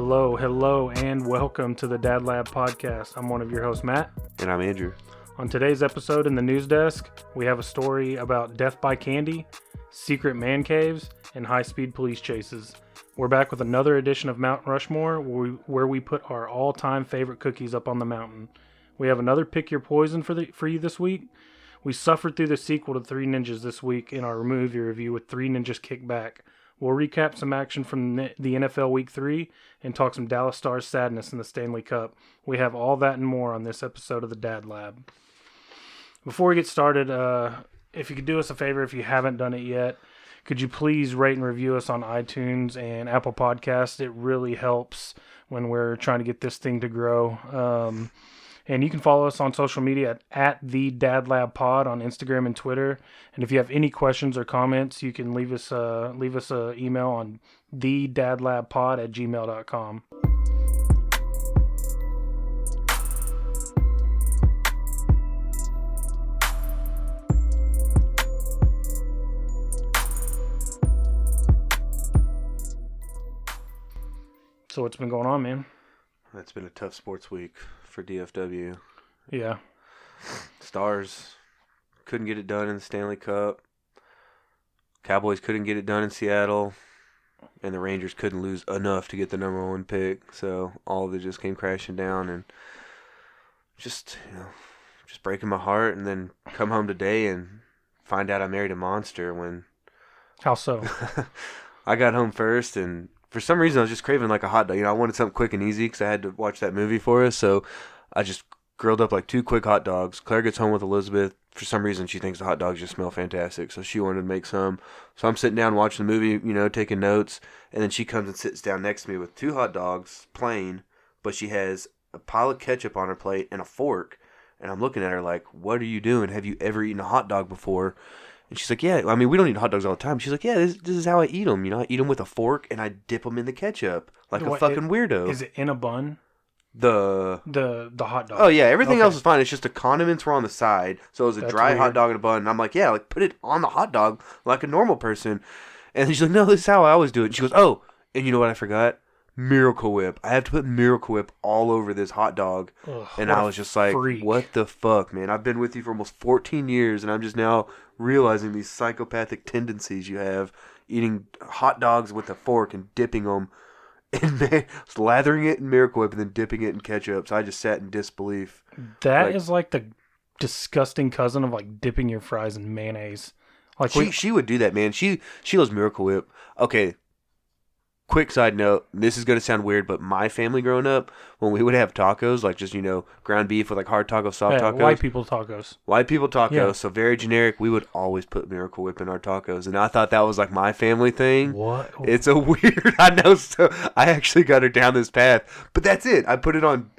Hello, and welcome to the Dad Lab podcast. I'm one of your hosts, Matt. And I'm Andrew. On today's episode in the Newsdesk, we have a story about death by candy, secret man caves, and high-speed police chases. We're back with another edition of Mount Rushmore, where we put our all-time favorite cookies up on the mountain. We have another Pick Your Poison for you this week. We suffered through the sequel to Three Ninjas this week in our movie review with Three Ninjas Kick Back. We'll recap some action from the NFL Week 3 and talk some Dallas Stars sadness in the Stanley Cup. We have all that and more on this episode of the Dad Lab. Before we get started, if you could do us a favor, if you haven't done it yet, could you please rate and review us on iTunes and Apple Podcasts? It really helps when we're trying to get this thing to grow. And you can follow us on social media at thedadlabpod on Instagram and Twitter. And if you have any questions or comments, you can leave us an email on thedadlabpod@gmail.com. So what's been going on, man? It's been a tough sports week for DFW. Yeah. Stars couldn't get it done in the Stanley Cup. Cowboys couldn't get it done in Seattle. And the Rangers couldn't lose enough to get the number one pick. So all of it just came crashing down and just breaking my heart. And then come home today and find out I married a monster when... How so? I got home first and... For some reason, I was just craving like a hot dog. I wanted something quick and easy because I had to watch that movie for us. So I just grilled up like 2 quick hot dogs. Claire gets home with Elizabeth. For some reason, she thinks the hot dogs just smell fantastic. So she wanted to make some. So I'm sitting down watching the movie, taking notes. And then she comes and sits down next to me with 2 hot dogs, plain. But she has a pile of ketchup on her plate and a fork. And I'm looking at her like, what are you doing? Have you ever eaten a hot dog before? And she's like, yeah, I mean, we don't eat hot dogs all the time. She's like, yeah, this is how I eat them. I eat them with a fork, and I dip them in the ketchup like a fucking weirdo. Is it in a bun? The hot dog. Oh, yeah, everything else is fine. It's just the condiments were on the side. So it was a dry hot dog in a bun. And I'm like, yeah, like put it on the hot dog like a normal person. And she's like, no, this is how I always do it. And she goes, oh, and you know what I forgot? Miracle Whip. I have to put Miracle Whip all over this hot dog. Ugh, and I was just like, what the fuck, man? I've been with you for almost 14 years, and I'm just now realizing these psychopathic tendencies you have, eating hot dogs with a fork and dipping them, and lathering it in Miracle Whip and then dipping it in ketchup. So I just sat in disbelief. That is like the disgusting cousin of like dipping your fries in mayonnaise. Like she would do that, man. She loves Miracle Whip. Okay. Quick side note, this is going to sound weird, but my family growing up, when we would have tacos, like just, ground beef with like hard tacos, soft tacos. White people tacos. Yeah. So very generic. We would always put Miracle Whip in our tacos. And I thought that was like my family thing. What? It's a weird, I know. So I actually got her down this path. But that's it. I put it on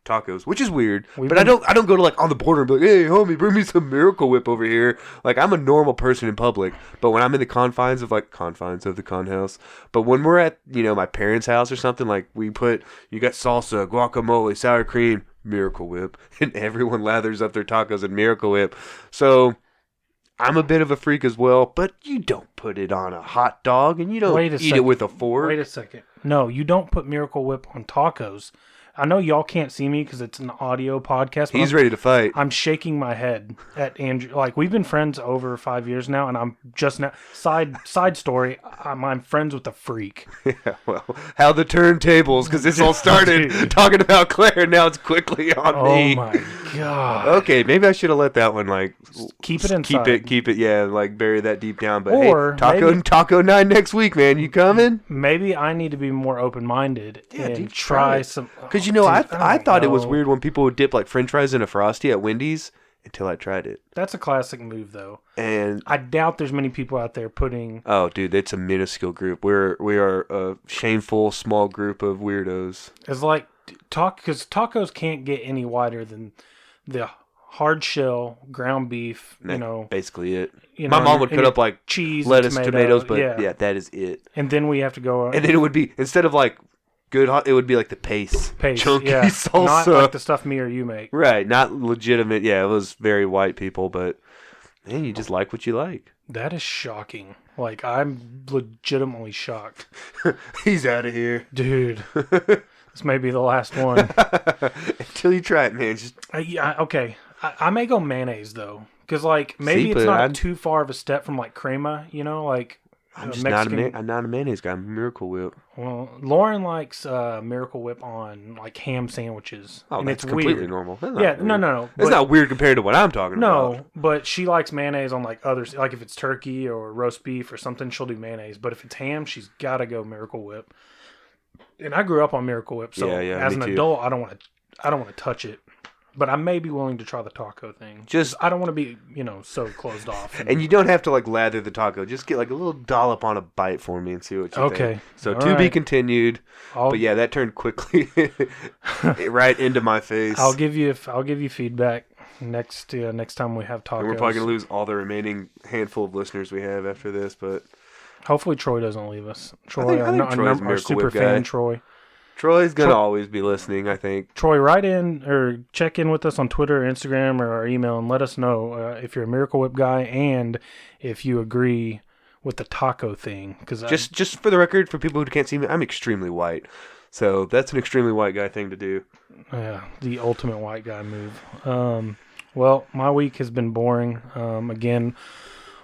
tacos, which is weird, I don't go to like on the border and be like, hey homie, bring me some Miracle Whip over here. Like I'm a normal person in public, but when I'm in the confines of the con house, but when we're at my parents' house or something, like you got salsa, guacamole, sour cream, Miracle Whip, and everyone lathers up their tacos in Miracle Whip. So I'm a bit of a freak as well, but you don't put it on a hot dog and you don't eat it with a fork. Wait a second. No, you don't put Miracle Whip on tacos. I know y'all can't see me because it's an audio podcast. He's ready to fight. I'm shaking my head at Andrew. Like, we've been friends over 5 years now, and I'm just now... Side story, I'm friends with a freak. Yeah, well, how the turntables, because this all started talking about Claire, and now it's quickly on me. Oh, my God. Okay, maybe I should have let that one, keep it inside. Keep it, yeah, bury that deep down. But or hey, Taco 9 next week, man. You coming? Maybe I need to be more open-minded and try some... Because, I thought it was weird when people would dip, french fries in a Frosty at Wendy's until I tried it. That's a classic move, though. And I doubt there's many people out there putting... Oh, dude, it's a minuscule group. We are a shameful, small group of weirdos. It's like... Because tacos can't get any wider than the hard shell, ground beef, Basically it. My mom would cut up, cheese, lettuce, tomatoes, but yeah, that is it. And then we have to go... And then it would be, instead of, good hot, it would be like the paste chunky salsa, not like the stuff me or you make. Right, not legitimate. Yeah, it was very white people, but man, you just like what you like. That is shocking. Like, I'm legitimately shocked. He's out of here. Dude, this may be the last one. Until you try it, man. Just Okay. I may go mayonnaise, though. Because, like, maybe it's not too far of a step from, like, crema, you know? Like, I'm just not a mayonnaise guy. I'm Miracle Whip. Well, Lauren likes Miracle Whip on, like, ham sandwiches. Oh, and that's it's completely weird. normal. No. It's not weird compared to what I'm talking about. No, but she likes mayonnaise on, like, others. Like, if it's turkey or roast beef or something, she'll do mayonnaise. But if it's ham, she's got to go Miracle Whip. And I grew up on Miracle Whip, so as an adult, I don't want to touch it. But I may be willing to try the taco thing. Just I don't want to be, so closed off. And you don't have to, like, lather the taco. Just get, like, a little dollop on a bite for me and see what you think. Okay. So, to be continued. But, yeah, that turned quickly right into my face. I'll give you feedback next time we have tacos. And we're probably going to lose all the remaining handful of listeners we have after this, but... Hopefully Troy doesn't leave us. Troy, I think our super fan, Troy. Troy's going to always be listening, I think. Troy, write in or check in with us on Twitter or Instagram or our email and let us know if you're a Miracle Whip guy and if you agree with the taco thing. Cause just for the record, for people who can't see me, I'm extremely white. So that's an extremely white guy thing to do. Yeah, the ultimate white guy move. Well, my week has been boring. Again,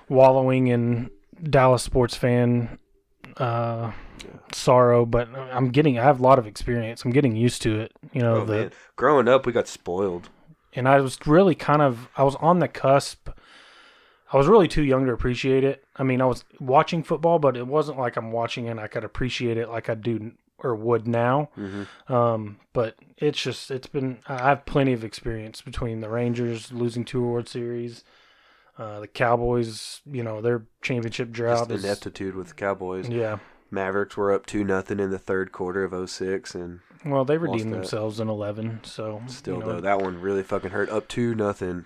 wallowing in Dallas sports fan sorrow, but I have a lot of experience. I'm getting used to it. Man. Growing up, we got spoiled. And I was really I was on the cusp. I was really too young to appreciate it. I mean, I was watching football, but it wasn't like I'm watching it and I could appreciate it like I do or would now. Mm-hmm. But I have plenty of experience between the Rangers losing 2 World Series, the Cowboys, their championship drought. Just ineptitude with the Cowboys. Yeah. Mavericks were up 2-0 in the third quarter of 2006, and they redeemed themselves in 2011. So still, though, that one really fucking hurt. Up 2-0.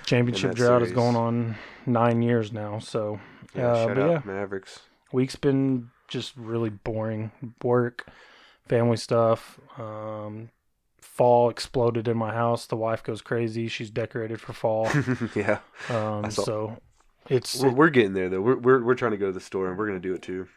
Championship drought is going on 9 years now. So shout out Mavericks. Week's been just really boring. Work, family stuff. Fall exploded in my house. The wife goes crazy. She's decorated for fall. Yeah. So we're getting there though. We're trying to go to the store and we're gonna do it too.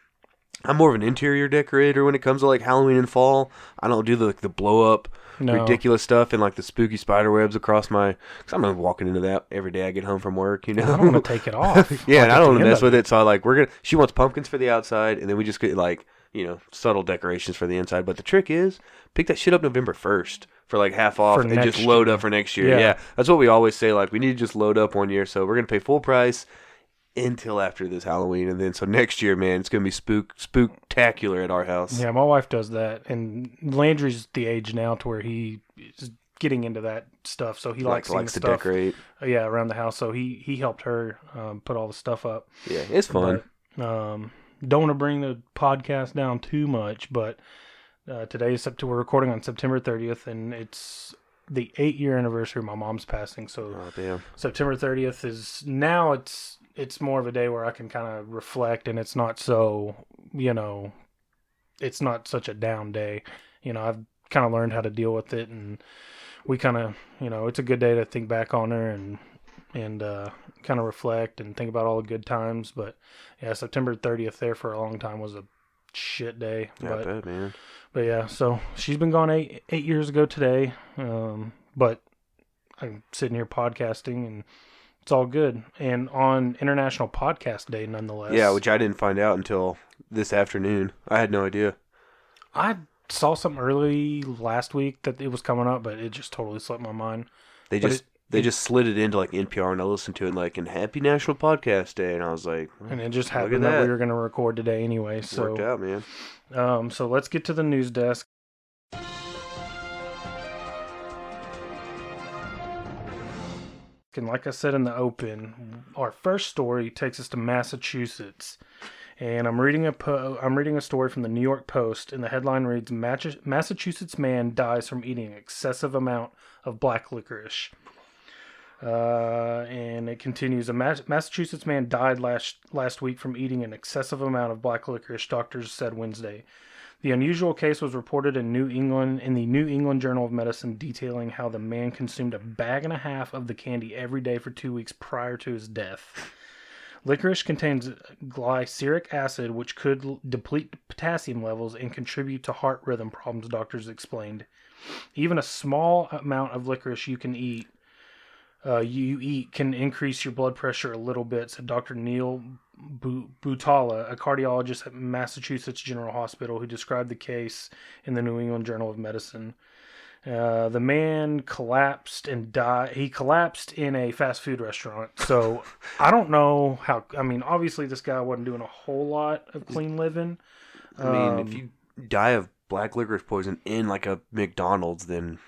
I'm more of an interior decorator when it comes to like Halloween and fall. I don't do the blow up ridiculous stuff and like the spooky spider webs across my. Because I'm not walking into that every day I get home from work. I don't want to take it off. Yeah, and I don't want to mess with it. So she wants pumpkins for the outside, and then we just get like subtle decorations for the inside. But the trick is pick that shit up November 1st for like half off and just load up for next year. Yeah, that's what we always say. Like we need to just load up 1 year, so we're gonna pay full price until after this Halloween, and then so next year, man, it's gonna be spooktacular at our house. Yeah, my wife does that, and Landry's the age now to where he is getting into that stuff, so he likes to stuff, decorate. Around the house. So he helped her put all the stuff up. Yeah, it's fun. But, don't want to bring the podcast down too much, but today is we're recording on September 30th, and it's the 8-year anniversary of my mom's passing. So September 30th is now it's more of a day where I can kind of reflect, and it's not so, it's not such a down day. I've kind of learned how to deal with it, and we kind of, it's a good day to think back on her and kind of reflect and think about all the good times. But yeah, September 30th there for a long time was a shit day. Yeah, I bet, man. But yeah, so she's been gone 8 years ago today. But I'm sitting here podcasting and it's all good. And on International Podcast Day, nonetheless. Yeah, which I didn't find out until this afternoon. I had no idea. I saw something early last week that it was coming up, but it just totally slipped my mind. They just slid it into like NPR, and I listened to it like in Happy National Podcast Day, and I was like, and it just happened that we were going to record today anyway. So worked out, man. So let's get to the news desk. And like I said in the open, our first story takes us to Massachusetts. And I'm reading a story from the New York Post, and the headline reads, Massachusetts man dies from eating excessive amount of black licorice. And it continues, a Massachusetts man died last week from eating an excessive amount of black licorice, doctors said Wednesday. The unusual case was reported in the New England Journal of Medicine, detailing how the man consumed a bag and a half of the candy every day for 2 weeks prior to his death. Licorice contains glyceric acid, which could deplete potassium levels and contribute to heart rhythm problems, doctors explained. Even a small amount of licorice you eat can increase your blood pressure a little bit, said Dr. Neil Butala, a cardiologist at Massachusetts General Hospital, who described the case in the New England Journal of Medicine. The man collapsed and died. He collapsed in a fast food restaurant. So I don't know how. I mean, obviously this guy wasn't doing a whole lot of clean living. I mean, if you die of black licorice poison in like a McDonald's, then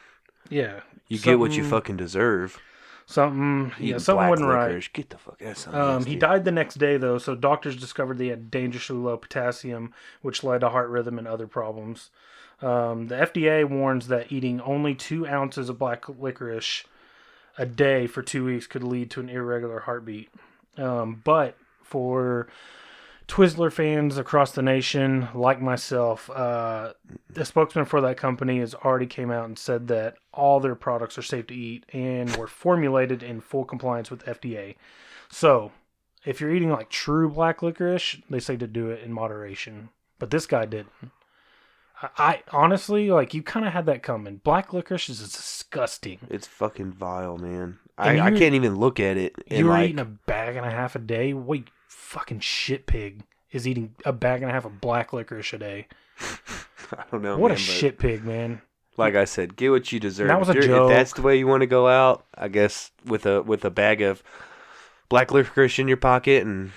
yeah, you get what you fucking deserve. Something wasn't licorice. right. Get the fuck out. He died the next day, though, so doctors discovered that he had dangerously low potassium, which led to heart rhythm and other problems. The FDA warns that eating only 2 ounces of black licorice a day for 2 weeks could lead to an irregular heartbeat. But for Twizzler fans across the nation, like myself, the spokesman for that company has already came out and said that all their products are safe to eat and were formulated in full compliance with FDA. So, if you're eating like true black licorice, they say to do it in moderation. But this guy didn't. I honestly, like, you kind of had that coming. Black licorice is disgusting. It's fucking vile, man. I can't even look at it. You were eating a bag and a half a day? Wait, fucking shit pig is eating a bag and a half of black licorice a day. I don't know, what man, a shit pig, man. Like I said, get what you deserve. That was a joke. If that's the way you want to go out, I guess with a bag of black licorice in your pocket and...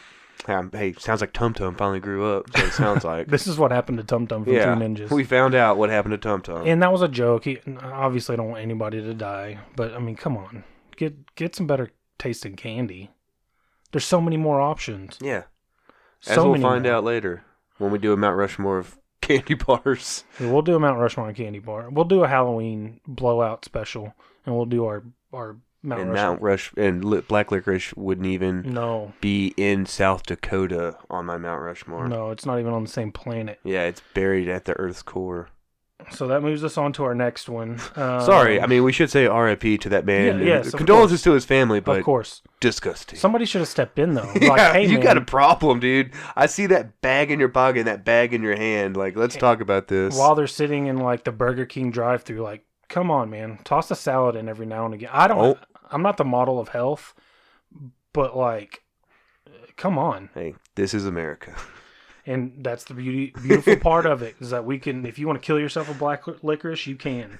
Hey, sounds like Tum Tum finally grew up. So it sounds like this is what happened to Tum Tum from Three Ninjas. We found out what happened to Tum Tum, and that was a joke. Obviously, I don't want anybody to die, but I mean, come on, get some better tasting candy. There's so many more options. Yeah, as we'll find out later when we do a Mount Rushmore of candy bars. Yeah, we'll do a Mount Rushmore candy bar. We'll do a Halloween blowout special, and we'll do our Mount Rushmore. And black licorice wouldn't even be in South Dakota on my Mount Rushmore. No, it's not even on the same planet. Yeah, it's buried at the Earth's core. So that moves us on to our next one. Sorry, I mean, we should say R.I.P. to that man. Yeah, yes, condolences to his family, but of course, disgusting. Somebody should have stepped in though. Yeah, like, hey, you man, got a problem, dude. I see that bag in your pocket and that bag in your hand. Like, let's talk about this. While they're sitting in like the Burger King drive-thru, like, come on, man, toss a salad in every now and again. I'm not the model of health, but like, come on. Hey, this is America. And that's the beautiful part of it, is that we can, if you want to kill yourself with black licorice, you can.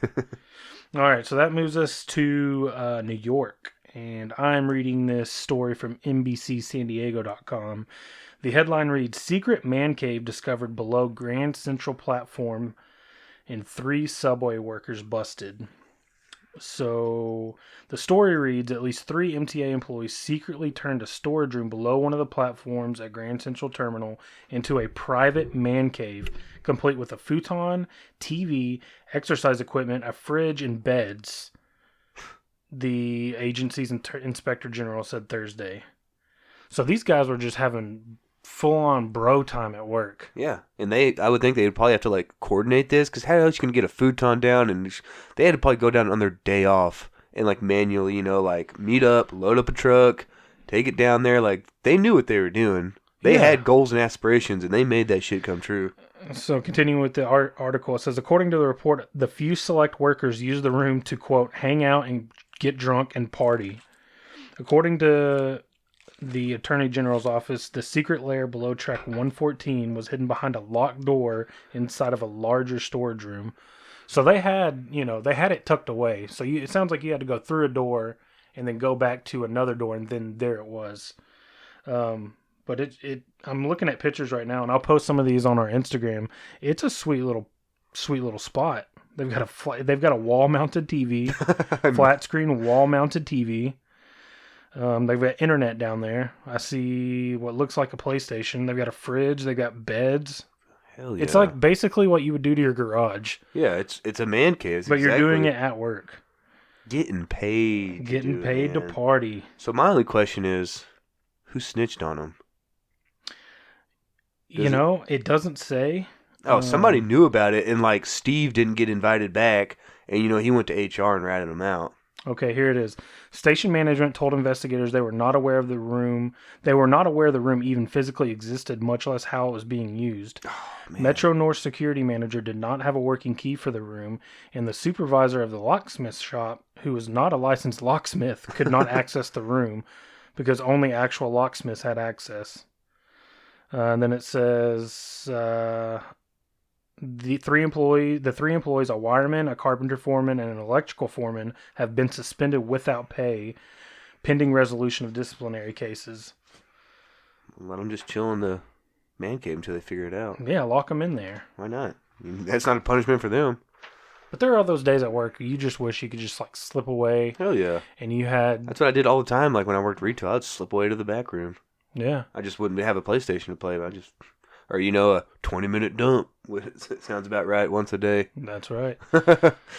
All right, so that moves us to New York. And I'm reading this story from NBCSanDiego.com. The headline reads, Secret Man Cave discovered below Grand Central Platform and 3 subway workers busted. So the story reads, at least 3 MTA employees secretly turned a storage room below one of the platforms at Grand Central Terminal into a private man cave, complete with a futon, TV, exercise equipment, a fridge, and beds, the agency's inspector general said Thursday. So these guys were just having full-on bro time at work. Yeah, and I would think they'd probably have to like coordinate this, because how else you can get a futon down, and they had to probably go down on their day off and like manually, like meet up, load up a truck, take it down there. Like, they knew what they were doing. They had goals and aspirations, and they made that shit come true. So continuing with the article, it says, according to the report, the few select workers used the room to, quote, hang out and get drunk and party. According to the Attorney General's office, the secret lair below track 114 was hidden behind a locked door inside of a larger storage room. So they had it tucked away. So it sounds like you had to go through a door and then go back to another door, and then there it was. But I'm looking at pictures right now, and I'll post some of these on our Instagram. It's a sweet little spot. They've got a wall-mounted TV, flat screen wall-mounted TV. They've got internet down there. I see what looks like a PlayStation. They've got a fridge. They've got beds. Hell yeah. It's like basically what you would do to your garage. Yeah, it's a man cave. But you're doing it at work. Getting paid. To party. So my only question is, who snitched on them? It doesn't say. Oh, somebody knew about it, and like Steve didn't get invited back, and he went to HR and ratted him out. Okay, here it is. Station management told investigators they were not aware of the room. They were not aware the room even physically existed, much less how it was being used. Oh, man. Metro North security manager did not have a working key for the room, and the supervisor of the locksmith shop, who was not a licensed locksmith, could not access the room because only actual locksmiths had access. And then it says the three employees, a wireman, a carpenter foreman, and an electrical foreman, have been suspended without pay, pending resolution of disciplinary cases. Let them just chill in the man cave until they figure it out. Yeah, lock them in there. Why not? I mean, that's not a punishment for them. But there are those days at work you just wish you could just like slip away. Hell yeah. And you had... That's what I did all the time. Like when I worked retail, I'd slip away to the back room. Yeah. I just wouldn't have a PlayStation to play. Or, a 20-minute dump. It sounds about right once a day. That's right.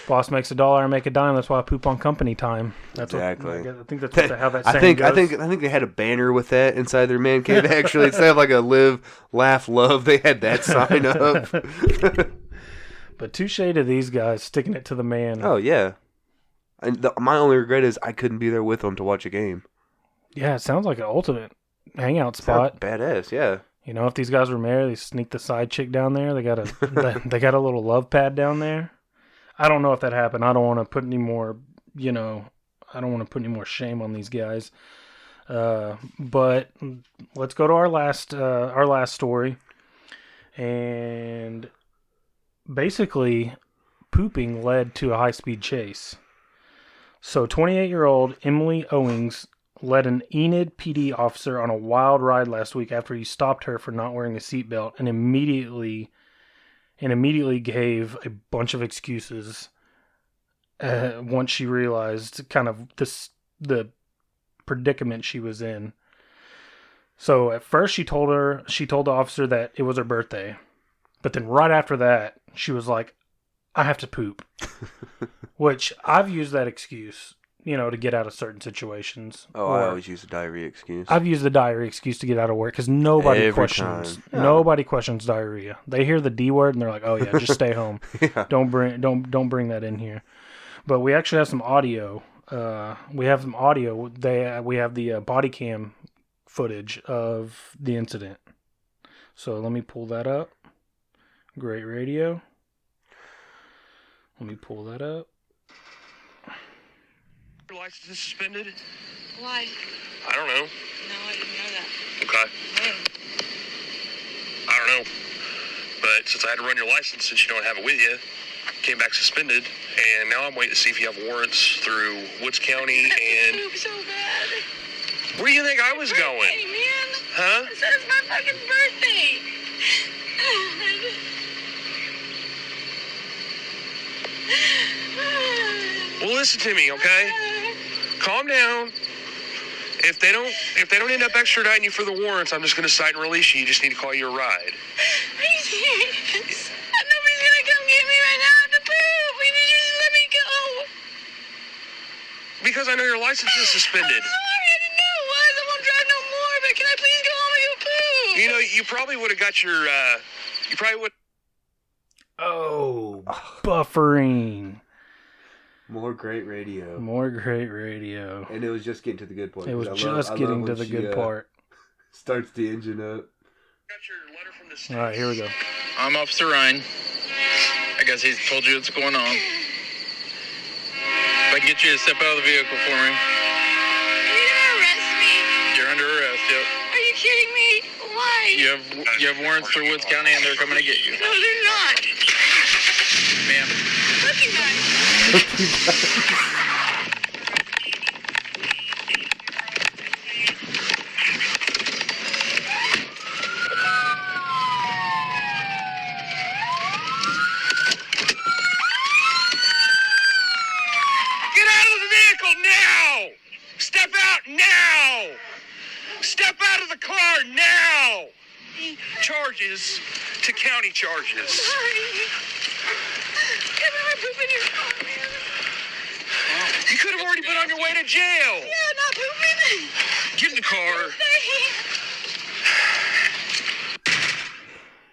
Boss makes $1, I make a dime. That's why I poop on company time. That's exactly. I think that's how that saying goes. I think they had a banner with that inside their man cave. Actually, instead of like a live, laugh, love, they had that sign up. But touche to these guys sticking it to the man. Oh yeah. And my only regret is I couldn't be there with them to watch a game. Yeah, it sounds like an ultimate hangout spot. Badass, yeah. If these guys were married, they sneak the side chick down there. They got a little love pad down there. I don't know if that happened. I don't want to put any more, I don't want to put any more shame on these guys. But let's go to our last story. And basically, pooping led to a high-speed chase. So 28-year-old Emily Owings led an Enid PD officer on a wild ride last week after he stopped her for not wearing a seatbelt and immediately gave a bunch of excuses once she realized kind of the predicament she was in. So at first she told the officer that it was her birthday. But then right after that, she was like, I have to poop. Which I've used that excuse, to get out of certain situations. Oh, I always use the diarrhea excuse. I've used the diarrhea excuse to get out of work because nobody questions diarrhea. They hear the D word and they're like, "Oh yeah, just stay home. Yeah. Don't bring that in here." But we actually have some audio. We have the body cam footage of the incident. So let me pull that up. Great radio. Let me pull that up. Your license is suspended? Why? I don't know. No, I didn't know that. Okay. I don't know. But since I had to run your license since you don't have it with you, came back suspended, and now I'm waiting to see if you have warrants through Woods County and... I poop so bad. Where do you think I was going? Hey, man. Huh? It says my fucking birthday. Well, listen to me, okay? Calm down. If they don't end up extraditing you for the warrants, I'm just going to cite and release you. You just need to call you a ride. Are you serious? Nobody's going to come get me right now. I have to poop. You need to just let me go. Because I know your license is suspended. I'm sorry. I didn't know it was. I won't drive no more, but can I please go home and go poop? You probably would have got your, you probably would. Oh, buffering. More great radio. And it was just getting to the good part. It was just getting to the good part. Starts the engine up. Got your letter from the state. All right, here we go. I'm Officer Ryan. I guess he's told you what's going on. If I can get you to step out of the vehicle for me. Are you gonna arrest me? You're under arrest, yep. Are you kidding me? Why? You have warrants through Woods County and they're coming to get you. No, they're not. Ma'am. Fucking guys. Get out of the vehicle now! Step out now! Step out of the car now! Charges to county charges. Sorry. Come on, poop in your car, man. You could have already been on your way to jail. Yeah, not pooping. Get in the car.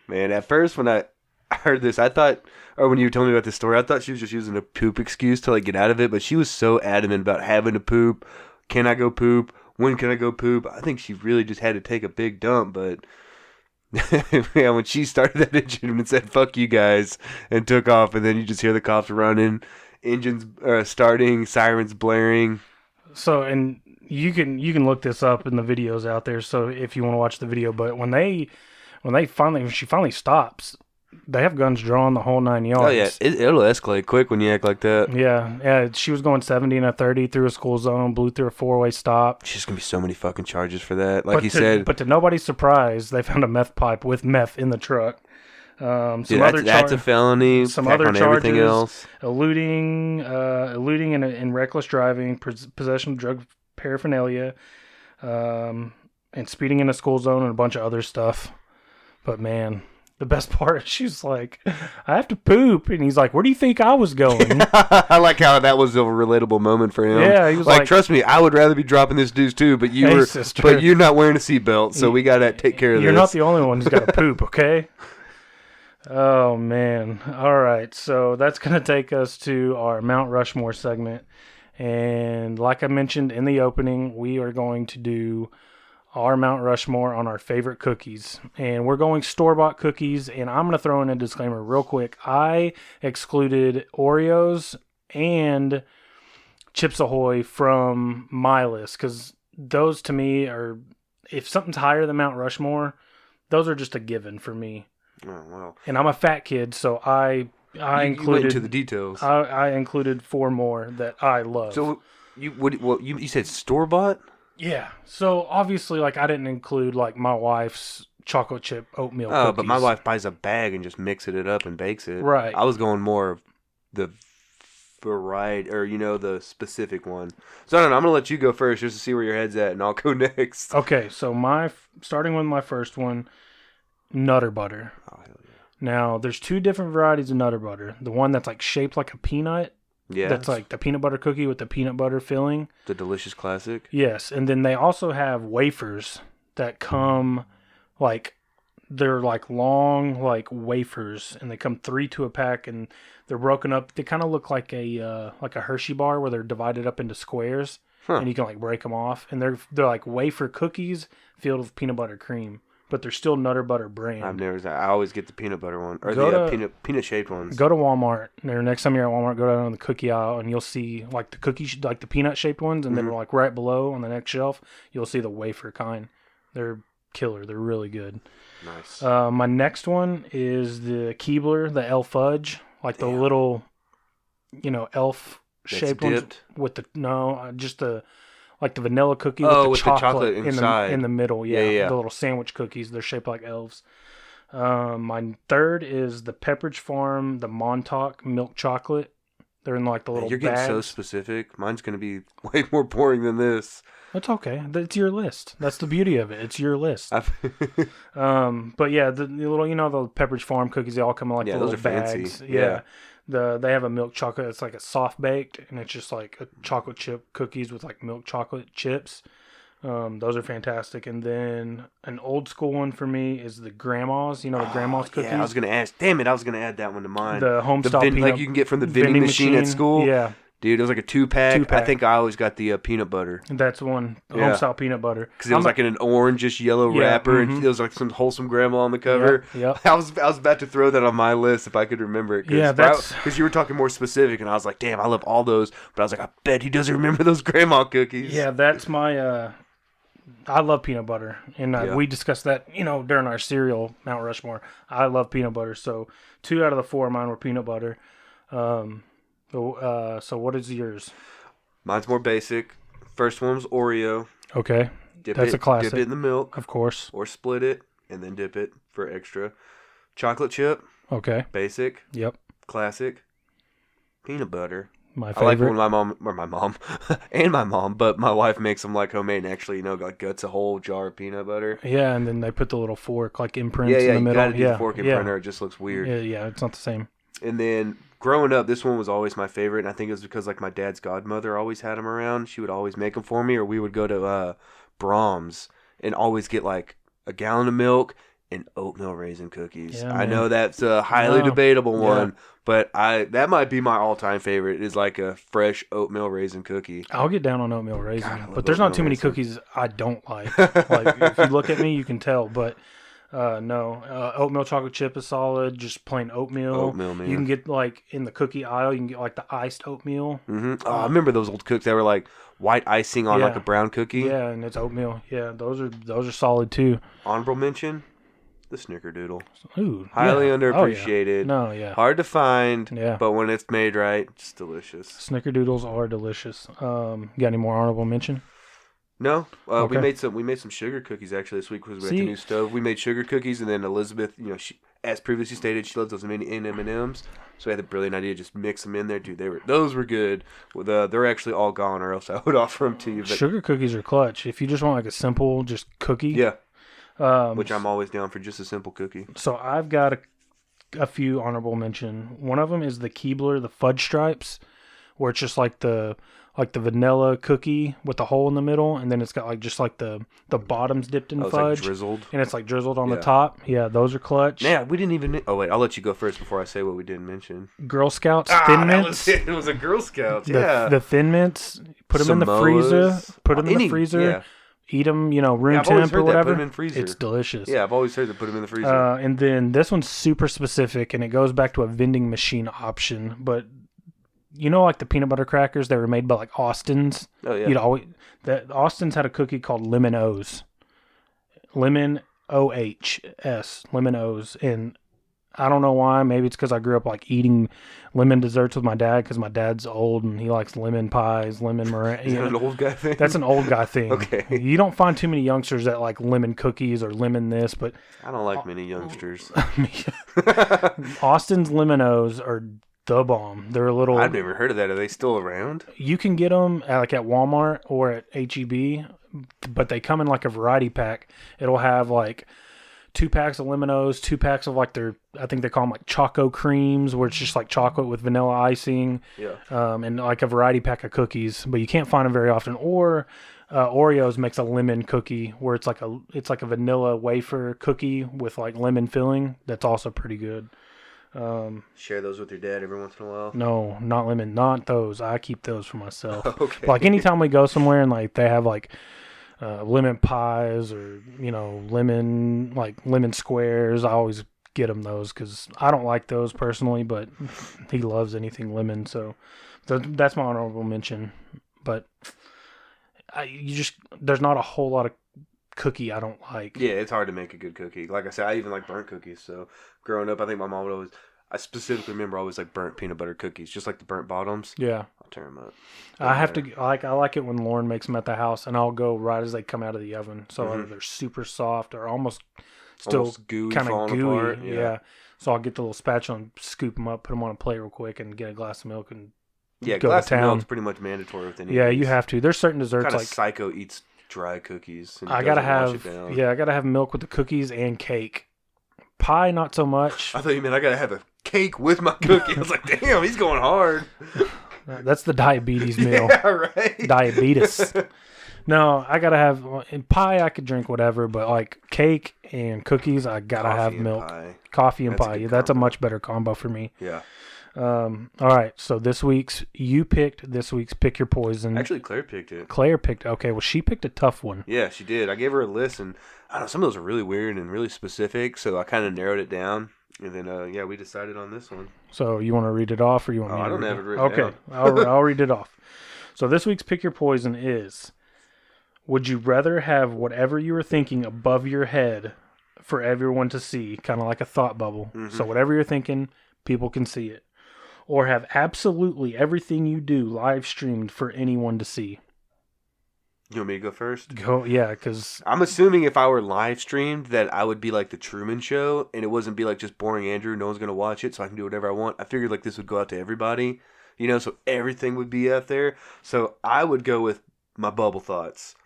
Man, at first when I heard this, I thought or when you were telling me about this story, I thought she was just using a poop excuse to like get out of it, but she was so adamant about having to poop. Can I go poop? When can I go poop? I think she really just had to take a big dump, but yeah, when she started that engine and said "fuck you guys" and took off, and then you just hear the cops running, engines starting, sirens blaring. So, and you can look this up in the videos out there. So if you want to watch the video, but when she finally stops, they have guns drawn the whole 9 yards. Oh yeah, it'll escalate quick when you act like that. Yeah. She was going 70 and a 30 through a school zone, blew through a 4-way stop. She's gonna be so many fucking charges for that. But to nobody's surprise, they found a meth pipe with meth in the truck. That's a felony. Some other charges, everything else. eluding in reckless driving, possession of drug paraphernalia, and speeding in a school zone, and a bunch of other stuff. But man, the best part is she's like, I have to poop. And he's like, where do you think I was going? I like how that was a relatable moment for him. Yeah, he was like, trust me, I would rather be dropping this dude too, but but you're not wearing a seatbelt, so we got to take care of this. You're not the only one who's got to poop, okay? Oh, man. All right, so that's going to take us to our Mount Rushmore segment. And like I mentioned in the opening, we are going to do our Mount Rushmore on our favorite cookies. And we're going store-bought cookies, and I'm going to throw in a disclaimer real quick. I excluded Oreos and Chips Ahoy from my list because those to me are, if something's higher than Mount Rushmore, those are just a given for me. Oh, wow. And I'm a fat kid, so I included, you went into the details. I included 4 more that I love. So you said store bought? Yeah. So obviously, like, I didn't include like my wife's chocolate chip oatmeal cookies. But my wife buys a bag and just mixes it up and bakes it. Right. I was going more of the variety, or the specific one. So I don't know. I'm gonna let you go first just to see where your head's at, and I'll go next. Okay. So starting with my first one, Nutter Butter. Oh hell yeah. Now there's 2 different varieties of Nutter Butter. The one that's like shaped like a peanut. Yeah. That's like the peanut butter cookie with the peanut butter filling. The delicious classic. Yes, and then they also have wafers that come like they're like long like wafers, and they come 3 to a pack, and they're broken up. They kind of look like a Hershey bar where they're divided up into squares, and you can like break them off, and they're like wafer cookies filled with peanut butter cream. But they're still Nutter Butter brand. I always get the peanut butter one, or peanut shaped ones. Go to Walmart. Or next time you're at Walmart, go down on the cookie aisle, and you'll see like the peanut shaped ones, and then like right below on the next shelf, you'll see the wafer kind. They're killer. They're really good. Nice. My next one is the Keebler, the elf fudge, like the little, elf shaped ones with just the. Like the vanilla cookie with the chocolate inside. in the middle. Yeah. The little sandwich cookies. They're shaped like elves. My third is the Pepperidge Farm, the Montauk milk chocolate. They're in like the little bags. You're getting so specific. Mine's going to be way more boring than this. It's okay. It's your list. That's the beauty of it. It's your list. But yeah, the little, the Pepperidge Farm cookies, they all come in like the little bags. Fancy. Yeah. They have a milk chocolate. It's like a soft baked, and it's just like a chocolate chip cookies with like milk chocolate chips. Those are fantastic. And then an old school one for me is the Grandma's. The Grandma's cookies. Yeah, I was gonna ask. Damn it, I was gonna add that one to mine. The homestyle peanut, like you can get from the vending machine at school. Yeah. Dude, it was like a 2-pack. I think I always got the peanut butter. That's one. Homestyle peanut butter. Because it was like in an orangish yellow wrapper, and it was like some wholesome grandma on the cover. Yep. I was about to throw that on my list if I could remember it. Because you were talking more specific, and I was like, damn, I love all those. But I was like, I bet he doesn't remember those grandma cookies. Yeah, that's my... I love peanut butter, and we discussed that, during our cereal Mount Rushmore. I love peanut butter, so 2 out of the 4 of mine were peanut butter. So what is yours? Mine's more basic. First one was Oreo. Okay, that's a classic. Dip it in the milk, of course, or split it and then dip it for extra. Chocolate chip. Okay. Basic. Yep. Classic. Peanut butter. My favorite. I like when my mom and my mom, but my wife makes them like homemade and actually, like guts a whole jar of peanut butter. Yeah, and then they put the little fork like imprints in the middle. You gotta do the fork imprint or it just looks weird. Yeah, it's not the same. And then growing up, this one was always my favorite, and I think it was because like my dad's godmother always had them around. She would always make them for me, or we would go to Brahms and always get like a gallon of milk and oatmeal raisin cookies. Yeah, I man. know that's a highly No. debatable Yeah. one, but that might be my all-time favorite. Is like a fresh oatmeal raisin cookie. I'll get down on oatmeal raisin, God, I love but there's not oatmeal too many raisin. cookies I don't like. Like if you look at me, you can tell. But no, oatmeal chocolate chip is solid. Just plain oatmeal. Oatmeal, man. You can get like in the cookie aisle. You can get like the iced oatmeal. Oh, I remember those old cookies that were like white icing on like Yeah. a brown cookie. Yeah, and it's oatmeal. Yeah, those are solid too. Honorable mention, the Snickerdoodle. Ooh, Highly yeah. underappreciated. Oh, yeah. No, yeah. Hard to find, Yeah. but when it's made right, it's delicious. Snickerdoodles are delicious. Got any more honorable mention? No, Okay. we made some sugar cookies actually this week because we had See- the new stove. We made sugar cookies, and then Elizabeth, she, as previously stated, she loves those mini M&Ms. So we had the brilliant idea to just mix them in there, dude. Those were good. Well, they're actually all gone, or else I would offer them to you. But Sugar cookies are clutch. If you just want like a simple just cookie. yeah, Um, which I'm always down for, just a simple cookie. So I've got a few honorable mention. One of them is the Keebler, the fudge stripes, where it's just like the vanilla cookie with the hole in the middle, and then it's got like just like the bottoms dipped in Oh, it's like fudge, drizzled. and it's like drizzled on the Yeah. top. Yeah, those are clutch. Yeah, we didn't even. Oh wait, I'll let you go first before I say what we didn't mention. Girl Scouts Thin Mints. It was a Girl Scout. The, Yeah, the Thin Mints. Put them in the freezer. Samoas. Put them in the Any- freezer. yeah. Eat them, room Yeah, I've always temp or heard that. whatever. Put 'em in freezer. It's delicious. Yeah, I've always heard to put them in the freezer. And then this one's super specific, and it goes back to a vending machine option. But like the peanut butter crackers that were made by like Austin's. Oh yeah. Austin's had a cookie called Lemon O's, Lemon OHS, Lemon O's, and I don't know why. Maybe it's because I grew up like eating lemon desserts with my dad because my dad's old and he likes lemon pies, lemon meringue. Is that an old guy thing? That's an old guy thing. Okay. You don't find too many youngsters that like lemon cookies or lemon this, but I don't like many youngsters. Austin's Lemon O's are the bomb. They're a little. I've never heard of that. Are they still around? You can get them at Walmart or at HEB, but they come in like a variety pack. It'll have like 2 packs of Lemon O's, 2 packs of like I think they call them like Choco Creams, where it's just like chocolate with vanilla icing. Yeah. And like a variety pack of cookies, but you can't find them very often. Or Oreos makes a lemon cookie where it's like a vanilla wafer cookie with like lemon filling. That's also pretty good. Share those with your dad every once in a while. No, not lemon, not those. I keep those for myself. Okay. Like anytime we go somewhere and like they have like lemon pies or lemon squares, I always get him those because I don't like those personally, but he loves anything lemon, so that's my honorable mention. But there's not a whole lot of cookie I don't like. Yeah, it's hard to make a good cookie. Like I said, I even like burnt cookies. So growing up, I think my mom would always. I specifically remember always like burnt peanut butter cookies, just like the burnt bottoms. Yeah. I'll tear them up. I have to I like it when Lauren makes them at the house, and I'll go right as they come out of the oven, so either they're super soft or almost still Almost gooey, kind of falling gooey. apart. Yeah. So I'll get the little spatula and scoop them up, put them on a plate real quick, and get a glass of milk and Yeah, go glass to of town. milk's pretty much mandatory with any. Yeah, of you these. have to. There's certain desserts Kind of like psycho eats dry cookies. And I gotta doesn't wash have. it down. Yeah, I gotta have milk with the cookies and cake. Pie, not so much. I thought you meant I gotta have a cake with my cookie. I was like, damn, he's going hard. That's the diabetes meal. Yeah, right. Diabetes. No, I gotta have in pie. I could drink whatever, but like cake and cookies, I gotta Coffee have and milk. pie. Coffee and That's a pie. good That's a combo. much better combo for me. Yeah. All right. So you picked this week's Pick Your Poison. Actually, Claire picked it. Claire picked. Okay. Well, she picked a tough one. Yeah, she did. I gave her a list, and I don't know, some of those are really weird and really specific, so I kind of narrowed it down. And then, we decided on this one. So you want to read it off, or you want me I to don't read have it? it written Okay. I'll read it off. So this week's Pick Your Poison is: would you rather have whatever you were thinking above your head for everyone to see, kind of like a thought bubble? Mm-hmm. So whatever you're thinking, people can see it. Or have absolutely everything you do live streamed for anyone to see? You want me to go first? Go, yeah, because I'm assuming if I were live streamed that I would be like the Truman Show, and it wasn't be like just boring Andrew, no one's going to watch it, so I can do whatever I want. I figured like this would go out to everybody, so everything would be out there. So I would go with my bubble thoughts.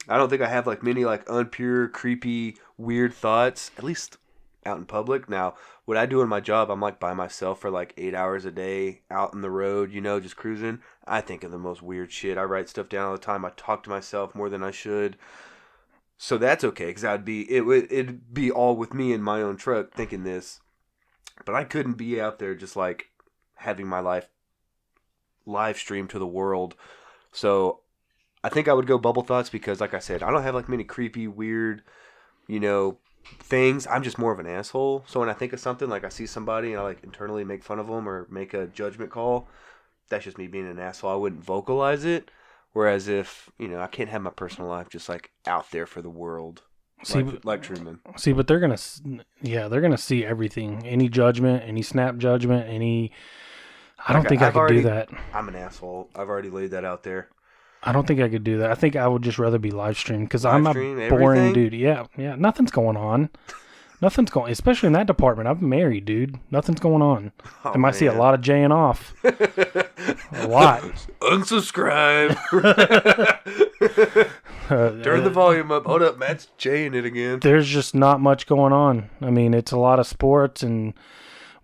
I don't think I have like many like unpure, creepy, weird thoughts, at least out in public. Now, what I do in my job, I'm like by myself for like 8 hours a day out in the road, just cruising. I think of the most weird shit. I write stuff down all the time. I talk to myself more than I should. So that's okay, because it'd be all with me in my own truck thinking this. But I couldn't be out there just like having my live stream to the world. So I think I would go bubble thoughts because, like I said, I don't have like many creepy, weird, things. I'm just more of an asshole. So when I think of something, like I see somebody and I like internally make fun of them or make a judgment call, that's just me being an asshole. I wouldn't vocalize it. Whereas if, I can't have my personal life just like out there for the world. Like Truman. See, but they're going to see everything. Any judgment, any snap judgment, I don't think I could do that. I'm an asshole. I've already laid that out there. I don't think I could do that. I think I would just rather be live streamed because I'm a boring everything? dude. Yeah. Nothing's going on. Especially in that department. I'm married, dude. Nothing's going on. I might see a lot of jaying off. A lot. Unsubscribe. Turn the volume up. Hold up, Matt's jaying it again. There's just not much going on. I mean, it's a lot of sports and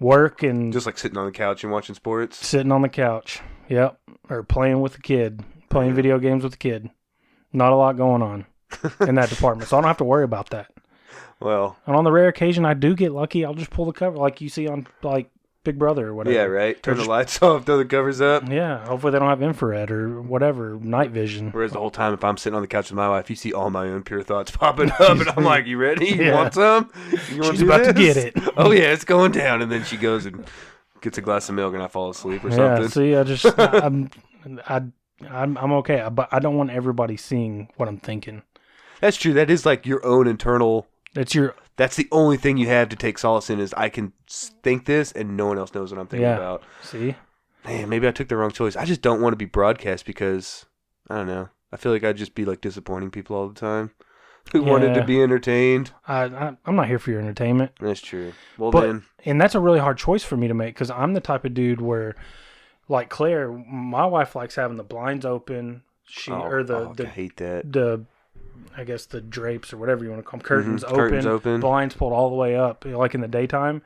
work and just like sitting on the couch and watching sports. Sitting on the couch. Yep. Or playing with the kid. Playing video games with the kid. Not a lot going on in that department. So I don't have to worry about that. Well, and on the rare occasion I do get lucky, I'll just pull the cover like you see on like Big Brother or whatever. Yeah, right. Turn the lights off, throw the covers up. Yeah, hopefully they don't have infrared or whatever, night vision. Whereas the whole time, if I'm sitting on the couch with my wife, you see all my own pure thoughts popping up, and I'm like, "You ready? You want some? You want She's about this? to get it. Oh yeah, it's going down." And then she goes and gets a glass of milk, and I fall asleep or something. See, I'm okay, but I don't want everybody seeing what I'm thinking. That's true. That is like your own internal. That's the only thing you have to take solace in is I can think this and no one else knows what I'm thinking about. See? Man, maybe I took the wrong choice. I just don't want to be broadcast because, I don't know. I feel like I'd just be like disappointing people all the time who wanted to be entertained. I'm not here for your entertainment. That's true. And that's a really hard choice for me to make because I'm the type of dude where, like Claire, my wife likes having the blinds open. I hate that. I guess the drapes or whatever you want to call them, curtains open, blinds pulled all the way up, like in the daytime.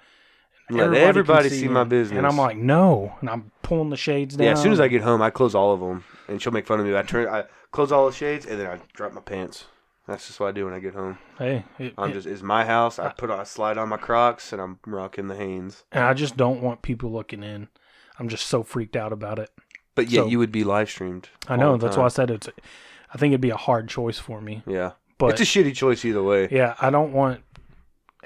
Let everybody see my business. And I'm like, no. And I'm pulling the shades down. Yeah, as soon as I get home, I close all of them. And she'll make fun of me. I close all the shades, and then I drop my pants. That's just what I do when I get home. Hey. It's my house. I slide on my Crocs, and I'm rocking the Hanes. And I just don't want people looking in. I'm just so freaked out about it. But yet you would be live streamed. I know. That's why I said I think it'd be a hard choice for me. Yeah. But it's a shitty choice either way. Yeah, I don't want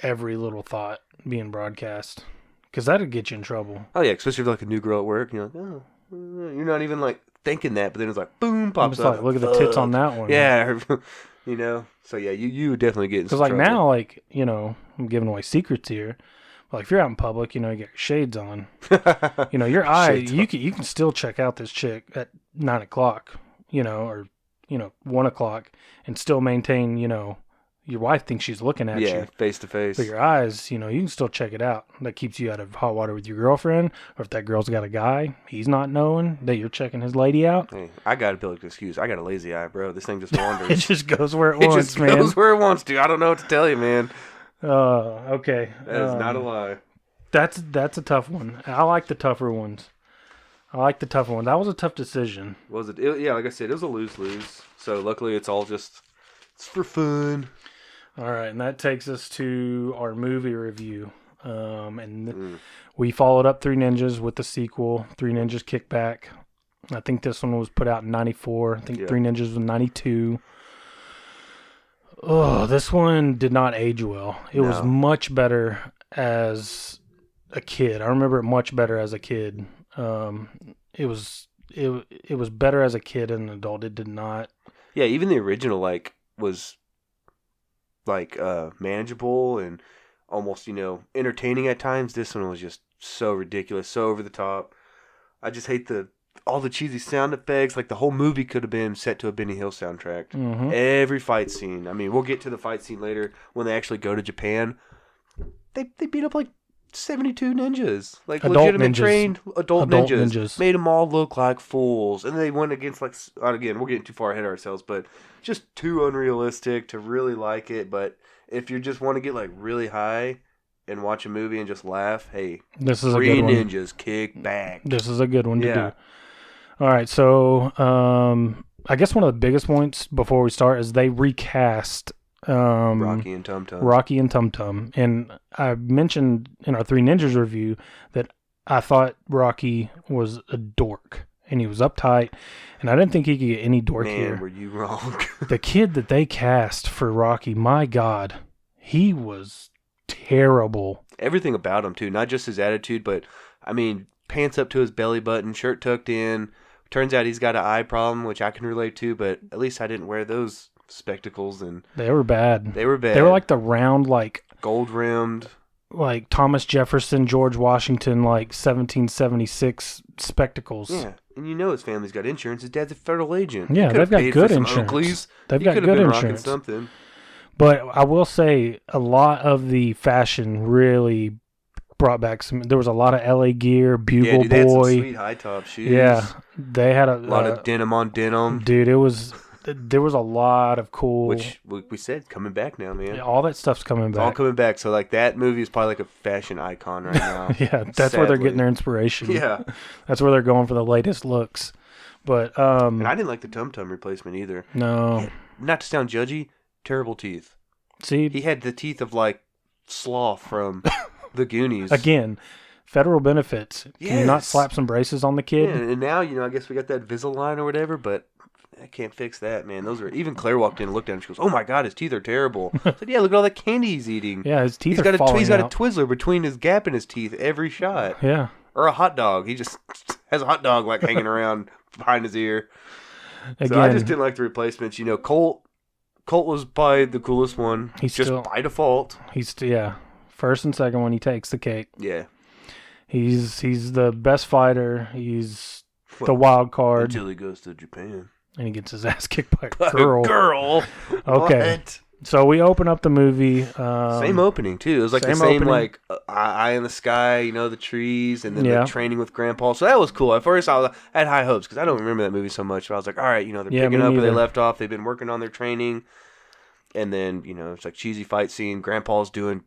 every little thought being broadcast because that'd get you in trouble. Oh, yeah, especially if you're like a new girl at work and you're like, oh, you're not even like thinking that, but then it's like, boom, pops up. Like, look at the tits on that one. Yeah, So, yeah, you would definitely get in some trouble. Because like now, I'm giving away secrets here. Like if you're out in public, you get your shades on. Your eye, you can still check out this chick at 9 o'clock, or 1 o'clock and still maintain, your wife thinks she's looking at you. Yeah, face to face. But your eyes, you can still check it out. That keeps you out of hot water with your girlfriend. Or if that girl's got a guy, he's not knowing that you're checking his lady out. Hey, I got a biblical excuse. I got a lazy eye, bro. This thing just wanders. It just goes where it wants, man. It just goes where it wants to. I don't know what to tell you, man. Okay. That is not a lie. That's a tough one. I like the tougher ones. That was a tough decision. Was it? Yeah, like I said, it was a lose-lose. So luckily it's for fun. All right, and that takes us to our movie review. We followed up Three Ninjas with the sequel, Three Ninjas Kickback. I think this one was put out in 94. I think Three Ninjas was 92. Oh, this one did not age well. It was much better as a kid. I remember it much better as a kid. It was better as a kid and an adult. It did not. Yeah, even the original was manageable and almost entertaining at times. This one was just so ridiculous, so over the top. I just hate all the cheesy sound effects. Like the whole movie could have been set to a Benny Hill soundtrack. Mm-hmm. Every fight scene. I mean, we'll get to the fight scene later when they actually go to Japan. They beat up 72 ninjas, legitimate trained adult ninjas. Made them all look like fools, and they went against again, we're getting too far ahead of ourselves, but just too unrealistic to really like it. But if you just want to get really high and watch a movie and just laugh, hey, this is Three a good Ninjas Kick Back. This is a good one to do. All right, so I guess one of the biggest points before we start is they recast Rocky and Tum Tum. Rocky and Tum Tum. And I mentioned in our Three Ninjas review that I thought Rocky was a dork. And he was uptight. And I didn't think he could get any dorkier. Man, were you wrong. The kid that they cast for Rocky, my God, he was terrible. Everything about him, too. Not just his attitude, but, I mean, pants up to his belly button, shirt tucked in. Turns out he's got an eye problem, which I can relate to, but at least I didn't wear those spectacles. And They were bad. They were bad. They were like the round, like... gold-rimmed. Like Thomas Jefferson, George Washington, like 1776 spectacles. Yeah, and you know his family's got insurance. His dad's a federal agent. Yeah, they've got good insurance. They've got good insurance. Something. But I will say a lot of the fashion really brought back some. There was a lot of LA Gear, Bugle Boy. They had some Boy. sweet high top shoes. Yeah, they had a lot of denim on denim. Dude, there was a lot of cool. Which we said coming back now, man. All that stuff's coming It's back. all coming back. So like that movie is probably like a fashion icon right now. Yeah, that's where they're getting their inspiration. Yeah, that's where they're going for the latest looks. But and I didn't like the Tum Tum replacement either. No, not to sound judgy, terrible teeth. See, he had the teeth of like Sloth from the Goonies. Again, federal benefits. Can you not slap some braces on the kid? Yeah, and now, I guess we got that Invisalign or whatever, but I can't fix that, man. Those are... Even Claire walked in and looked at him. She goes, "Oh, my God, his teeth are terrible." I said, "Yeah, look at all that candy he's eating." Yeah, his teeth He's are falling He's got out. a Twizzler between his gap in his teeth every shot. Yeah. Or a hot dog. He just has a hot dog, like, hanging around behind his ear. Again, so I just didn't like the replacements. Colt was probably the coolest one. He's just still, by default. Yeah. First and second one, he takes the cake. Yeah. He's the best fighter. He's the wild card. Until he goes to Japan. And he gets his ass kicked by a girl. Okay. What? So we open up the movie. Same opening, too. It was like the same, like, eye in the sky, the trees, and then the training with Grandpa. So that was cool. At first, I had high hopes because I don't remember that movie so much. But I was like, all right, they're picking up where they left off. They've been working on their training. And then, it's like cheesy fight scene. Grandpa's doing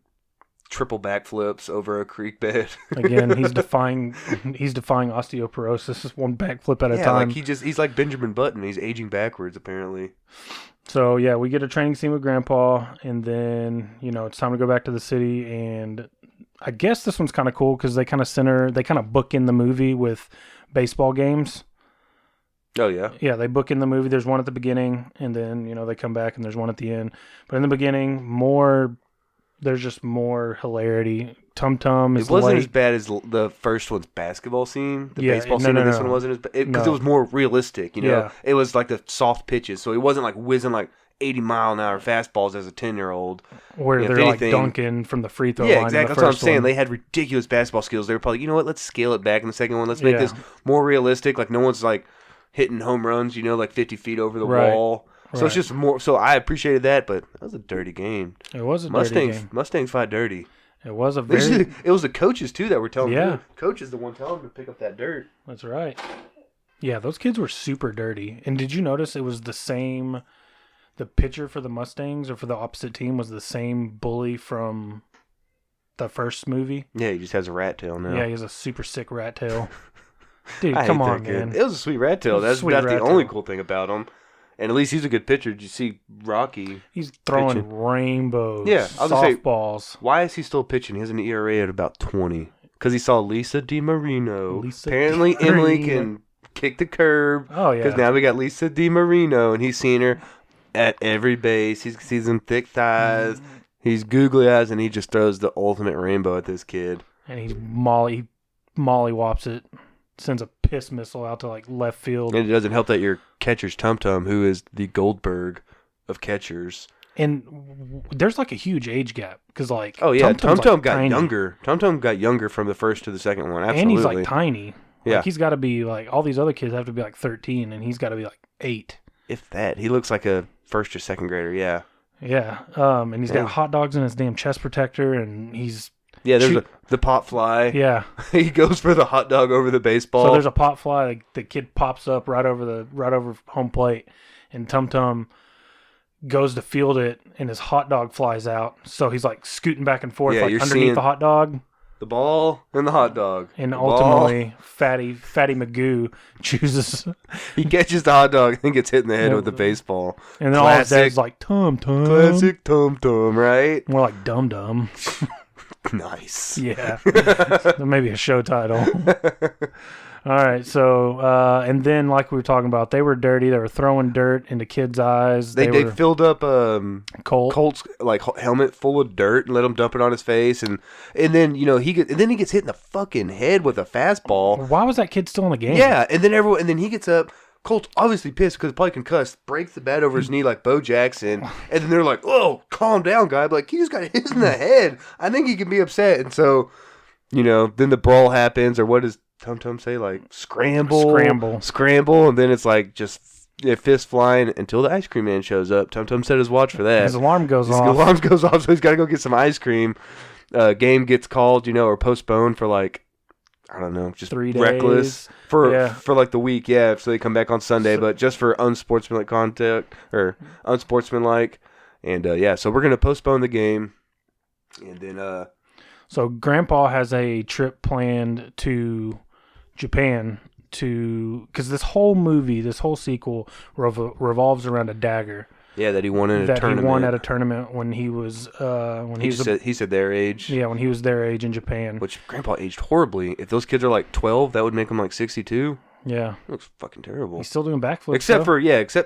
triple backflips over a creek bed. Again, he's defying osteoporosis, one backflip at a time. Like he's like Benjamin Button. He's aging backwards, apparently. So yeah, we get a training scene with Grandpa, and then it's time to go back to the city. And I guess this one's kind of cool because they kind of book in the movie with baseball games. Oh yeah, yeah. They book in the movie. There's one at the beginning, and then they come back and there's one at the end. But in the beginning, there's just more hilarity. Tum Tum is It wasn't late. as bad as the first one's basketball scene. The Yeah, baseball no, scene no, in this no. one wasn't as bad because it was more realistic. Yeah. It was like the soft pitches, so he wasn't like whizzing like 80-mile-an-hour fastballs as a 10-year-old. Where If they're like anything- dunking from the free throw Yeah, line. exactly. In the That's what I'm first saying. one. They had ridiculous basketball skills. They were probably, let's scale it back in the second one. Let's make Yeah. this more realistic. Like no one's like hitting home runs, like 50 feet over the Right. wall. So it's just more. So I appreciated that, but that was a dirty game. It was a dirty game. Mustangs fight dirty. It was a very. It was the coaches too that were telling Yeah. them. Coach is the one telling them to pick up that dirt. That's right. Yeah, those kids were super dirty. And did you notice it was the same? The pitcher for the Mustangs or for the opposite team was the same bully from the first movie. Yeah, he just has a rat tail now. Yeah, he has a super sick rat tail. Dude, I come hate on, that kid. man. It was a sweet rat tail. That's Sweet not the rat only tail. cool thing about him. And at least he's a good pitcher. Did you see Rocky? He's throwing pitching? rainbows. Yeah, I was gonna say, softballs. Why is he still pitching? He has an ERA at about 20. Because he saw Lisa DiMarino. Apparently, Emily can kick the curb. Oh, yeah. Because now we got Lisa DiMarino, and he's seen her at every base. He sees them thick thighs. He's googly eyes, and he just throws the ultimate rainbow at this kid. And he's mollywops it. Sends a piss missile out to like left field. And it doesn't help that your catcher's Tum Tum, who is the Goldberg of catchers. And there's like a huge age gap because like Oh yeah, Tum Tum got tiny. younger. Tum Tum got younger from the first to the second one. Absolutely. And he's like tiny. Yeah. Like he's got to be like all these other kids have to be like 13, and he's got to be like 8. If that, he looks like a first or second grader. Yeah. Yeah. And he's got hot dogs in his damn chest protector, and he's There's the pot fly. yeah. He goes for the hot dog over the baseball. So there's a pop fly. Like, the kid pops up right over home plate, and Tum Tum goes to field it, and his hot dog flies out. So he's like scooting back and forth, Yeah, like you're underneath seeing- the hot dog. The ball and the hot dog. And The ultimately, Fatty Magoo chooses. he catches the hot dog and gets hit in the head with a baseball. And then all his dad's like, Tum Tum. Classic Tum Tum, right? More like Dum Dum. Nice. Yeah. Maybe a show title. All right, so, and then like we were talking about, they were dirty. They were throwing dirt into kids' eyes. They filled up Colt's like helmet full of dirt and let him dump it on his face, and then he gets hit in the fucking head with a fastball. Why was that kid still in the game? Yeah, and then he gets up. Colt's obviously pissed because probably concussed, breaks the bat over his knee like Bo Jackson, and then they're like, "Oh, calm down, guy!" Like, he just got hit in the head. I think he can be upset, and so then the brawl happens, or what does Tum Tum say? Like, scramble, and then it's like just fist flying until the ice cream man shows up. Tum Tum set his watch for that. His alarm goes off. His alarm goes off, so he's got to go get some ice cream. Game gets called, or postponed for like, I don't know, just 3 days. Reckless for like the week, yeah. So they come back on Sunday, but just for unsportsmanlike contact or unsportsmanlike, and so we're gonna postpone the game, and then So Grandpa has a trip planned to Japan because this whole movie, this whole sequel revolves around a dagger. Yeah, that he won in a tournament. He won at a tournament when he was he said their age. Yeah, when he was their age in Japan. Which Grandpa aged horribly. If those kids are like 12, that would make him like 62. Yeah, it looks fucking terrible. He's still doing backflips. Except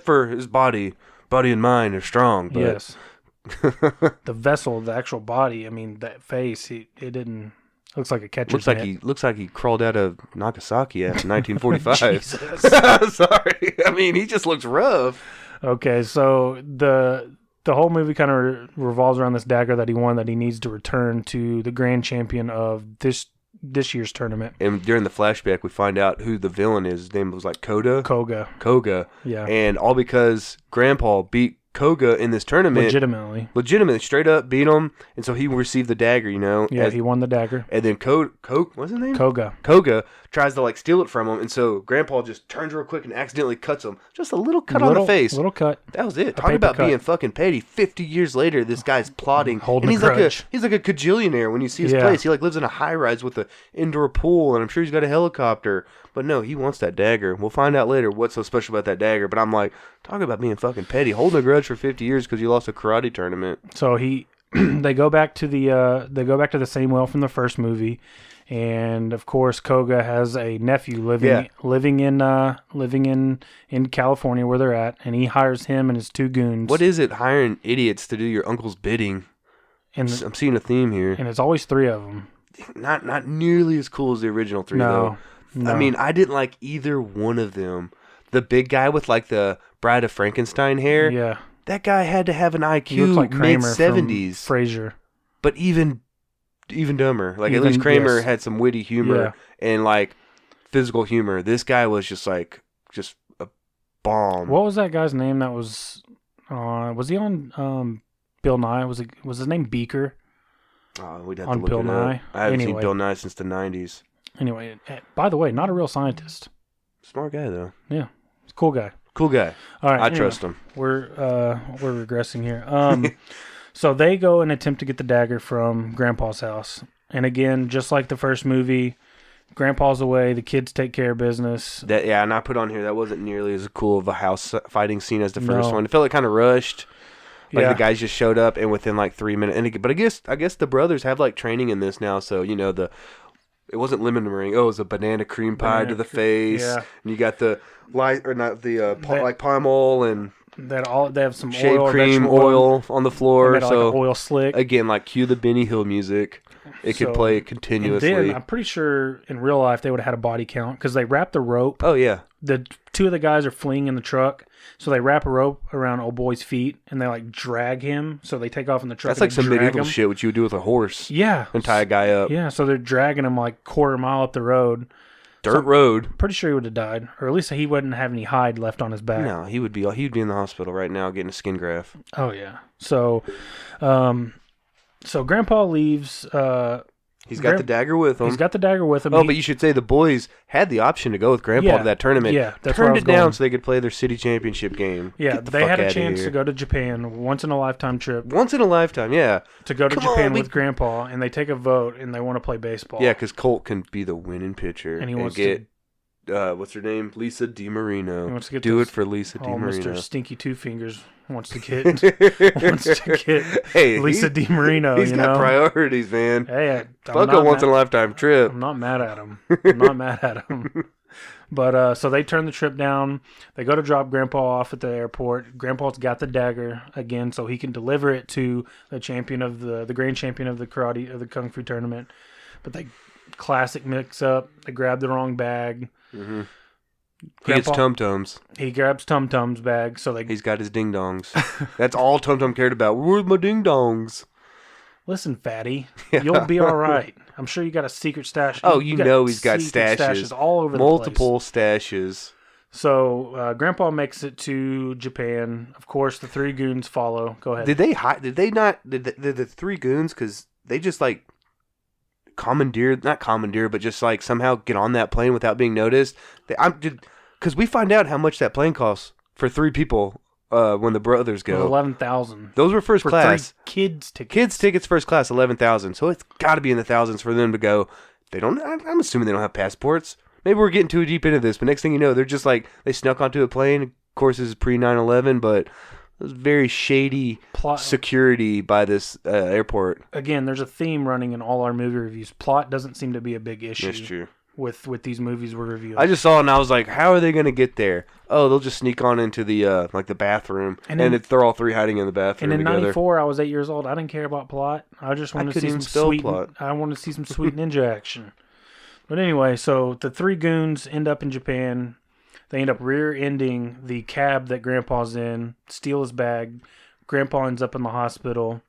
for his body and mind are strong. But... Yes. The vessel, the actual body. I mean, that face. It didn't. Looks like a catcher's mitt. Looks like he crawled out of Nagasaki after 1945. Jesus. Sorry. I mean, he just looks rough. Okay, so the whole movie kind of revolves around this dagger that he won that he needs to return to the grand champion of this year's tournament. And during the flashback, we find out who the villain is. His name was like Koga. Yeah. And all because Grandpa beat Koga in this tournament. Legitimately, straight up beat him. And so he received the dagger, Yeah, he won the dagger. And then what's his name? Koga tries to like steal it from him. And so Grandpa just turns real quick and accidentally cuts him. Just a little cut on the face. Little cut. That was it. Talk about being fucking petty. 50 years later, this guy's plotting. Holding and a grudge. he's like a cajillionaire when you see his place. He like lives in a high rise with an indoor pool. And I'm sure he's got a helicopter. But no, he wants that dagger. We'll find out later what's so special about that dagger. But I'm like, talk about being fucking petty. Holding a grudge for 50 years because you lost a karate tournament. So they go back to the same well from the first movie, and of course Koga has a nephew living in California where they're at, and he hires him and his two goons. What is it hiring idiots to do your uncle's bidding? And I'm seeing a theme here, and it's always three of them. Not nearly as cool as the original three though. No. I mean, I didn't like either one of them. The big guy with like the Bride of Frankenstein hair. Yeah. That guy had to have an IQ like mid-70s. Frasier. But even dumber. Like at least Kramer had some witty humor and like physical humor. This guy was just a bomb. What was that guy's name that was he on Bill Nye? Was his name Beaker? We'd have on to look Bill it Nye. Up. I haven't seen Bill Nye since the 90s. Anyway, by the way, not a real scientist. Smart guy though. Yeah. He's a cool guy. Cool guy. All right. I trust him. We're regressing here. So they go and attempt to get the dagger from Grandpa's house. And again, just like the first movie, Grandpa's away, the kids take care of business. And I put on here that wasn't nearly as cool of a house fighting scene as the first one. It felt like kind of rushed. Like the guys just showed up and within like 3 minutes. But I guess the brothers have like training in this now, so it wasn't lemon meringue. Oh, it was a banana cream pie to the face. Yeah. And you got the palm oil and they have some shaved cream oil on the floor. So like oil slick. Again, like cue the Benny Hill music. It could play continuously. And then I'm pretty sure in real life they would have had a body count because they wrapped the rope. Oh yeah. The two of the guys are fleeing in the truck, so they wrap a rope around old boy's feet and they like drag him. So they take off in the truck. That's like some medieval shit, what you would do with a horse. Yeah. And tie a guy up. Yeah. So they're dragging him like quarter mile up the road. Dirt road. Pretty sure he would have died, or at least he wouldn't have any hide left on his back. No, he'd be in the hospital right now getting a skin graft. Oh yeah. So Grandpa leaves He's got the dagger with him. He's got the dagger with him. Oh, but you should say the boys had the option to go with Grandpa to that tournament. Yeah, that's where I turned was it down going. so they could play their city championship game. Yeah, they had a chance to go to Japan, once in a lifetime trip. Once in a lifetime, yeah. To go to Japan with Grandpa, and they take a vote, and they want to play baseball. Yeah, because Colt can be the winning pitcher and he wants to get what's her name? Lisa DiMarino. He wants to get do it for Lisa DiMarino. Mr. Stinky Two Fingers wants to get hey, Lisa DiMarino. He's got priorities, man. Hey, fuck a once in a lifetime trip. I'm not mad at him. But so they turn the trip down. They go to drop Grandpa off at the airport. Grandpa's got the dagger again, so he can deliver it to the champion of the grand champion of the karate of the kung fu tournament. But they classic mix up. They grab the wrong bag. Mm-hmm. He gets Tum Tums. He grabs Tum Tum's bag, so he's got his ding dongs. That's all Tum Tum cared about. Where's my ding dongs? Listen, fatty, you'll be all right. I'm sure you got a secret stash. Oh, you know he's got stashes all over multiple the place. Stashes. So Grandpa makes it to Japan. Of course, the three goons follow. Go ahead. Did they hide? Did they not? Did the three goons? Because they just like not commandeer, but just like somehow get on that plane without being noticed. Because we find out how much that plane costs for three people when the brothers go. $11,000. Those were first class. Kids tickets. Kids tickets first class, $11,000. So it's got to be in the thousands for them to go. They don't. I'm assuming they don't have passports. Maybe we're getting too deep into this, but next thing you know, they're just like they snuck onto a plane. Of course, this is pre 9/11, but it was very shady security by this airport. Again, there's a theme running in all our movie reviews. Plot doesn't seem to be a big issue. That's true. With these movies we're reviewing. I just saw it and I was like, how are they going to get there? Oh, they'll just sneak on into the like the bathroom. And they're all three hiding in the bathroom together. And in together. 94, I was 8 years old. I didn't care about plot. I just wanted to see some sweet plot. I wanted to see some sweet ninja action. But anyway, so the three goons end up in Japan. They end up rear-ending the cab that Grandpa's in, steal his bag. Grandpa ends up in the hospital,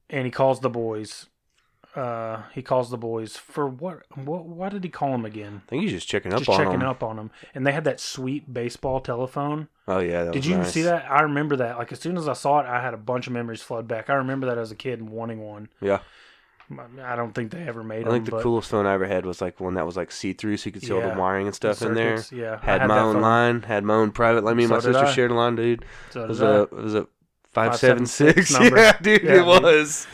and he calls the boys. For what? Why did he call them again? I think he's just checking up on them. And they had that sweet baseball telephone. Oh, yeah, that was Did you nice. see that? I remember that. Like, as soon as I saw it, I had a bunch of memories flood back. I remember that as a kid and wanting one. Yeah. I don't think they ever made them. I think the coolest phone I ever had was like one that was like see-through, so you could see all the wiring and stuff in there. Yeah, had my own line, had my own private line. Me and my sister shared a line, dude. So it was a 576 number. Yeah, dude, it was.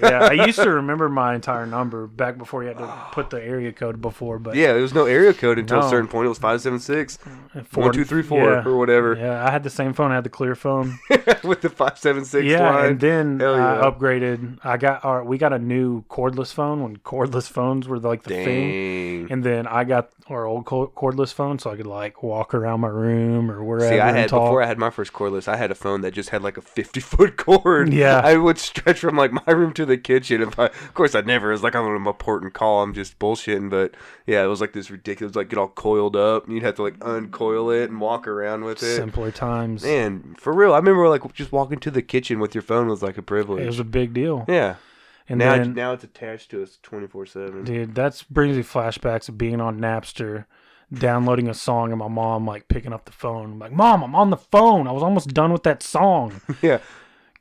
Yeah, I used to remember my entire number back before you had to put the area code before. But yeah, there was no area code until a certain point. It was 576, 1234 or whatever. Yeah, I had the same phone. I had the clear phone with the 576 yeah, line. And then I upgraded. We got a new cordless phone when cordless phones were like the thing. And then I got our old cordless phone, so I could like walk around my room or wherever. See, before I had my first cordless, I had a phone that just had like a 50-foot cord. Yeah, I would stretch from like my room to the kitchen. Of course, I never. It was like I'm on an important call. I'm just bullshitting. But yeah, it was like this ridiculous. Like get all coiled up. And you'd have to like uncoil it and walk around with it. Simpler times. Man, for real. I remember like just walking to the kitchen with your phone was like a privilege. It was a big deal. Yeah. And now it's attached to us 24/7. Dude, that brings me flashbacks of being on Napster, downloading a song, and my mom like picking up the phone. I'm like, Mom, I'm on the phone. I was almost done with that song. Yeah.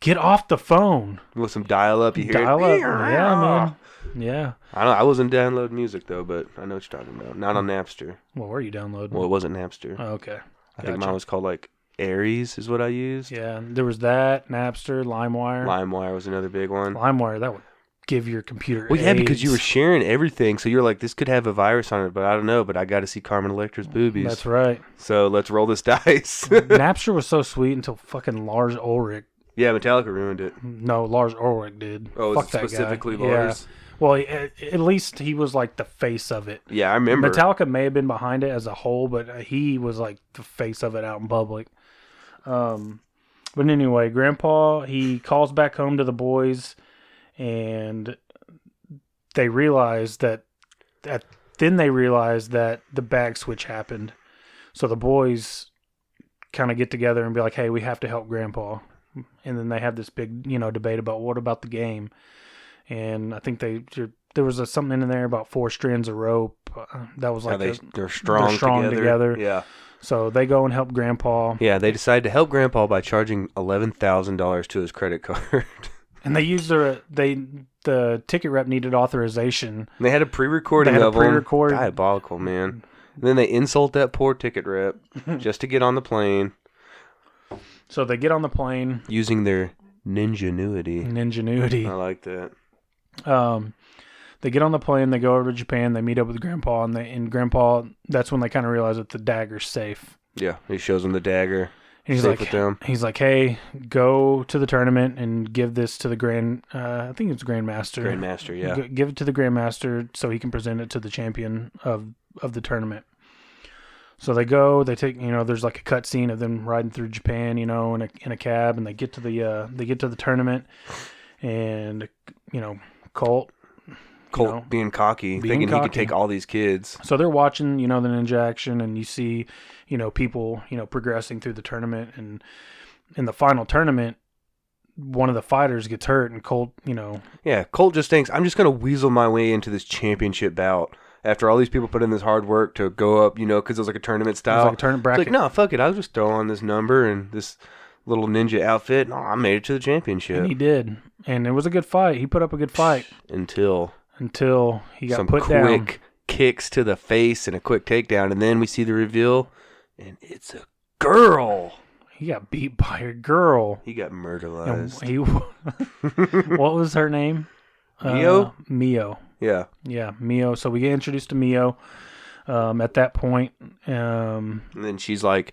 Get off the phone. With some dial-up, you hear dial-up. Yeah, man. Yeah. I don't know. I wasn't downloading music though, but I know what you're talking about. Not on Napster. What were you downloading? Well, it wasn't Napster. Oh, okay. I think mine was called like Aries is what I used. Yeah, there was that, Napster, LimeWire. LimeWire was another big one. LimeWire, that would give your computer Well, yeah, AIDS. because you were sharing everything. So you're like, this could have a virus on it, but I don't know. But I got to see Carmen Electra's boobies. That's right. So let's roll this dice. Napster was so sweet until fucking Lars Ulrich. Yeah, Metallica ruined it. No, Lars Ulrich did. Oh, fuck specifically that guy. Lars? Yeah. Well, at least he was like the face of it. Yeah, I remember. Metallica may have been behind it as a whole, but he was like the face of it out in public. But anyway, Grandpa, he calls back home to the boys, and they realize that the bag switch happened. So the boys kind of get together and be like, hey, we have to help Grandpa. And then they have this big, debate about what about the game. And I think there was something in there about 4 strands of rope. That was like they're strong together. Yeah. So they go and help Grandpa. Yeah, they decide to help Grandpa by charging $11,000 to his credit card. And they use the ticket rep needed authorization. They had a pre-recording They had a of them. pre-record. Diabolical, man. And then they insult that poor ticket rep just to get on the plane. So they get on the plane. Using their ningenuity. I like that. They get on the plane. They go over to Japan. They meet up with Grandpa. And Grandpa, that's when they kind of realize that the dagger's safe. Yeah, he shows them the dagger. And he's like, hey, go to the tournament and give this to the I think it's Grandmaster. Grandmaster, yeah. Give it to the Grandmaster so he can present it to the champion of the tournament. So they go, they take, there's like a cut scene of them riding through Japan, in a cab, and they get to the tournament, and Colt being cocky, thinking he could take all these kids. So they're watching, the ninja action, and you see, people, progressing through the tournament, and in the final tournament, one of the fighters gets hurt, and Colt, Yeah, Colt just thinks, I'm just going to weasel my way into this championship bout. After all these people put in this hard work to go up, because it was like a tournament style. It was like a tournament bracket. It's like, no, fuck it. I'll just throw on this number and this little ninja outfit. No, I made it to the championship. And he did. And it was a good fight. He put up a good fight. Until he got some put down. Some quick kicks to the face and a quick takedown. And then we see the reveal, and it's a girl. He got beat by a girl. He got murderized. What was her name? Mio. Yeah. Yeah, Mio. So we get introduced to Mio at that point. And then she's like,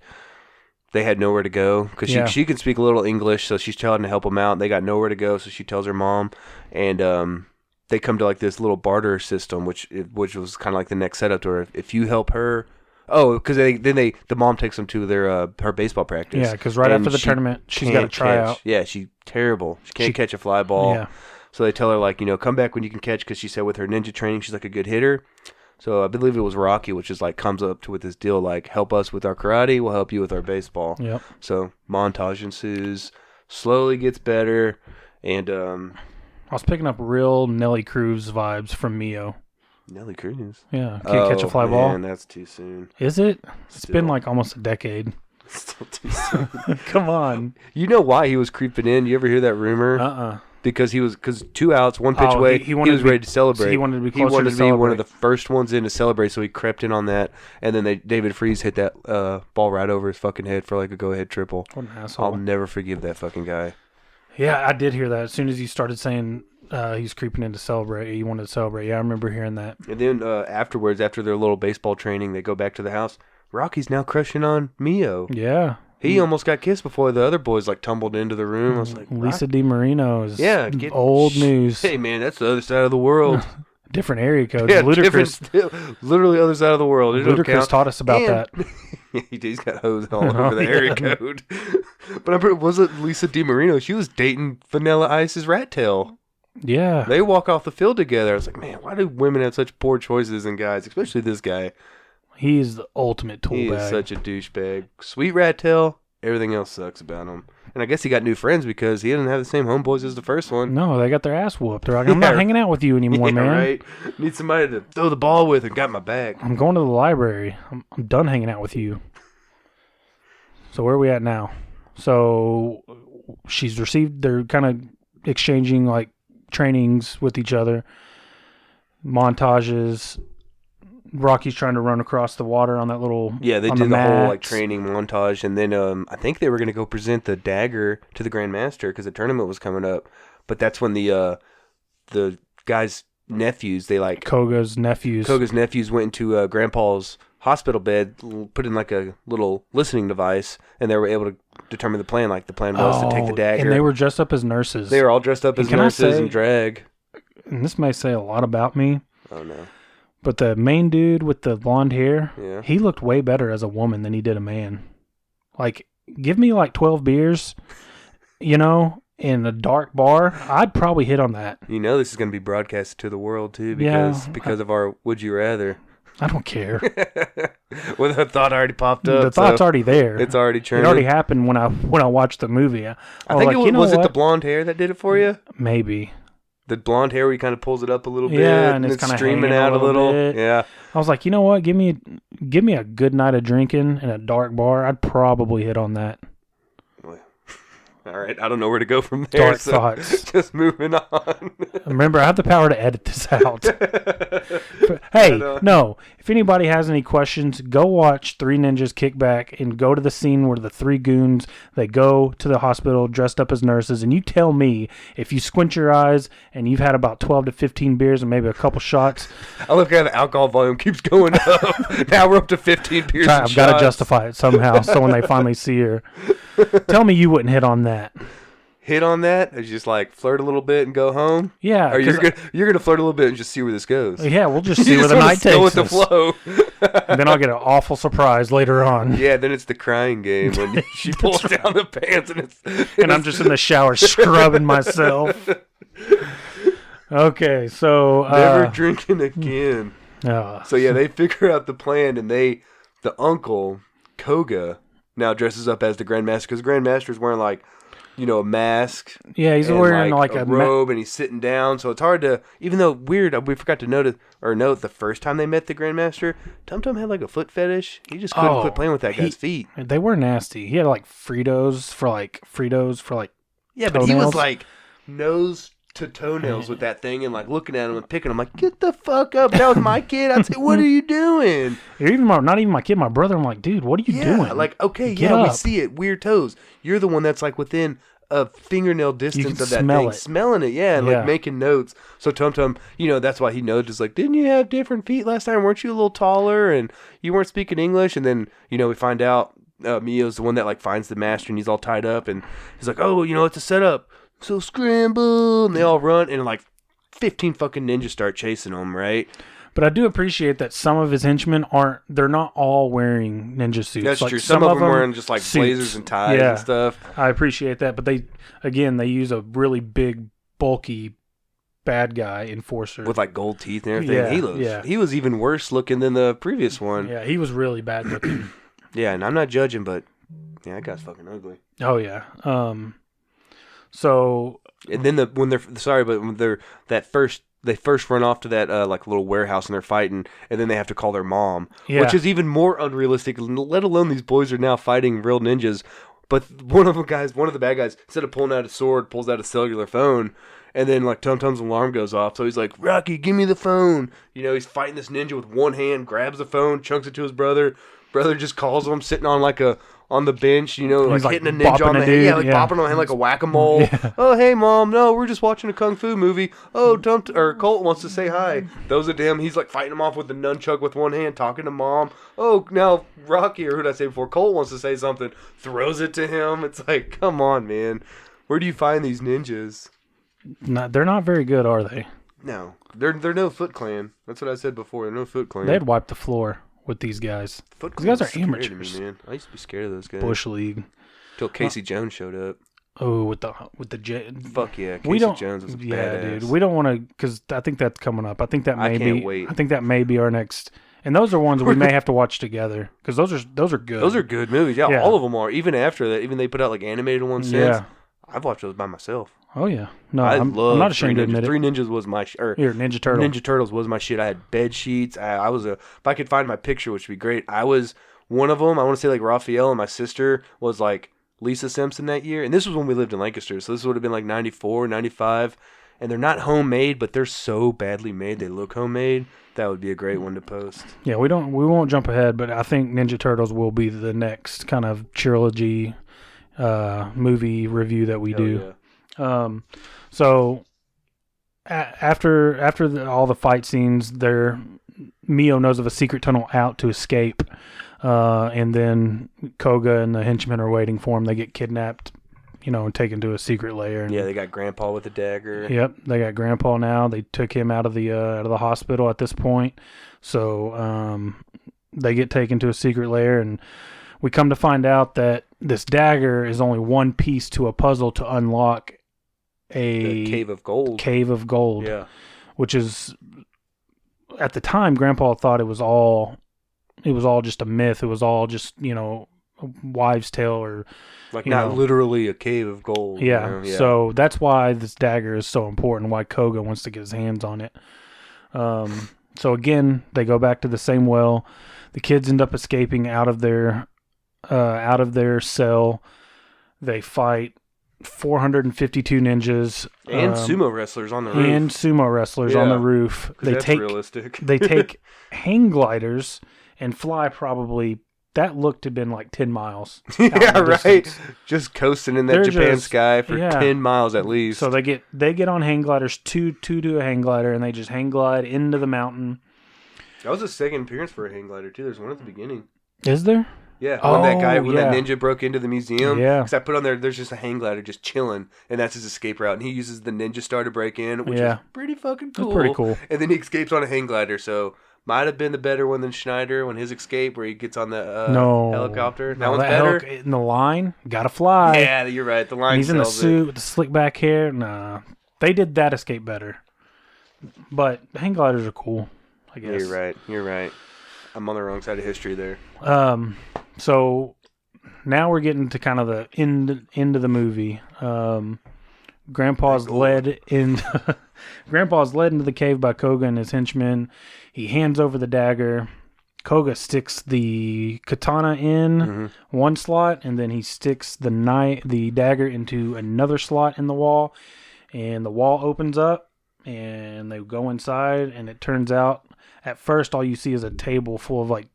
they had nowhere to go because she can speak a little English, so she's telling to help them out. They got nowhere to go, so she tells her mom, and they come to like this little barter system, which was kind of like the next setup to her. If you help her, because the mom takes them to their her baseball practice. Yeah, because right after the tournament, she's got to try out. Yeah, she's terrible. She can't catch a fly ball. Yeah. So they tell her, like, come back when you can catch, because she said with her ninja training, she's like a good hitter. So I believe it was Rocky, which is like, comes up with this deal, like, help us with our karate, we'll help you with our baseball. Yep. So montage ensues, slowly gets better, and I was picking up real Nelly Cruz vibes from Mio. Nelly Cruz? Yeah. Can't catch a fly ball. Man, that's too soon. Is it? It's been like almost a decade. Still too soon. Come on. You know why he was creeping in? You ever hear that rumor? Because 2 outs, 1 pitch away, he was ready to celebrate. So he wanted to be closer He wanted to to be celebrate. one of the first ones in to celebrate, so he crept in on that. And then David Freese hit that ball right over his fucking head for like a go-ahead triple. What an asshole. I'll never forgive that fucking guy. Yeah, I did hear that. As soon as you started saying he's creeping in to celebrate, he wanted to celebrate. Yeah, I remember hearing that. And then afterwards, after their little baseball training, they go back to the house. Rocky's now crushing on Mio. Yeah. He almost got kissed before the other boys like tumbled into the room. I was like, Lisa DiMarino is old news. news. Hey man, that's the other side of the world. Different area code. Yeah, Ludacris. Literally other side of the world. Ludacris taught us about that. He's got hoes all over the area code. But was it Lisa DiMarino? She was dating Vanilla Ice's Rat Tail. Yeah. They walk off the field together. I was like, man, why do women have such poor choices in guys, especially this guy? He's the ultimate tool bag. He is such a douchebag. Sweet Rat Tail. Everything else sucks about him. And I guess he got new friends because he doesn't have the same homeboys as the first one. No, they got their ass whooped. They're like, I'm not hanging out with you anymore, man. Right. Need somebody to throw the ball with and got my back. I'm going to the library. I'm done hanging out with you. So where are we at now? So they're kind of exchanging like trainings with each other. Montages. Rocky's trying to run across the water on that little they did the whole like training montage, and then I think they were going to go present the dagger to the Grandmaster because the tournament was coming up. But that's when the guy's nephews, Koga's nephews went into Grandpa's hospital bed, put in like a little listening device, and they were able to determine the plan. Like the plan was to take the dagger, and they were dressed up as nurses. They were all dressed up as nurses and drag. And this may say a lot about me. Oh no. But the main dude with the blonde hair, he looked way better as a woman than he did a man. Like, give me like 12 beers, in a dark bar, I'd probably hit on that. This is going to be broadcasted to the world too because of our Would You Rather. I don't care. Well, the thought already popped up. The thought's already there. It's already churned. It already happened when I watched the movie. I think was it the blonde hair that did it for you? Maybe. The blonde hair where he kind of pulls it up a little bit, and it's kind of streaming out a little. Bit. Yeah, I was like, you know what? Give me a good night of drinking in a dark bar. I'd probably hit on that. All right, I don't know where to go from there. Dark thoughts. Just moving on. Remember, I have the power to edit this out. Hey, no. If anybody has any questions, go watch Three Ninjas Kick Back and go to the scene where the three goons, they go to the hospital dressed up as nurses, and you tell me if you squint your eyes and you've had about 12 to 15 beers and maybe a couple shots. I look at the alcohol volume keeps going up. Now we're up to 15 beers and I've got to justify it somehow so when they finally see her. Tell me you wouldn't hit on that. Hit on that? Or just like flirt a little bit and go home? Yeah. Or you're gonna flirt a little bit and just see where this goes? Yeah, we'll just see where the night takes go with us. the flow. And then I'll get an awful surprise later on. Yeah, then it's the crying game when she pulls down the pants and I'm just in the shower scrubbing myself. Okay, so never drinking again. So yeah, they figure out the plan, and the uncle Koga now dresses up as the Grandmaster because the Grandmaster's wearing like, a mask. Yeah, he's wearing like a robe, and he's sitting down. So it's hard to, even though weird, we forgot to note the first time they met the Grandmaster, Tum Tum had like a foot fetish. He just couldn't quit playing with that guy's feet. They were nasty. He had like Fritos for yeah, but he was like nose to toenails with that thing and like looking at him and picking him like, get the fuck up. That was my kid. I'd say, what are you doing? Not even my kid, my brother. I'm like, dude, what are you doing? Like, okay, Get up. We see it. Weird toes. You're the one that's like within a fingernail distance of that thing. Smelling it, and like making notes. So Tum Tum, that's why he knows. Just like, didn't you have different feet last time? Weren't you a little taller and you weren't speaking English? And then, we find out Mio's the one that like finds the master and he's all tied up and he's like, oh, it's a setup. So scramble, and they all run, and like 15 fucking ninjas start chasing them, right? But I do appreciate that some of his henchmen they're not all wearing ninja suits. That's like, true. Some of them wearing just like suits. blazers and ties and stuff. I appreciate that, but they use a really big, bulky bad guy enforcer. With like gold teeth and everything. He was even worse looking than the previous one. Yeah, he was really bad looking. Yeah, and I'm not judging, but yeah, that guy's fucking ugly. Oh yeah. So and then when they first run off to that like little warehouse and they're fighting, and then they have to call their mom, which is even more unrealistic. Let alone these boys are now fighting real ninjas. But one of the bad guys, instead of pulling out a sword, pulls out a cellular phone, and then like Tum Tum's alarm goes off. So he's like, Rocky, give me the phone. He's fighting this ninja with one hand, grabs the phone, chunks it to his brother. Brother just calls him, sitting on on the bench, like hitting a ninja on the head, bopping on the head like a whack-a-mole. Yeah. Oh, hey, Mom, no, we're just watching a kung fu movie. Oh, Colt wants to say hi. Throws it to him. He's like fighting him off with the nunchuck with one hand, talking to Mom. Oh, now Rocky, or who did I say before? Colt wants to say something. Throws it to him. It's like, come on, man. Where do you find these ninjas? They're not very good, are they? No. They're no Foot Clan. That's what I said before. They're no Foot Clan. They'd wipe the floor with these guys. These guys are amateurs. Man. I used to be scared of those guys. Bush League. Till Casey Jones showed up. Oh, with the fuck yeah, Casey Jones was badass. Dude. We don't want to, because I think that's coming up. I think that may can't wait. I think that may be our next. And those are ones we may have to watch together because those are good. Those are good movies. Yeah, all of them are. Even after that, even they put out like animated ones since. Yeah. I've watched those by myself. Oh yeah, no, I'm not ashamed to admit it. Three Ninjas was my Ninja Turtle. Ninja Turtles was my shit. I had bed sheets. I was if I could find my picture, which would be great. I was one of them. I want to say like Raphael, and my sister was like Lisa Simpson that year. And this was when we lived in Lancaster, so this would have been like 94, 95. And they're not homemade, but they're so badly made. They look homemade. That would be a great one to post. Yeah, we won't jump ahead, but I think Ninja Turtles will be the next kind of trilogy movie review that we do. Yeah. So after all the fight scenes, Mio knows of a secret tunnel out to escape, and then Koga and the henchmen are waiting for him. They get kidnapped, and taken to a secret lair. And, yeah, they got Grandpa with a dagger. Yep, they got Grandpa now. They took him out of the hospital at this point. So they get taken to a secret lair, and we come to find out that this dagger is only one piece to a puzzle to unlock a cave of gold. Yeah, which is, at the time, Grandpa thought it was all just a myth. It was all just a wives' tale, or like not literally a cave of gold. Yeah. So that's why this dagger is so important. Why Koga wants to get his hands on it. So again, they go back to the same well. The kids end up escaping out of their cell. They fight 452 ninjas And sumo wrestlers on the roof. and sumo wrestlers on the roof. 'Cause that's realistic. They take hang gliders and fly probably. That looked to have been like 10 miles. out in Yeah, the right. distance. Just coasting in that They're Japan just- sky for yeah. 10 miles at least. So they get on hang gliders, two to a hang glider, and they just hang glide into the mountain. That was a second appearance for a hang glider, too. There's one at the beginning. Is there? Yeah, when that yeah. ninja broke into the museum. Yeah. Because I put on there's just a hang glider just chilling, and that's his escape route. And he uses the ninja star to break in, which is pretty fucking cool. That's pretty cool. And then he escapes on a hang glider, so might have been the better one than Schneider when his escape, where he gets on the helicopter. That one's better. In the line, gotta fly. Yeah, you're right. The line. He's in the sells suit it. with the slick back hair. Nah, they did that escape better. But hang gliders are cool, I Yeah, guess. you're right. You're right. I'm on the wrong side of history there. So now we're getting to kind of the end of the movie. Grandpa's led into the cave by Koga and his henchmen. He hands over the dagger. Koga sticks the katana in one slot, and then he sticks the dagger into another slot in the wall, and the wall opens up, and they go inside, and it turns out at first all you see is a table full of like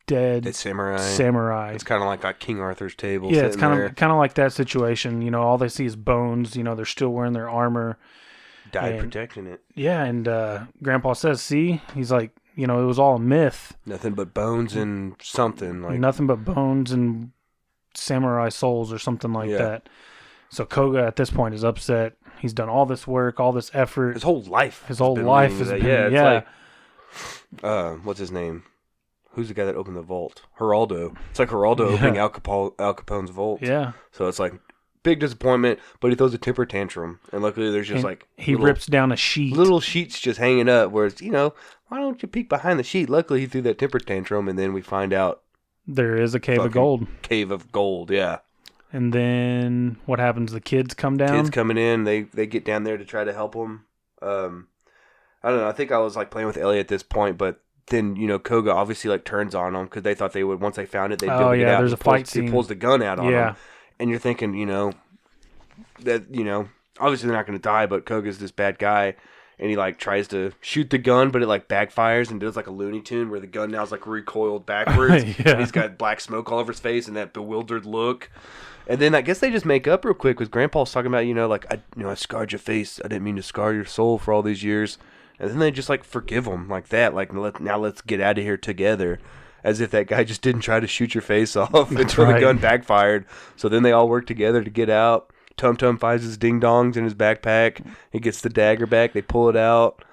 dead It's samurai. It's It's kind of like King Arthur's table. yeah, it's sitting there. kind of like that situation. You know, all they see is bones. You know, they're still wearing their armor. Died and- protecting it. Yeah, and Grandpa says, "See," he's like, you know, it was all a myth. Nothing but bones and something like. Nothing but bones and samurai souls or something like Yeah. that. So Koga at this point is upset. He's done all this work, all this effort. His whole life. His whole life has been It's like, what's his name? Who's the guy that opened the vault? Geraldo. It's like Geraldo opening Al Capone's vault. Yeah. So it's like big disappointment, but he throws a temper tantrum, and luckily there's just And like he rips down a sheet. little sheets just hanging up. Where it's why don't you peek behind the sheet? Luckily he threw that temper tantrum, and then we find out There is a cave of fucking gold. Cave of gold. Yeah. And then what happens? The kids come down. Kids coming in, they get down there to try to help him. I don't know. I think I was like playing with Ellie at this point, but then Koga obviously like turns on them because they thought they would once they found it they'd be able to get out. There's a fight scene. He pulls the gun out on Yeah. them, and you're thinking that obviously they're not going to die, but Koga's this bad guy, and he like tries to shoot the gun, but it like backfires and does like a Looney Tune where the gun now's like recoiled backwards. Yeah. And he's got black smoke all over his face and that bewildered look. And then I guess they just make up real quick because Grandpa's talking about, I scarred your face. I didn't mean to scar your soul for all these years. And then they just like forgive him like that. Like, now let's get out of here together. As if that guy just didn't try to shoot your face off until the gun backfired. So then they all work together to get out. Tum Tum finds his ding dongs in his backpack. He gets the dagger back. They pull it out.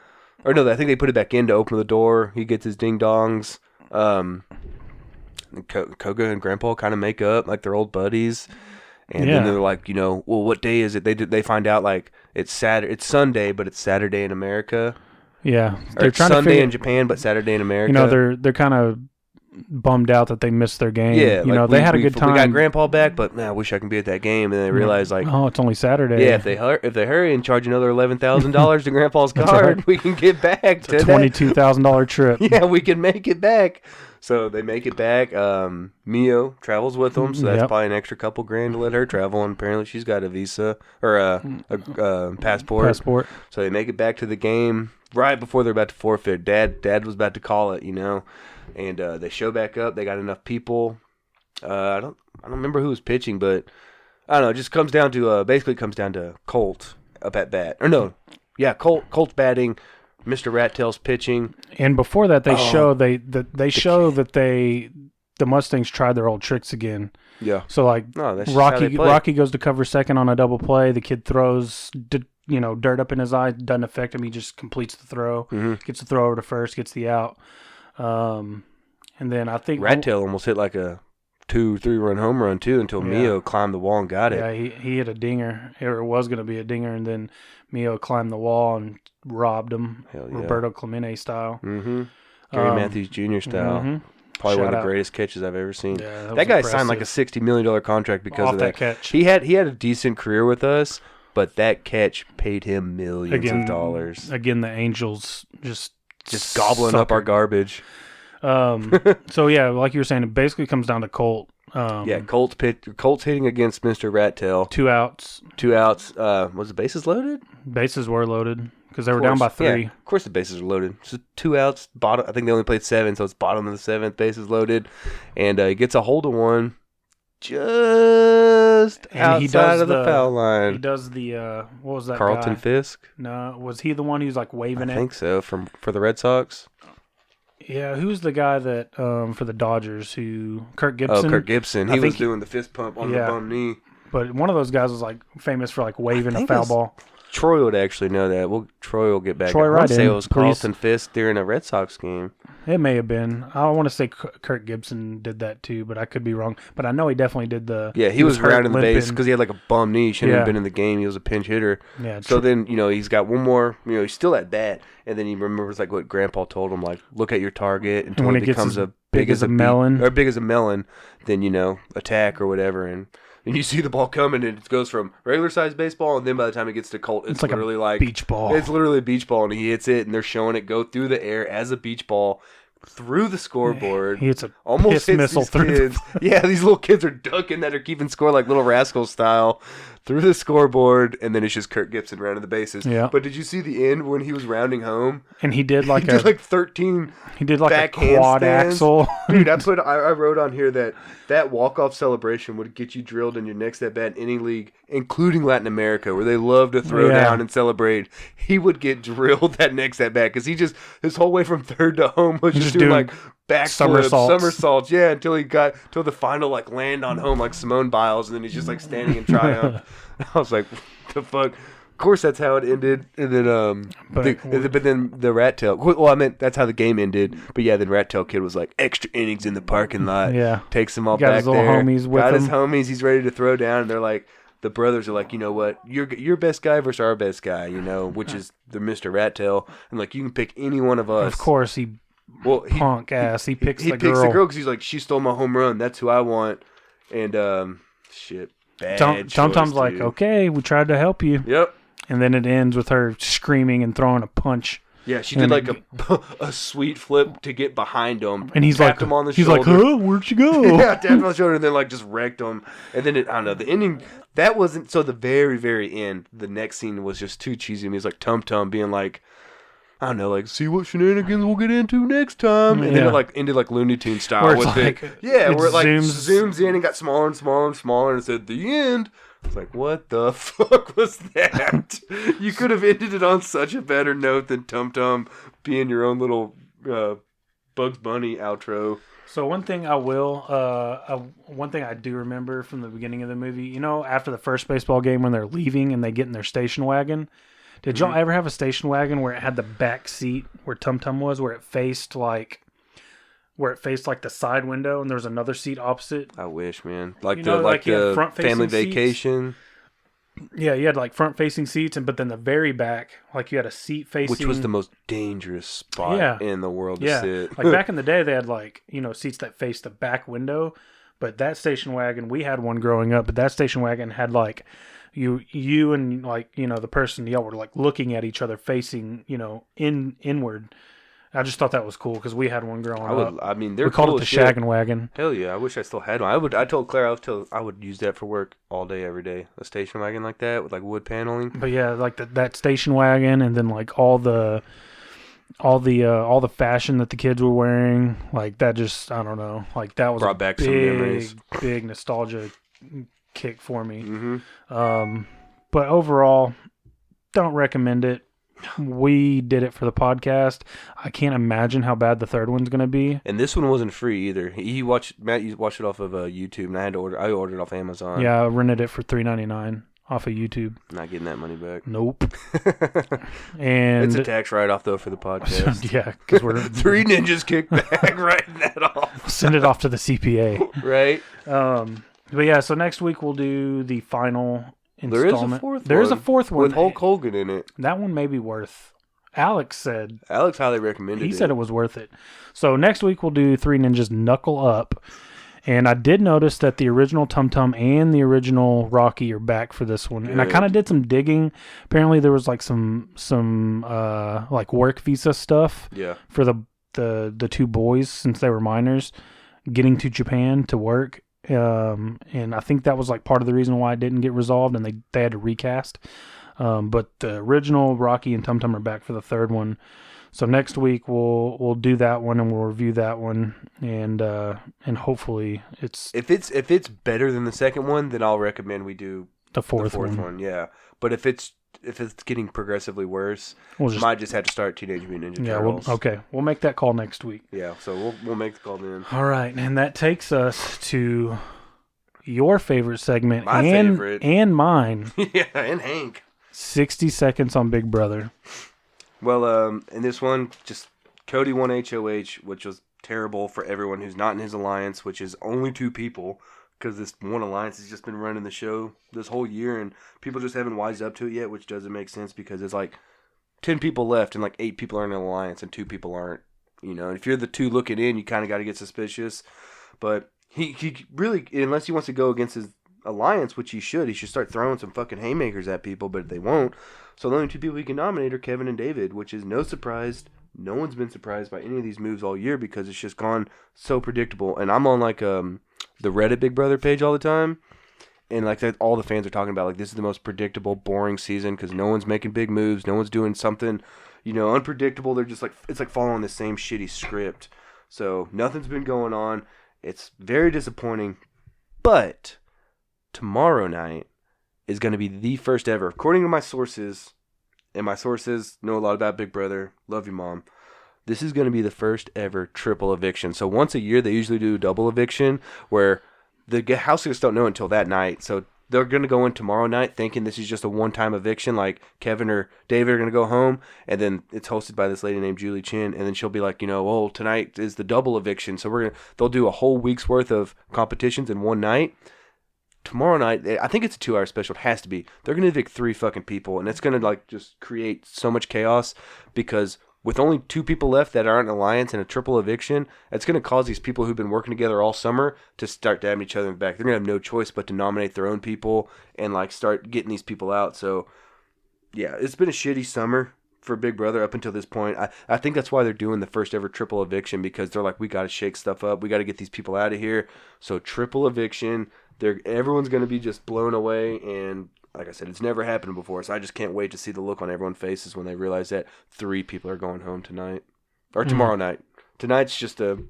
Or no, I think they put it back in to open the door. He gets his ding dongs. Koga and Grandpa kind of make up like they're old buddies. And then they're like, well, what day is it? They find out like it's Sunday, but it's Saturday in America. Yeah, Or it's Sunday in Japan, but Saturday in America. They're kind of bummed out that they missed their game. Yeah, they had a good time. We got Grandpa back, but man, I wish I can be at that game. And they realize like, oh, it's only Saturday. yeah, if they hurry and charge another $11,000 to Grandpa's card, we can get back to that. $22,000 trip. Yeah, we can make it back. So they make it back. Mio travels with them, so that's probably an extra couple grand to let her travel. And apparently she's got a visa or a passport. So they make it back to the game right before they're about to forfeit. Dad was about to call it, and they show back up. They got enough people. I don't remember who was pitching, but I don't know. It just comes down to basically comes down to Colt up at bat. Or no, yeah, Colt's batting. Mr. Rattail's pitching, and before that, they show that the Mustangs tried their old tricks again. Yeah. So like Rocky goes to cover second on a double play. The kid throws dirt up in his eye, doesn't affect him. He just completes the throw, gets the throw over to first, gets the out. And then I think Rattail almost hit like a 2-3 run home run too until Mio climbed the wall and got it. Yeah, he hit a dinger. Or it was going to be a dinger, and then Mio climbed the wall and robbed him, Roberto Clemente style. Mm-hmm. Gary Matthews Jr. style. Probably one of the greatest catches I've ever seen. Yeah, that guy signed like a $60 million contract because of that catch. He had a decent career with us, but that catch paid him millions of dollars. Again, the Angels just gobbling up our garbage. So yeah, like you were saying, it basically comes down to Colt. Colts hitting against Mr. Rattell. 2 outs. 2 outs. Was the bases loaded? Bases were loaded because they were down by 3. Yeah, of course the bases are loaded. So 2 outs. Bottom. I think they only played 7, so it's bottom of the 7th. Bases loaded, and he gets a hold of one just outside of the foul line. He does the what was that? Carlton guy? Fisk. No, was he the one who's like waving I it? think so. For the Red Sox. Yeah, who's the guy that for the Dodgers who Kirk Gibson? Oh, Kirk Gibson. He was doing the fist pump on the bum knee. But one of those guys was like famous for like waving a foul ball. Troy would actually know that. Troy will get back. Troy, I want to say it was please. Carlton Fisk during a Red Sox game. It may have been. I want to say Kirk Gibson did that too, but I could be wrong. But I know he definitely did the. Yeah, he was rounding the base limping. because he had like a bum knee. He shouldn't have been in the game. He was a pinch hitter. Yeah. So then, he's got one more. He's still at bat, and then he remembers like what Grandpa told him, like look at your target until when it becomes as big as a melon, or big as a melon. Then attack or whatever, and you see the ball coming, and it goes from regular sized baseball, and then by the time it gets to Colt, it's literally like beach ball. It's literally a beach ball, and he hits it, and they're showing it go through the air as a beach ball. Through the scoreboard. He hits a almost piss hits missile these through kids. Yeah, these little kids are ducking that are keeping score like little rascals style through the scoreboard, and then it's just Kirk Gibson rounding the bases. Yeah. But did you see the end when he was rounding home? And he did like he did like 13. He did like back a quad handstands. axle. Dude, I wrote on here that walk-off celebration would get you drilled in your next at bat in any league, including Latin America, where they love to throw down and celebrate. He would get drilled that next at bat because he just his whole way from third to home was just doing like backflips, somersaults, until the final like land on home like Simone Biles, and then he's just like standing in triumph. I was like, what the fuck? Of course, that's how it ended, and then but then the Rat Tail. Well, I meant that's how the game ended. But yeah, then Rat Tail Kid was like extra innings in the parking lot. Yeah, takes them all got back his little there. Homies with got him. his homies. He's ready to throw down, and they're like, the brothers are like, you know what, your best guy versus our best guy, which is the Mr. Rat Tail, and like you can pick any one of us. Of course, he punk ass. He picks the girl. He picks the girl because he's like, she stole my home run. That's who I want. And shit. Tom's like, okay, we tried to help you. Yep. And then it ends with her screaming and throwing a punch. Yeah, she did like a sweet flip to get behind him. And he's like, him on the he's shoulder. like, huh? Where'd she go? Yeah, tapped him on the shoulder and then like just wrecked him. And then I don't know, the ending, that wasn't, so the very, very end, the next scene was just too cheesy. I mean, it was like Tum Tum being like, I don't know, like, see what shenanigans we'll get into next time. And then it like ended like Looney Tunes style where with like, it. Yeah, where it like zooms in and got smaller and smaller and smaller and said the end. It's like, what the fuck was that? You could have ended it on such a better note than Tum Tum being your own little Bugs Bunny outro. So one thing one thing I do remember from the beginning of the movie, after the first baseball game when they're leaving and they get in their station wagon, did y'all ever have a station wagon where it had the back seat where Tum Tum was, where it faced like the side window and there was another seat opposite? I wish, man. Like the front-facing family vacation. Yeah, you had like front-facing seats, but then the very back, like you had a seat facing, which was the most dangerous spot in the world to sit. Like back in the day, they had like seats that faced the back window, but that station wagon, we had one growing up, but that station wagon had like you and like the person y'all were like looking at each other facing inward. I just thought that was cool because we had one growing up. I mean, they're we called cool it the shaggin' wagon. Hell yeah! I wish I still had one. I told Claire I would use that for work all day, every day. A station wagon like that with like wood paneling. But yeah, like that station wagon, and then like all the fashion that the kids were wearing, like that. Just I don't know, like that was brought back some memories. Big nostalgia kick for me. Mm-hmm. But overall, don't recommend it. We did it for the podcast. I can't imagine how bad the third one's going to be. And this one wasn't free either. Matt watched it off of YouTube, and I ordered it off Amazon. Yeah, I rented it for $3.99 off of YouTube. Not getting that money back. Nope. And it's a tax write-off though for the podcast. Yeah, because we're 3 ninjas kickback writing that off. Send it off to the CPA. Right. But yeah, so next week we'll do the final installment. There is a fourth one with Hulk Hogan in it. That one may be worth. Alex highly recommended it. He said it was worth it. So next week we'll do 3 Ninjas Knuckle Up. And I did notice that the original Tum Tum and the original Rocky are back for this one. Good. And I kind of did some digging. Apparently there was like some like work visa stuff for the two boys since they were minors getting to Japan to work. and I think that was like part of the reason why it didn't get resolved, and they had to recast. But the original Rocky and Tum Tum are back for the third one. So next week we'll do that one and we'll review that one, and hopefully it's if it's better than the second one, then I'll recommend we do the fourth one. Yeah, but if it's getting progressively worse, might just have to start Teenage Mutant Ninja Turtles. We'll make that call next week. Yeah, so we'll make the call then. All right, and that takes us to your favorite segment, My favorite, and mine. Yeah, and Hank. 60 seconds on Big Brother. Well, in this one, just Cody won HOH, which was terrible for everyone who's not in his alliance, which is only 2 people, because this one alliance has just been running the show this whole year, and people just haven't wised up to it yet, which doesn't make sense, because it's like 10 people left, and like 8 people are in an alliance, and 2 people aren't. You know, and if you're the 2 looking in, you kind of got to get suspicious. But he really, unless he wants to go against his alliance, which he should start throwing some fucking haymakers at people, but they won't. So the only 2 people he can nominate are Kevin and David, which is no surprise. No one's been surprised by any of these moves all year, because it's just gone so predictable. And I'm on like the Reddit Big Brother page all the time, and like that, all the fans are talking about like this is the most predictable, boring season because no one's making big moves, no one's doing something, unpredictable. They're just like, it's like following the same shitty script. So nothing's been going on. It's very disappointing. But tomorrow night is going to be the first ever, according to my sources, and my sources know a lot about Big Brother. Love you, Mom. This is going to be the first ever triple eviction. So once a year, they usually do a double eviction where the house guests don't know until that night. So they're going to go in tomorrow night thinking this is just a one-time eviction, like Kevin or David are going to go home, and then it's hosted by this lady named Julie Chin, and then she'll be like, tonight is the double eviction. So they'll do a whole week's worth of competitions in one night. Tomorrow night, I think it's a 2-hour special. It has to be. They're going to evict 3 fucking people, and it's going to like just create so much chaos, because with only 2 people left that aren't in alliance and a triple eviction, it's going to cause these people who've been working together all summer to start dabbing each other in the back. They're going to have no choice but to nominate their own people and like start getting these people out. So yeah, it's been a shitty summer for Big Brother up until this point. I think that's why they're doing the first ever triple eviction, because they're like, we got to shake stuff up. We got to get these people out of here. So triple eviction. Everyone's going to be just blown away, and like I said, it's never happened before, so I just can't wait to see the look on everyone's faces when they realize that 3 people are going home tonight. Or tomorrow night. Tonight's just a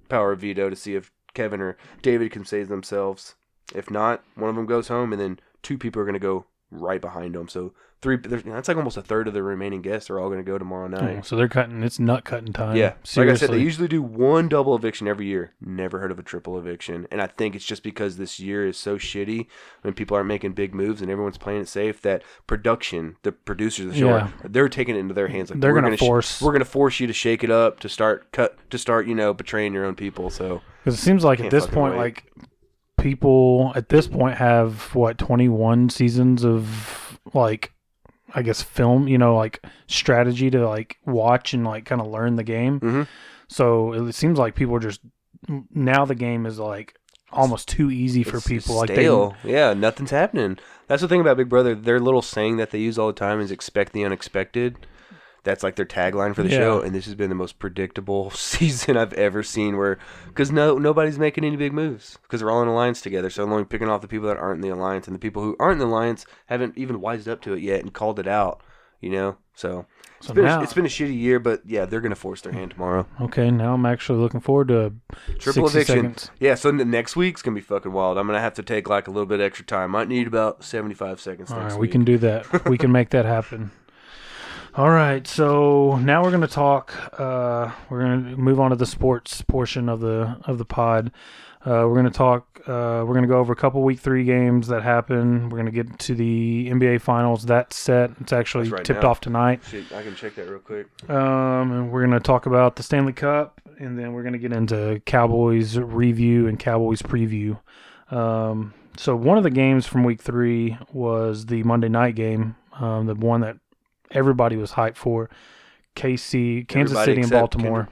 power of veto to see if Kevin or David can save themselves. If not, one of them goes home, and then 2 people are going to go right behind them. So 3, that's like almost a third of the remaining guests are all going to go tomorrow night. So they're it's nut cutting time. Yeah. Seriously. Like I said, they usually do 1 double eviction every year. Never heard of a triple eviction. And I think it's just because this year is so shitty when people aren't making big moves and everyone's playing it safe, that production, the producers of the show, they're taking it into their hands. Like, they're going to force. We're going to force you to shake it up, to start betraying your own people. So because it seems like at this point, like people at this point have 21 seasons of like, I guess, film, like strategy to like watch and like kind of learn the game. Mm-hmm. So it seems like people are just, now the game is like almost too easy for people. Like stale. Yeah, nothing's happening. That's the thing about Big Brother. Their little saying that they use all the time is expect the unexpected. That's like their tagline for the show, and this has been the most predictable season I've ever seen. Because nobody's making any big moves because they're all in alliance together. So I'm only picking off the people that aren't in the alliance, and the people who aren't in the alliance haven't even wised up to it yet and called it out. So it's been a shitty year, but yeah, they're gonna force their hand tomorrow. Okay, now I'm actually looking forward to triple eviction. Seconds. Yeah, so the next week's gonna be fucking wild. I'm gonna have to take like a little bit extra time. Might need about 75 seconds. All next right, week. we can do that. We can make that happen. All right, so now we're going to talk. We're going to move on to the sports portion of the pod. We're going to talk. We're going to go over a couple Week 3 games that happened. We're going to get to the NBA Finals. That's set. It's actually tipped off tonight. Shit, I can check that real quick. And we're going to talk about the Stanley Cup, and then we're going to get into Cowboys review and Cowboys preview. So one of the games from Week 3 was the Monday night game, the one that everybody was hyped for. Kansas City and Baltimore.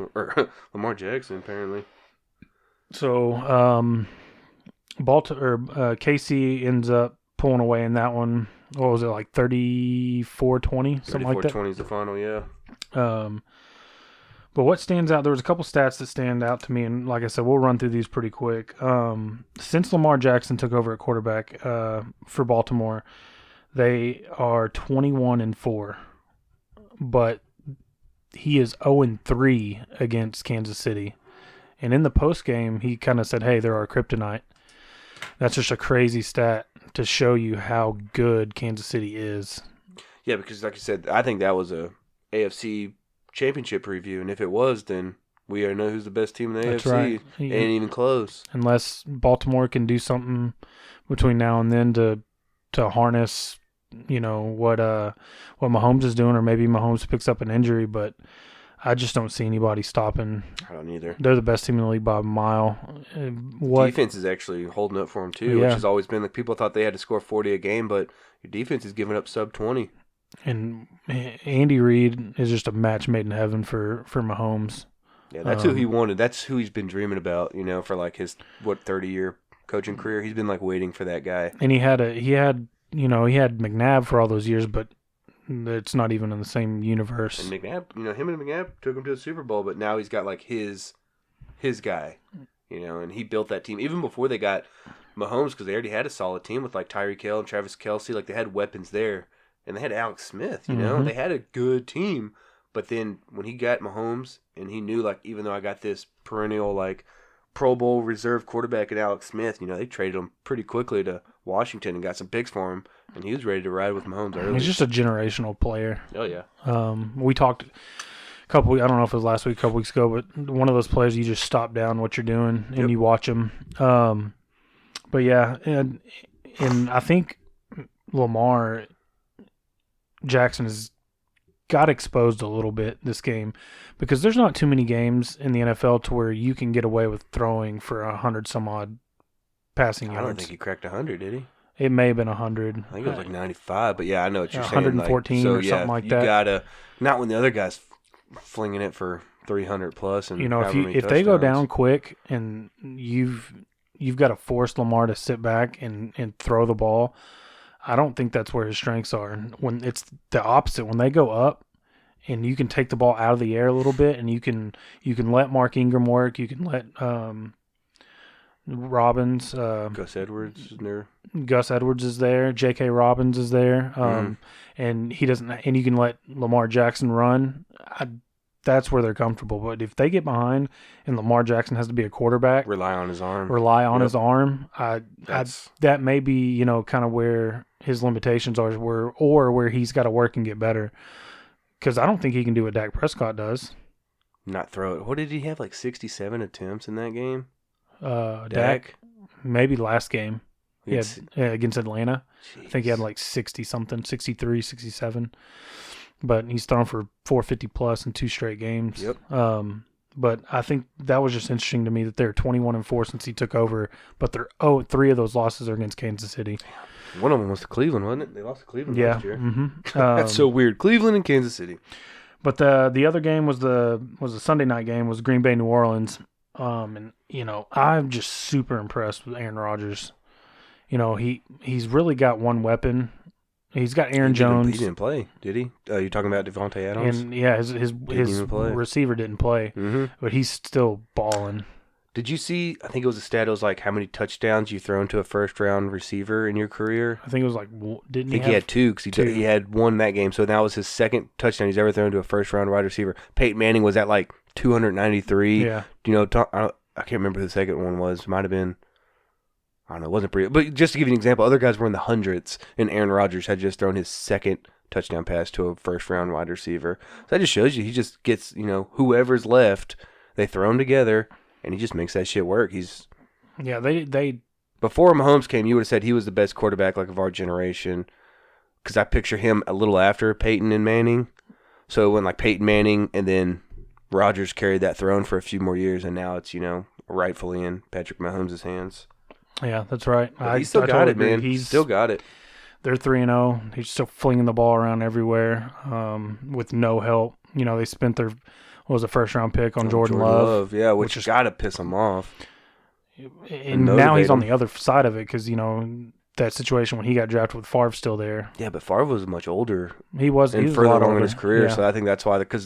Lamar Jackson, apparently. So, KC ends up pulling away in that one. What was it, like 34-20? Something like that? 34-20 is the final, yeah. But what stands out, there was a couple stats that stand out to me, and like I said, we'll run through these pretty quick. Since Lamar Jackson took over at quarterback for Baltimore, they are 21-4, but he is 0-3 against Kansas City. And in the post game, he kind of said, "Hey, they're our kryptonite." That's just a crazy stat to show you how good Kansas City is. Yeah, because like I said, I think that was a AFC championship preview, and if it was, then we already know who's the best team in the That's AFC. right. Ain't even close. Unless Baltimore can do something between now and then to harness, what Mahomes is doing, or maybe Mahomes picks up an injury, but I just don't see anybody stopping. I don't either. They're the best team in the league by a mile. Defense is actually holding up for them too, which has always been like people thought they had to score 40 a game, but your defense is giving up sub 20. And Andy Reid is just a match made in heaven for Mahomes. Yeah, that's who he wanted. That's who he's been dreaming about, for like his 30-year coaching career. He's been like waiting for that guy. And he had McNabb for all those years, but it's not even in the same universe. And McNabb, him and McNabb took him to the Super Bowl, but now he's got like his guy, and he built that team even before they got Mahomes because they already had a solid team with like Tyreek Hill and Travis Kelce. Like they had weapons there, and they had Alex Smith. They had a good team. But then when he got Mahomes, and he knew like even though I got this perennial like Pro Bowl reserve quarterback in Alex Smith, they traded him pretty quickly to Washington and got some picks for him, and he was ready to ride with Mahomes early. He's just a generational player. Oh yeah. We talked I don't know if it was last week, a couple weeks ago, but one of those players you just stop down what you're doing and you watch him. But yeah, and I think Lamar Jackson has got exposed a little bit this game because there's not too many games in the NFL to where you can get away with throwing for 100 some odd passing yards. I don't think he cracked 100, did he? It may have been 100. I think it was like 95, but yeah, I know what you're saying. 114 or something like that. You gotta not when the other guy's flinging it for 300 plus, and if they go down quick and you've got to force Lamar to sit back and throw the ball. I don't think that's where his strengths are. When it's the opposite, when they go up and you can take the ball out of the air a little bit, and you can let Mark Ingram work, you can let Robbins, Gus Edwards is there. Gus Edwards is there. J.K. Robbins is there, and he doesn't. And you can let Lamar Jackson run. That's where they're comfortable. But if they get behind and Lamar Jackson has to be a quarterback, rely on his arm. That may be kind of where his limitations are, or where he's got to work and get better. Because I don't think he can do what Dak Prescott does. Not throw it. What did he have? Like 67 attempts in that game. Dak, maybe last game. Against Atlanta. Jeez. I think he had like 60-something, 63, 67. But he's thrown for 450 plus in 2 straight games. Yep. But I think that was just interesting to me that they're 21-4 since he took over. But 3 of those losses are against Kansas City. One of them was to Cleveland, wasn't it? They lost to Cleveland last year. Mm-hmm. That's so weird. Cleveland and Kansas City. But the other game was the Sunday night game, was Green Bay, New Orleans. And I'm just super impressed with Aaron Rodgers. He's really got one weapon. He's got Aaron Jones. He didn't play, did he? You're talking about Devontae Adams? And yeah, his receiver didn't play, but he's still balling. Did you see, I think it was a stat, it was like how many touchdowns you thrown to a first-round receiver in your career? I think it was like, he had 2 because he had 1 that game, so that was his second touchdown he's ever thrown to a first-round wide receiver. Peyton Manning was at like 293. Yeah. I can't remember who the second one was. It might have been, I don't know, it wasn't pretty. But just to give you an example, other guys were in the hundreds, and Aaron Rodgers had just thrown his second touchdown pass to a first-round wide receiver. So that just shows you he just gets, whoever's left, they throw him together, and he just makes that shit work. They before Mahomes came, you would have said he was the best quarterback of our generation, because I picture him a little after Peyton and Manning. So when Peyton Manning and then Rodgers carried that throne for a few more years, and now it's rightfully in Patrick Mahomes' hands. Yeah, that's right. He still got it, man. He's still got it. They're 3-0. He's still flinging the ball around everywhere with no help. They spent their first round pick on Jordan Love. Yeah, which got to piss him off. And now he's on the other side of it because that situation when he got drafted with Favre still there. Yeah, but Favre was much older. He was further along in his career, so I think that's why. Because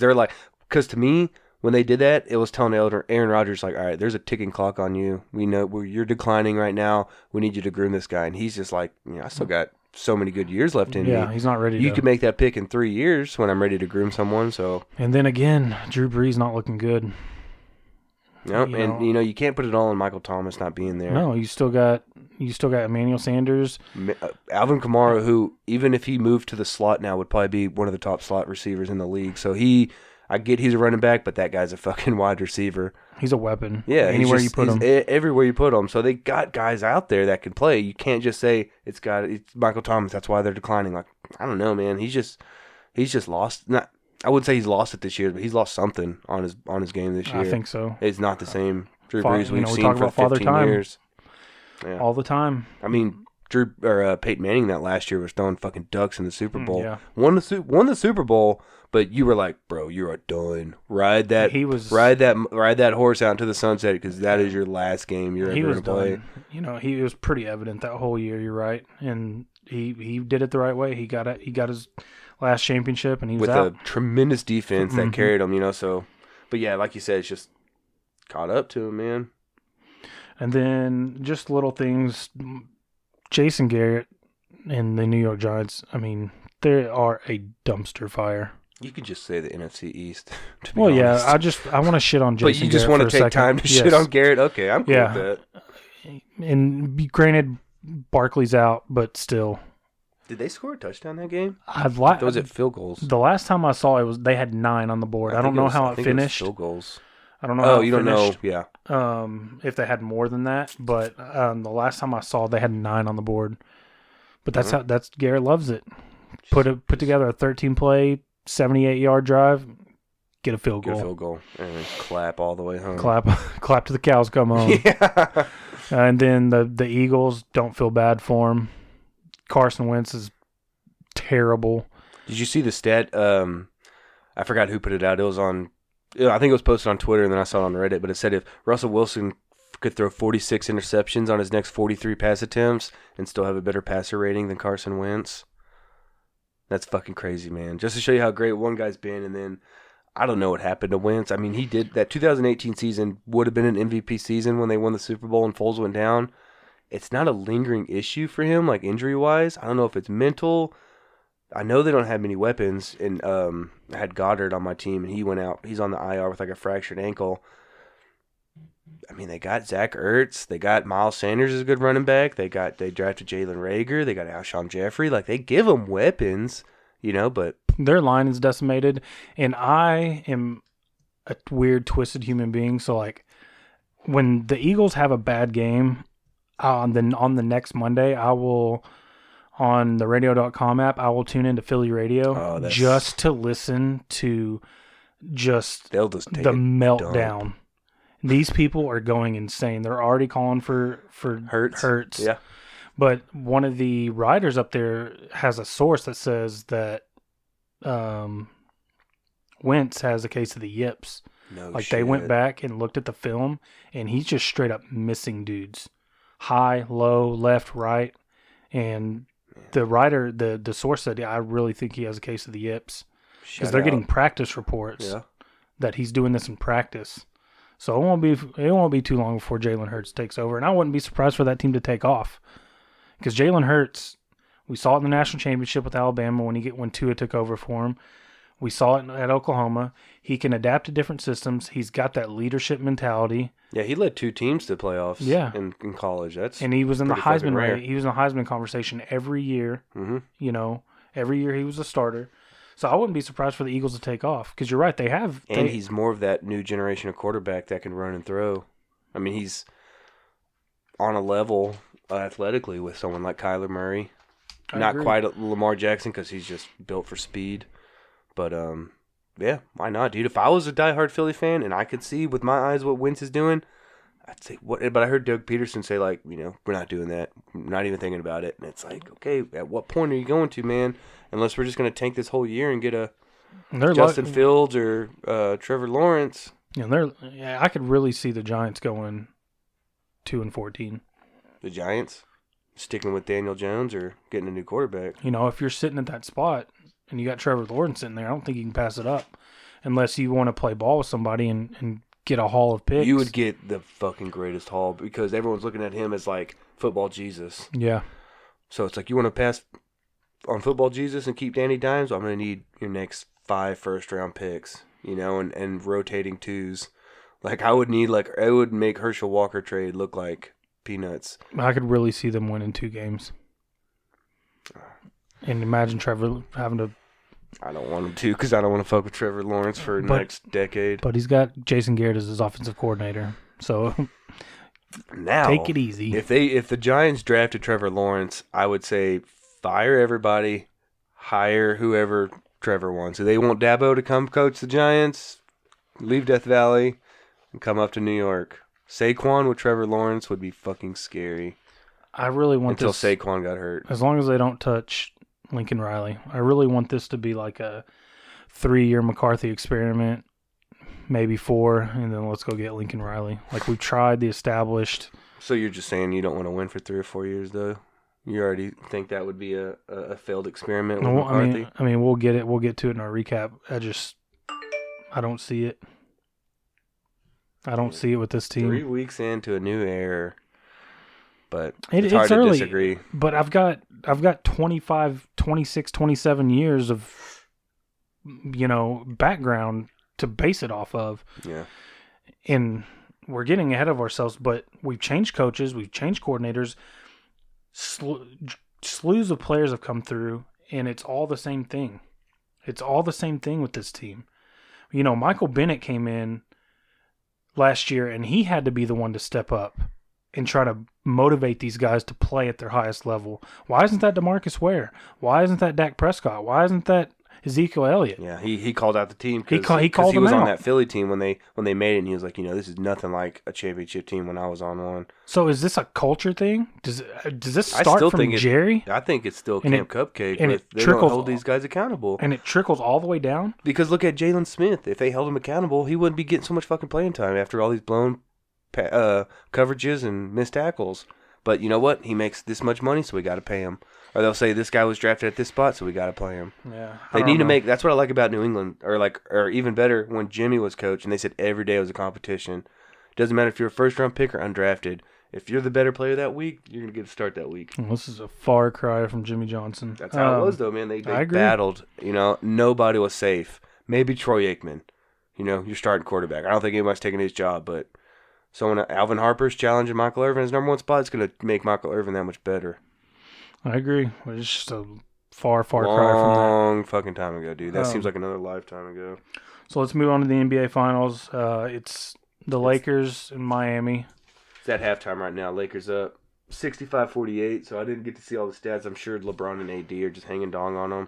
to me, when they did that, it was telling Aaron Rodgers, like, all right, there's a ticking clock on you. We know you're declining right now. We need you to groom this guy. And he's just like, I still got so many good years left in me. Yeah, he's not ready You could make that pick in 3 years when I'm ready to groom someone. So. And then again, Drew Brees not looking good. No, you can't put it all on Michael Thomas not being there. No, you still got Emmanuel Sanders. Alvin Kamara, who, even if he moved to the slot now, would probably be one of the top slot receivers in the league. So I get he's a running back, but that guy's a fucking wide receiver. He's a weapon. Yeah, anywhere you put him. Everywhere you put him. So they got guys out there that can play. You can't just say it's Michael Thomas. That's why they're declining. Like, I don't know, man. He's just lost. I wouldn't say he's lost it this year, but he's lost something on his game this year. I think so. It's not the same Drew Brees we've seen talk for about 15 time. years. Yeah. All the time. I mean, Peyton Manning that last year was throwing fucking ducks in the Super Bowl. Yeah. Won the Super Bowl, but you were like, bro, you're done. Ride that horse out into the sunset because that is your last game you're ever going to play. He was pretty evident that whole year. You're right, and he did it the right way. He got his last championship, and he was out. With a tremendous defense that carried him. So, but yeah, like you said, it's just caught up to him, man. And then just little things. Jason Garrett and the New York Giants, I mean, they are a dumpster fire. You could just say the NFC East. Well, honest. I want to shit on Jason Garrett. But you just want to take time to shit on Garrett? Okay, I'm cool with that. And granted, Barkley's out, but still. Did they score a touchdown that game? Was it field goals? The last time I saw it they had 9 on the board. I don't know how it finished. Field goals. I don't know how it finished. Oh, you don't know? Yeah. If they had more than that, but the last time I saw, they had 9 on the board. But that's Garrett loves it. Put together a 13-play, 78-yard drive, get a field goal. Get a field goal and then clap all the way home. Clap to the cows come home. Yeah. And then the Eagles, don't feel bad for him. Carson Wentz is terrible. Did you see the stat? I forgot who put it out. It was on. I think it was posted on Twitter, and then I saw it on Reddit. But it said if Russell Wilson could throw 46 interceptions on his next 43 pass attempts and still have a better passer rating than Carson Wentz, that's fucking crazy, man. Just to show you how great one guy's been, and then I don't know what happened to Wentz. I mean, he did that 2018 season would have been an MVP season when they won the Super Bowl and Foles went down. It's not a lingering issue for him, like injury-wise. I don't know if it's mental. I know they don't have many weapons, and I had Goddard on my team, and he went out. He's on the IR with like a fractured ankle. I mean, they got Zach Ertz. They got Miles Sanders as a good running back. They drafted Jalen Reagor. They got Alshon Jeffrey. Like, they give them weapons, but... Their line is decimated, and I am a weird, twisted human being, so, like, when the Eagles have a bad game, on the next Monday, I will... On the radio.com app, I will tune into Philly radio just to listen to the meltdown. Dump. These people are going insane. They're already calling for Hurts. Yeah. But one of the writers up there has a source that says that Wentz has a case of the yips. They went back and looked at the film, and he's just straight up missing dudes. High, low, left, right. And the writer, the source said, I really think he has a case of the yips. Because they're getting practice reports that he's doing this in practice. So it won't be too long before Jalen Hurts takes over. And I wouldn't be surprised for that team to take off. Because Jalen Hurts, we saw it in the national championship with Alabama when Tua took over for him. We saw it at Oklahoma. He can adapt to different systems. He's got that leadership mentality. Yeah, he led 2 teams to playoffs in college. And he was in the Heisman race. He was in the Heisman conversation every year. Mm-hmm. Every year he was a starter. So I wouldn't be surprised for the Eagles to take off. Because you're right, he's more of that new generation of quarterback that can run and throw. I mean, he's on a level athletically with someone like Kyler Murray. Not quite Lamar Jackson because he's just built for speed. But, yeah, why not, dude? If I was a diehard Philly fan and I could see with my eyes what Wentz is doing, I'd say what. But I heard Doug Peterson say, like, we're not doing that. We're not even thinking about it. And it's like, okay, at what point are you going to, man? Unless we're just going to tank this whole year and get a Justin Fields or Trevor Lawrence. I could really see the Giants going 2-14. The Giants? Sticking with Daniel Jones or getting a new quarterback? If you're sitting at that spot, and you got Trevor Lawrence in there, I don't think you can pass it up. unless you want to play ball with somebody and get a haul of picks. You would get the fucking greatest haul because everyone's looking at him as like football Jesus. Yeah. So it's like, you want to pass on football Jesus and keep Danny Dimes? Well, I'm going to need your next 5 first-round picks, and rotating 2s. Like, I would need, it would make Herschel Walker trade look like peanuts. I could really see them winning 2 games. And imagine Trevor having to... I don't want him to because I don't want to fuck with Trevor Lawrence for the next decade. But he's got Jason Garrett as his offensive coordinator. So now, take it easy. If the Giants drafted Trevor Lawrence, I would say fire everybody, hire whoever Trevor wants. If they want Dabo to come coach the Giants, leave Death Valley and come up to New York. Saquon with Trevor Lawrence would be fucking scary. I really want until this, Saquon got hurt. As long as they don't touch Lincoln Riley. I really want this to be like a 3-year McCarthy experiment, maybe 4, and then let's go get Lincoln Riley. Like, we've tried the established. So you're just saying you don't want to win for 3 or 4 years, though? You already think that would be a failed experiment with McCarthy? I mean, we'll get it. We'll get to it in our recap. I don't see it. I don't see it with this team. 3 weeks into a new era. But it's hard early, to disagree. But I've got 25, 26, 27 years of, background to base it off of. Yeah. And we're getting ahead of ourselves, but we've changed coaches, we've changed coordinators. Slews of players have come through, and it's all the same thing. It's all the same thing with this team. Michael Bennett came in last year, and he had to be the one to step up and try to motivate these guys to play at their highest level. Why isn't that DeMarcus Ware? Why isn't that Dak Prescott? Why isn't that Ezekiel Elliott? Yeah, he called out the team he called he was them on out. that Philly team when they made it, and he was like, this is nothing like a championship team when I was on one. So is this a culture thing? Does this start from Jerry? I think it's still Camp Cupcake. And they don't hold these guys accountable. And it trickles all the way down? Because look at Jalen Smith. If they held him accountable, he wouldn't be getting so much fucking playing time after all these blown coverages and missed tackles. But you know what? He makes this much money, so we got to pay him. Or they'll say this guy was drafted at this spot, so we got to play him. Yeah, they need to make. That's what I like about New England, or even better when Jimmy was coach, and they said every day was a competition. Doesn't matter if you're a first round pick or undrafted. If you're the better player that week, you're gonna get to start that week. Well, this is a far cry from Jimmy Johnson. That's how it was, though, man. They battled. Nobody was safe. Maybe Troy Aikman, your starting quarterback. I don't think anybody's taking his job, but. So when Alvin Harper's challenging Michael Irvin as number 1 spot, it's going to make Michael Irvin that much better. I agree. It's just a far cry from that. Long fucking time ago, dude. That seems like another lifetime ago. So let's move on to the NBA Finals. It's the Lakers in Miami. It's at halftime right now. Lakers up 65-48, so I didn't get to see all the stats. I'm sure LeBron and AD are just hanging dong on them.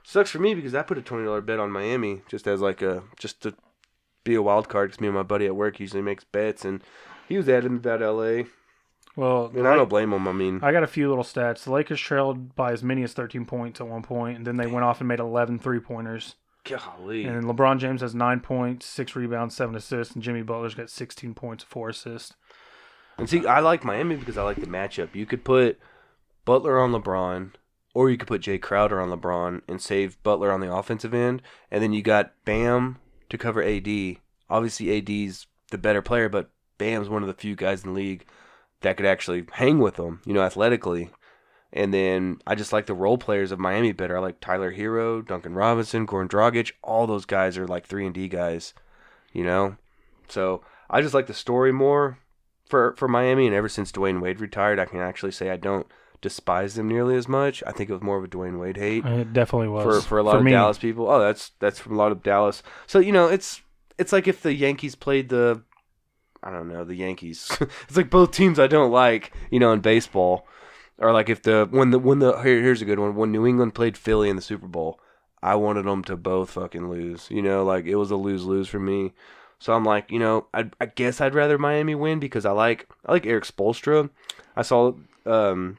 Sucks for me because I put a $20 bet on Miami just as just to be a wild card because me and my buddy at work usually makes bets, and he was adamant about LA. Well, and I don't blame him. I got a few little stats. The Lakers trailed by as many as 13 points at one point, and then they went off and made 11 3-pointers. Golly. And LeBron James has 9 points, 6 rebounds, 7 assists, and Jimmy Butler's got 16 points, 4 assists. And see, I like Miami because I like the matchup. You could put Butler on LeBron, or you could put Jay Crowder on LeBron and save Butler on the offensive end, and then you got Bam to cover AD. Obviously, AD's the better player, but Bam's one of the few guys in the league that could actually hang with them, athletically. And then I just like the role players of Miami better. I like Tyler Hero, Duncan Robinson, Goran Dragic. All those guys are like 3-and-D guys, So I just like the story more for Miami. And ever since Dwayne Wade retired, I can actually say I don't despise them nearly as much. I think it was more of a Dwayne Wade hate. It definitely was for a lot of Dallas people. Oh, that's from a lot of Dallas. So it's like if the Yankees played the Yankees. It's like both teams I don't like, in baseball. Or like if here's a good one. When New England played Philly in the Super Bowl, I wanted them to both fucking lose. It was a lose-lose for me. So I'm like, I guess I'd rather Miami win because I like Eric Spoelstra. I saw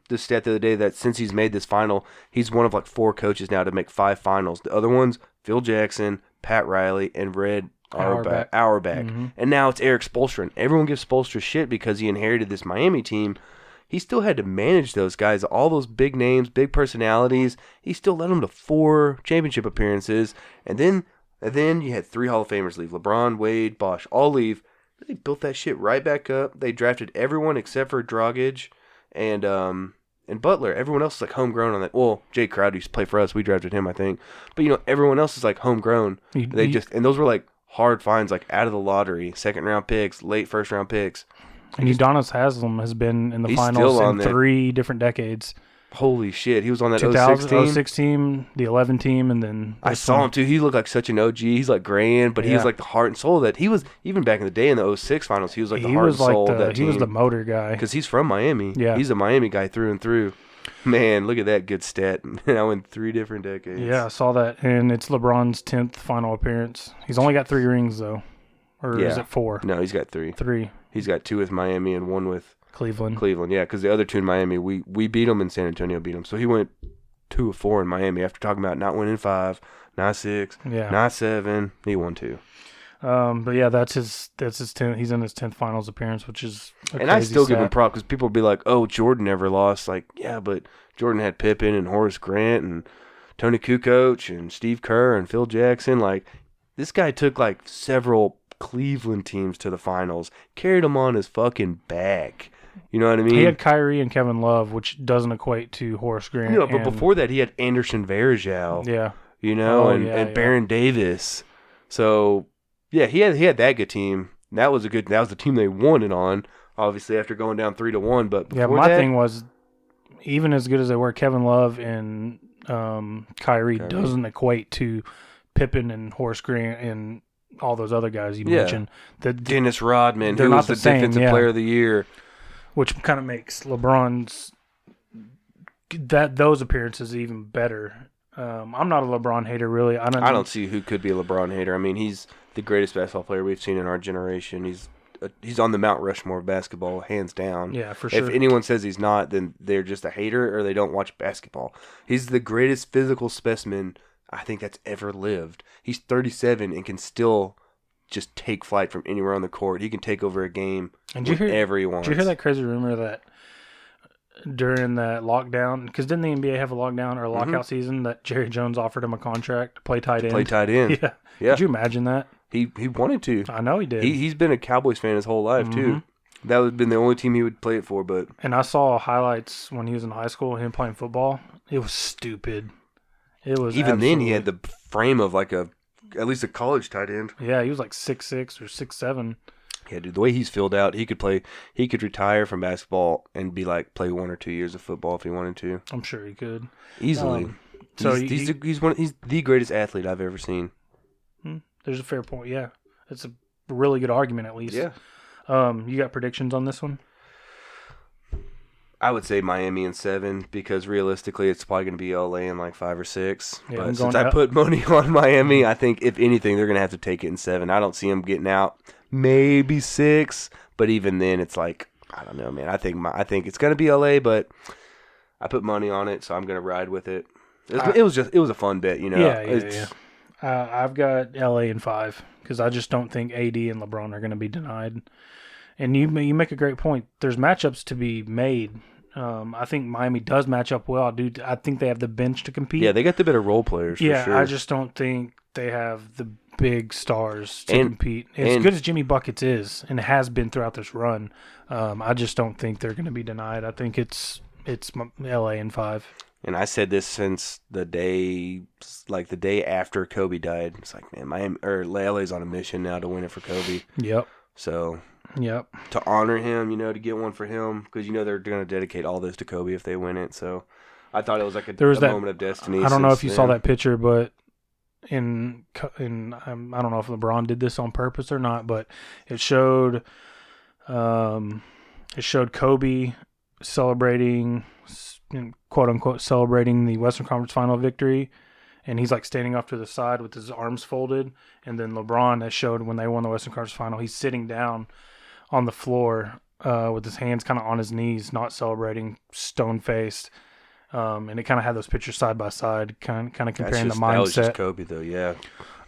this stat the other day that since he's made this final, he's one of like 4 coaches now to make 5 finals. The other ones, Phil Jackson, Pat Riley, and Red Auerbach. Mm-hmm. And now it's Eric Spoelstra. And everyone gives Spoelstra shit because he inherited this Miami team. He still had to manage those guys, all those big names, big personalities. He still led them to 4 championship appearances. And then And then you had 3 Hall of Famers leave. LeBron, Wade, Bosh, all leave. They built that shit right back up. They drafted everyone except for Dragic and Butler. Everyone else is like homegrown on that. Well, Jay Crowder used to play for us. We drafted him, I think. But everyone else is like homegrown. And those were like hard finds, like out of the lottery, 2nd round picks, late 1st round picks. And Udonis Haslem has been in the finals in 3 different decades. Holy shit, he was on that 06 team, the 11 team, and then I saw him too. He looked like such an OG. He's like graying, but he was like the heart and soul of that. He was, even back in the day in the 06 finals, he was like the heart and soul of that team. He was the motor guy. Because he's from Miami. Yeah. He's a Miami guy through and through. Man, look at that good stat. Now in 3 different decades. Yeah, I saw that. And it's LeBron's 10th final appearance. He's only got 3 rings, though. Or is it 4? No, he's got 3. 3. He's got 2 with Miami and 1 with Cleveland, yeah, because the other 2 in Miami, we beat them and San Antonio beat them. So he went 2 of 4 in Miami after talking about not winning 5, not 6, not 7. He won 2. But yeah, that's his 10th. He's in his 10th finals appearance, which is and I still give him props because people will be like, "Oh, Jordan never lost." Like, yeah, but Jordan had Pippen and Horace Grant and Tony Kukoc and Steve Kerr and Phil Jackson. Like, this guy took like several Cleveland teams to the finals, carried them on his fucking back. You know what I mean? He had Kyrie and Kevin Love, which doesn't equate to Horace Grant. No, but before that, he had Anderson Varejao. Yeah. And Baron Davis. So, yeah, he had that good team. That was the team they won it on, obviously, after going down 3-1. But my thing was, even as good as they were, Kevin Love and Kyrie doesn't equate to Pippen and Horace Grant and all those other guys you mentioned. Dennis Rodman, who was the defensive player of the year. Which kind of makes LeBron's those appearances even better. I'm not a LeBron hater, really. I don't see who could be a LeBron hater. I mean, he's the greatest basketball player we've seen in our generation. He's on the Mount Rushmore of basketball, hands down. Yeah, for sure. If anyone says he's not, then they're just a hater or they don't watch basketball. He's the greatest physical specimen I think that's ever lived. He's 37 and can still just take flight from anywhere on the court. He can take over a game whenever he wants. Did you hear that crazy rumor that during that lockdown, because didn't the NBA have a lockdown or a lockout season, that Jerry Jones offered him a contract to play tight end? Yeah. Could you imagine that? He wanted to. I know he did. He's been a Cowboys fan his whole life, too. That would have been the only team he would play it for. And I saw highlights when he was in high school, him playing football. It was stupid. It was even then he had the frame of like at least a college tight end. Yeah, he was like 6'6" or 6'7". Yeah, dude, the way he's filled out, he could retire from basketball and play 1 or 2 years of football if he wanted to. I'm sure he could. Easily. He's the greatest athlete I've ever seen. There's a fair point, yeah. It's a really good argument, at least. Yeah. You got predictions on this one? I would say Miami in 7 because realistically it's probably going to be LA in like 5 or 6. Yeah, but since I put money on Miami, I think if anything they're going to have to take it in 7. I don't see them getting out. Maybe 6, but even then it's like, I don't know, man. I think it's going to be LA, but I put money on it, so I'm going to ride with it. It was a fun bet, Yeah. I've got LA in 5 because I just don't think AD and LeBron are going to be denied. And you make a great point. There's matchups to be made. I think Miami does match up well. I think they have the bench to compete. Yeah, they got the better role players. For sure. I just don't think they have the big stars to compete. As good as Jimmy Buckets is and has been throughout this run, I just don't think they're going to be denied. I think it's LA in 5. And I said this since the day after Kobe died. It's like, man, Miami or LA's on a mission now to win it for Kobe. Yep. So. Yep. To honor him, to get one for him, because they're going to dedicate all this to Kobe if they win it. So I thought it was like a moment of destiny. I don't know if you saw that picture, but I don't know if LeBron did this on purpose or not, but it showed Kobe celebrating, quote unquote, celebrating the Western Conference Final victory. And he's like standing off to the side with his arms folded. And then LeBron has showed when they won the Western Conference Final, he's sitting down on the floor with his hands kind of on his knees, not celebrating, stone-faced. And it kind of had those pictures side by side, kind of comparing the mindset. That was just Kobe, though, yeah.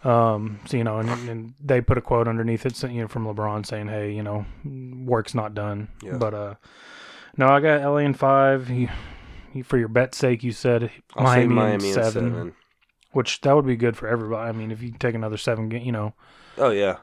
So, and they put a quote underneath it, from LeBron saying, hey, work's not done. Yeah. But, no, I got LA in 5. For your bet's sake, you said Miami in 7. which that would be good for everybody. I mean, if you take another 7 games, Oh, yeah.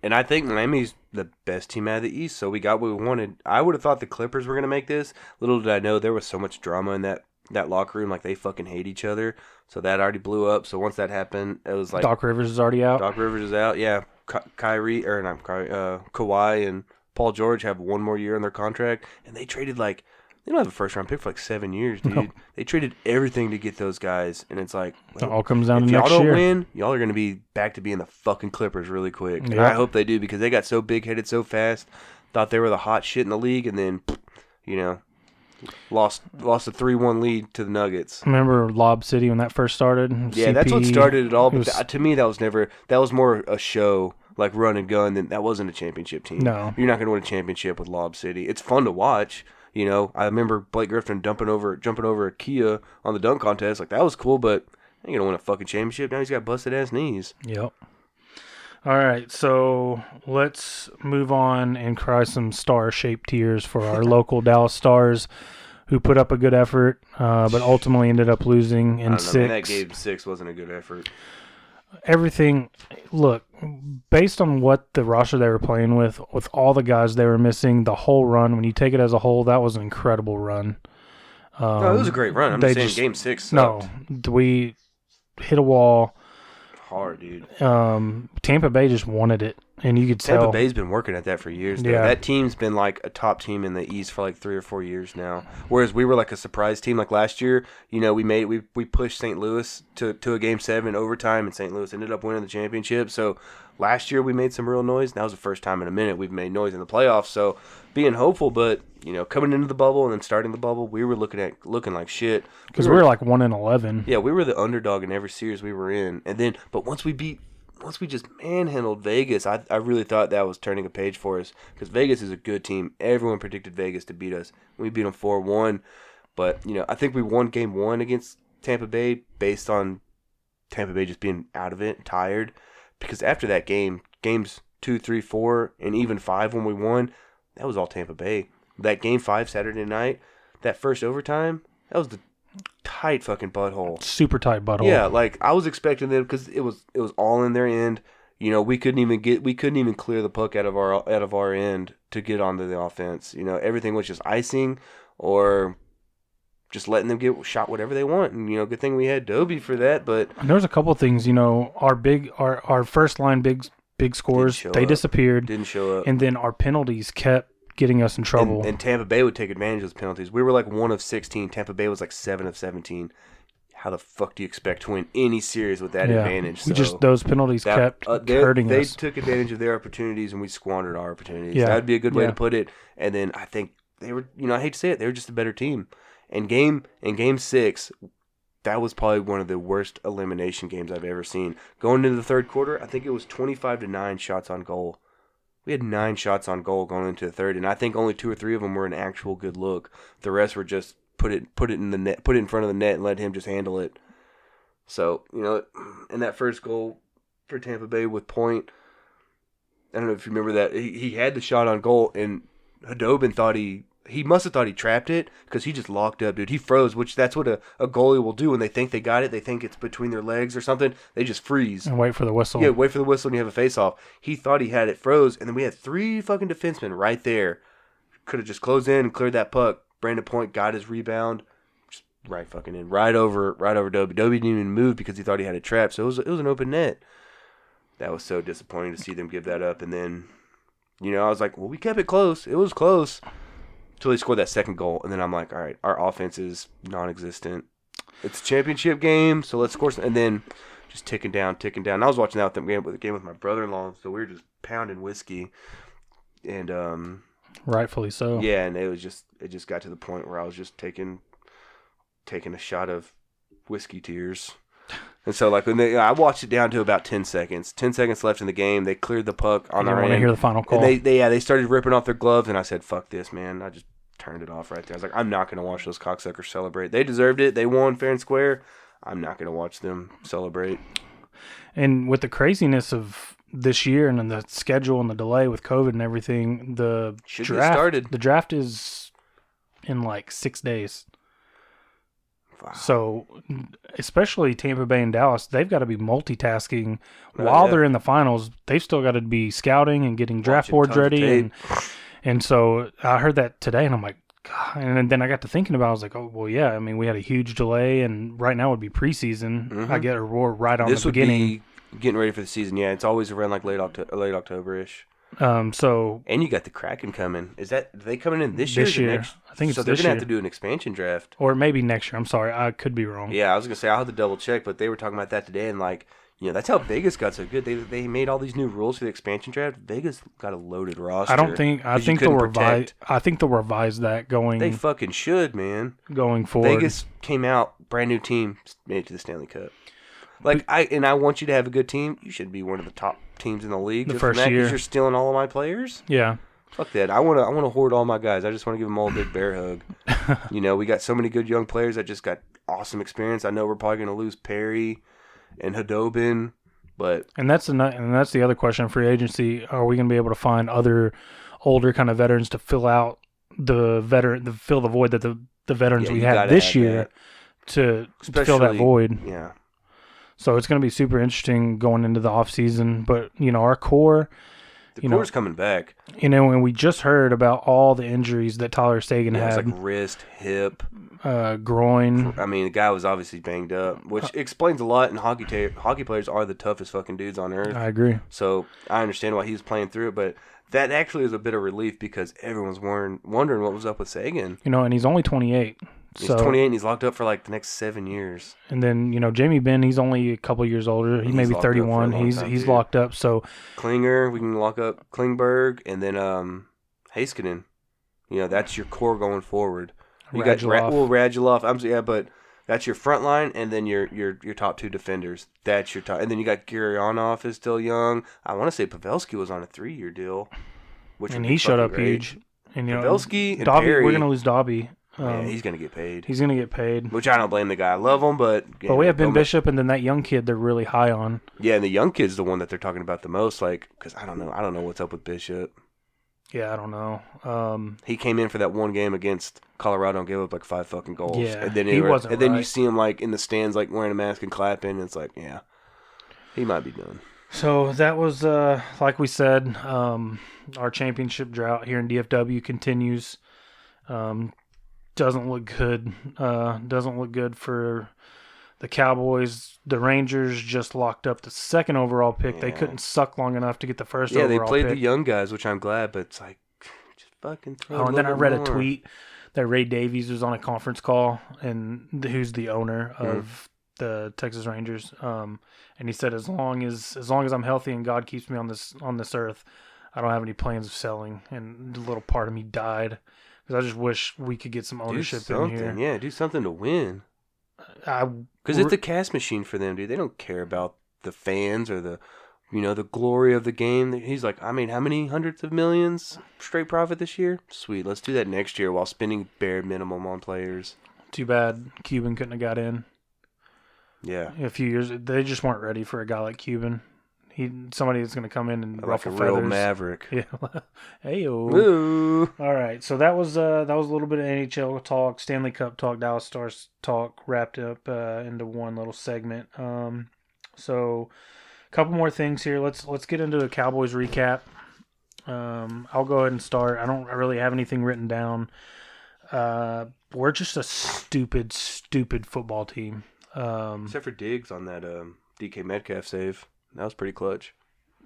And I think Miami's the best team out of the East, so we got what we wanted. I would have thought the Clippers were going to make this. Little did I know there was so much drama in that locker room. Like, they fucking hate each other. So that already blew up. So once that happened, it was like... Doc Rivers is already out. Doc Rivers is out, yeah. Kawhi and Paul George have one more year on their contract. And they traded, like... They don't have a first-round pick for, like, 7 years, dude. No. They traded everything to get those guys. And it's like... It all comes down to next year. If y'all don't win, y'all are going to be back to being the fucking Clippers really quick. And I hope they do because they got so big-headed so fast. Thought they were the hot shit in the league. And then, lost a 3-1 lead to the Nuggets. Remember Lob City when that first started? Yeah, that's what started it all. But to me, that was more a show, like run and gun. That wasn't a championship team. No. You're not going to win a championship with Lob City. It's fun to watch. I remember Blake Griffin jumping over a Kia on the dunk contest. Like, that was cool, but I ain't going to win a fucking championship. Now he's got busted-ass knees. Yep. All right, so let's move on and cry some star-shaped tears for our local Dallas Stars, who put up a good effort, but ultimately ended up losing in 6. Man, that game 6 wasn't a good effort. Everything, look, based on what the roster they were playing with all the guys they were missing, the whole run, when you take it as a whole, that was an incredible run. No, it was a great run. I'm just saying game 6 sucked. No, we hit a wall. Hard, dude. Tampa Bay just wanted it, and you could tell. Tampa Bay's been working at that for years, though. Yeah. That team's been like a top team in the East for like 3 or 4 years now. Whereas we were like a surprise team. Like last year, we pushed St. Louis to a game 7 overtime, and St. Louis ended up winning the championship. So last year we made some real noise. And that was the first time in a minute we've made noise in the playoffs. So being hopeful, but coming into the bubble and then starting the bubble, we were looking like shit. Because we were like 1-11. Yeah, we were the underdog in every series we were in. And then, but once we just manhandled Vegas, I really thought that was turning a page for us. Because Vegas is a good team. Everyone predicted Vegas to beat us. We beat them 4-1. But, I think we won game 1 against Tampa Bay based on Tampa Bay just being out of it, tired. Because after that game, games 2, 3, 4, and even 5 when we won, that was all Tampa Bay. That game 5 Saturday night, that first overtime, that was the tight fucking butthole. Super tight butthole. Yeah, like I was expecting them because it was all in their end. We couldn't even clear the puck out of our end to get onto the offense. Everything was just icing or just letting them get shot whatever they want. And good thing we had Dobie for that. But and there's a couple things. Our first line big scores, they disappeared. Didn't show up, and then our penalties kept getting us in trouble. And Tampa Bay would take advantage of those penalties. We were like 1 of 16. Tampa Bay was like 7 of 17. How the fuck do you expect to win any series with that advantage? So those penalties kept hurting us. They took advantage of their opportunities, and we squandered our opportunities. Yeah. That would be a good way to put it. And then I think they were, I hate to say it, they were just a better team. And game 6, that was probably one of the worst elimination games I've ever seen. Going into the third quarter, I think it was 25-9 shots on goal. We had 9 shots on goal going into the third, and I think only 2 or 3 of them were an actual good look. The rest were just put it in the net, put it in front of the net, and let him just handle it. So and that first goal for Tampa Bay with Point, I don't know if you remember that he had the shot on goal, and Hadobin thought he must have thought he trapped it because he just locked up, dude. He froze, which that's what a goalie will do when they think they got it. They think it's between their legs or something. They just freeze. And wait for the whistle. Yeah, wait for the whistle and you have a face-off. He thought he had it froze, and then we had 3 fucking defensemen right there. Could have just closed in and cleared that puck. Brandon Point got his rebound. Just right fucking in. Right over Dobie. Dobie didn't even move because he thought he had it trapped, so it was an open net. That was so disappointing to see them give that up. And then, I was like, well, we kept it close. It was close. Until they scored that second goal, and then I'm like, all right, our offense is non-existent. It's a championship game, so let's score some. And then just ticking down. And I was watching that game with my brother-in-law, so we were just pounding whiskey. And rightfully so. Yeah, and it just got to the point where I was just taking a shot of whiskey tears. And so, like, I watched it down to about 10 seconds. 10 seconds left in the game. They cleared the puck on their end. I want to hear the final call. And they started ripping off their gloves, and I said, fuck this, man. I just turned it off right there. I was like, I'm not going to watch those cocksuckers celebrate. They deserved it. They won fair and square. I'm not going to watch them celebrate. And with the craziness of this year and then the schedule and the delay with COVID and everything, the draft is in like 6 days. Wow. So especially Tampa Bay and Dallas, they've got to be multitasking while they're in the finals. They've still got to be scouting and getting draft boards ready. And so I heard that today, and I'm like, God. And then I got to thinking about it. I was like, oh, well, yeah. I mean, we had a huge delay, and right now would be preseason. Mm-hmm. I get a roar right on the beginning. This would be getting ready for the season. Yeah, it's always around like late October-ish. So and you got the Kraken coming. Are they coming in this year? Next? I think it's so. This They're gonna year. have to do an expansion draft, or maybe next year. I'm sorry, I could be wrong. Yeah, I was gonna say I'll have to double check, but they were talking about that today, and like, that's how Vegas got so good. They made all these new rules for the expansion draft. Vegas got a loaded roster. I think they'll revise. I think they'll revise that going. They fucking should, man. Going forward, Vegas came out brand new team, made it to the Stanley Cup. Like I want you to have a good team. You should be one of the top teams in the league. The first year, because you're stealing all of my players. Yeah, fuck that. I want to hoard all my guys. I just want to give them all a big bear hug. We got so many good young players that just got awesome experience. I know we're probably going to lose Perry and Hudobin, but that's the other question: free agency. Are we going to be able to find other older kind of veterans to fill out fill the void that the veterans we had this year to fill that void? Yeah. So it's going to be super interesting going into the off season. But our core, the core's coming back. And we just heard about all the injuries that Tyler Sagan had. It's like wrist, hip, groin. I mean, the guy was obviously banged up, which explains a lot. And hockey players are the toughest fucking dudes on earth. I agree. So I understand why he was playing through it, but that actually is a bit of relief because everyone's wondering what was up with Sagan. And he's only 28. He's 28 and he's locked up for like the next 7 years. And then, Jamie Benn, he's only a couple years older. He may be 31. He's locked up. So Klinger, we can lock up Klingberg, and then Heiskanen. That's your core going forward. You Radulov. But that's your front line, and then your top two defenders. That's your top. And then you got Gurianov is still young. I want to say Pavelski was on a 3-year deal. And he showed up huge. And Pavelski and Dobby, Perry, we're going to lose Dobby. He's going to get paid. He's going to get paid. Which I don't blame the guy. I love him, but we have Ben Bishop and then that young kid they're really high on. Yeah, and the young kid's the one that they're talking about the most, because I don't know what's up with Bishop. Yeah, I don't know. He came in for that one game against Colorado and gave up like 5 fucking goals. Yeah, and then then you see him like in the stands like wearing a mask and clapping, and it's like, yeah, he might be done. So that was like we said, our championship drought here in DFW continues. Doesn't look good. Doesn't look good for the Cowboys. The Rangers just locked up the second overall pick. Yeah. They couldn't suck long enough to get the first overall pick. Yeah, they played the young guys, which I'm glad, but it's like, just fucking throw and then I read a tweet that Ray Davies was on a conference call, and who's the owner of the Texas Rangers. And he said, as long as I'm healthy and God keeps me on this earth, I don't have any plans of selling. And a little part of me died. I just wish we could get some ownership in here. Yeah, do something to win. Because it's a cash machine for them, dude. They don't care about the fans or the glory of the game. He's like, I made how many hundreds of millions straight profit this year? Sweet, let's do that next year while spending bare minimum on players. Too bad Cuban couldn't have got in. Yeah. A few years, they just weren't ready for a guy like Cuban. Somebody that's going to come in and ruffle feathers. Like a real maverick. Yeah. Hey-o. All right. So that was a little bit of NHL talk, Stanley Cup talk, Dallas Stars talk, wrapped up into one little segment. So a couple more things here. Let's get into the Cowboys recap. I'll go ahead and start. I don't really have anything written down. We're just a stupid football team. Except for Diggs on that DK Metcalf save. That was pretty clutch.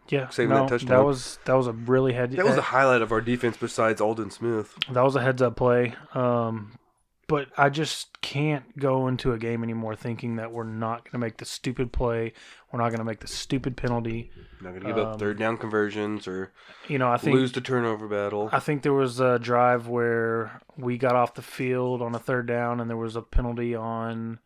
Yeah, that touchdown. That was a really That was the highlight of our defense besides Alden Smith. That was a heads-up play. But I just can't go into a game anymore thinking that we're not going to make the stupid play. We're not going to make the stupid penalty. Not going to give up third down conversions or I think, lose the turnover battle. I think there was a drive where we got off the field on a third down and there was a penalty on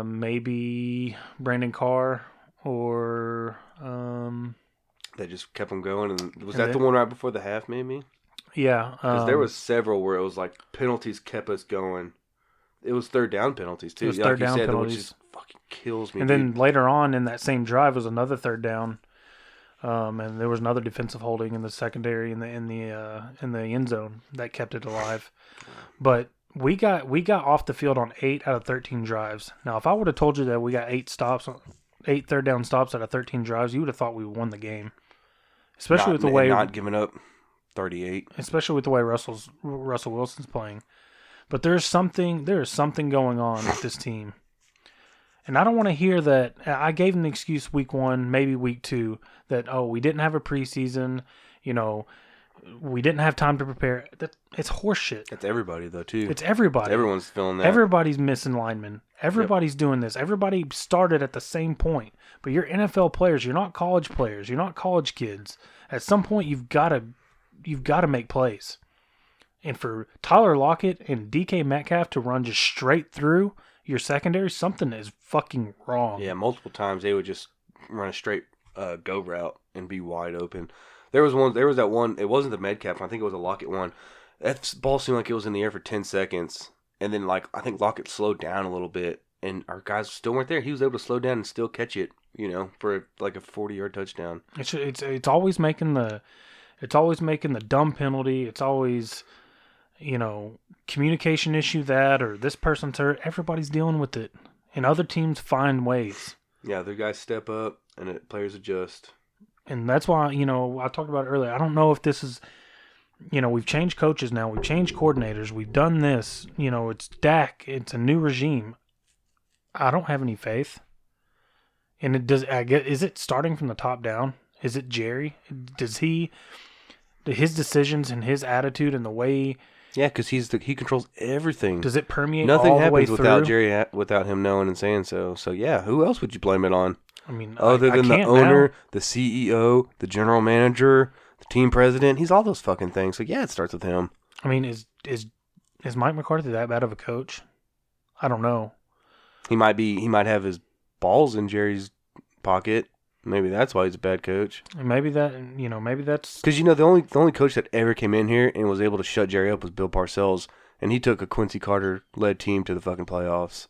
maybe Brandon Carr or that just kept them going. And was that the one right before the half maybe? Yeah. Because there was several where it was like penalties kept us going. It was third down penalties too. It was third down penalties. Which just fucking kills me. And then later on in that same drive was another third down. And there was another defensive holding in the secondary in the end zone that kept it alive. But we got off the field on 8 out of 13 drives. Now, if I would have told you that we got 8 third down stops out of 13 drives, you would have thought we won the game. Especially with the way not giving up 38. Especially with the way Russell Wilson's playing. But there is something going on with this team. And I don't want to hear that. I gave them the excuse week 1, maybe week 2, that, we didn't have a preseason, we didn't have time to prepare. It's horseshit. That's everybody, though, too. It's everybody. Everyone's feeling that. Everybody's missing linemen. Everybody's doing this. Everybody started at the same point. But you're NFL players. You're not college players. You're not college kids. At some point, you've got to make plays. And for Tyler Lockett and DK Metcalf to run just straight through your secondary, something is fucking wrong. Yeah, multiple times they would just run a straight go route and be wide open. There was that one, it wasn't the Metcalf, I think it was a Lockett one. That ball seemed like it was in the air for 10 seconds. And then, I think Lockett slowed down a little bit. And our guys still weren't there. He was able to slow down and still catch it, for a 40-yard touchdown. It's always making the dumb penalty. It's always, communication issue or this person's hurt. Everybody's dealing with it. And other teams find ways. Yeah, their guys step up and players adjust. And that's why, I talked about it earlier. I don't know if this is, we've changed coaches now. We've changed coordinators. We've done this. It's Dak. It's a new regime. I don't have any faith. And is it starting from the top down? Is it Jerry? His decisions and his attitude and the way... Yeah, because he controls everything. Does it permeate Nothing all the way through? Nothing happens without Jerry, without him knowing and saying so. So, yeah, who else would you blame it on? I mean, other than the owner, the CEO, the general manager, the team president, he's all those fucking things. So yeah, it starts with him. I mean, is Mike McCarthy that bad of a coach? I don't know. He might have his balls in Jerry's pocket. Maybe that's why he's a bad coach. And maybe that's because the only coach that ever came in here and was able to shut Jerry up was Bill Parcells, and he took a Quincy Carter led team to the fucking playoffs.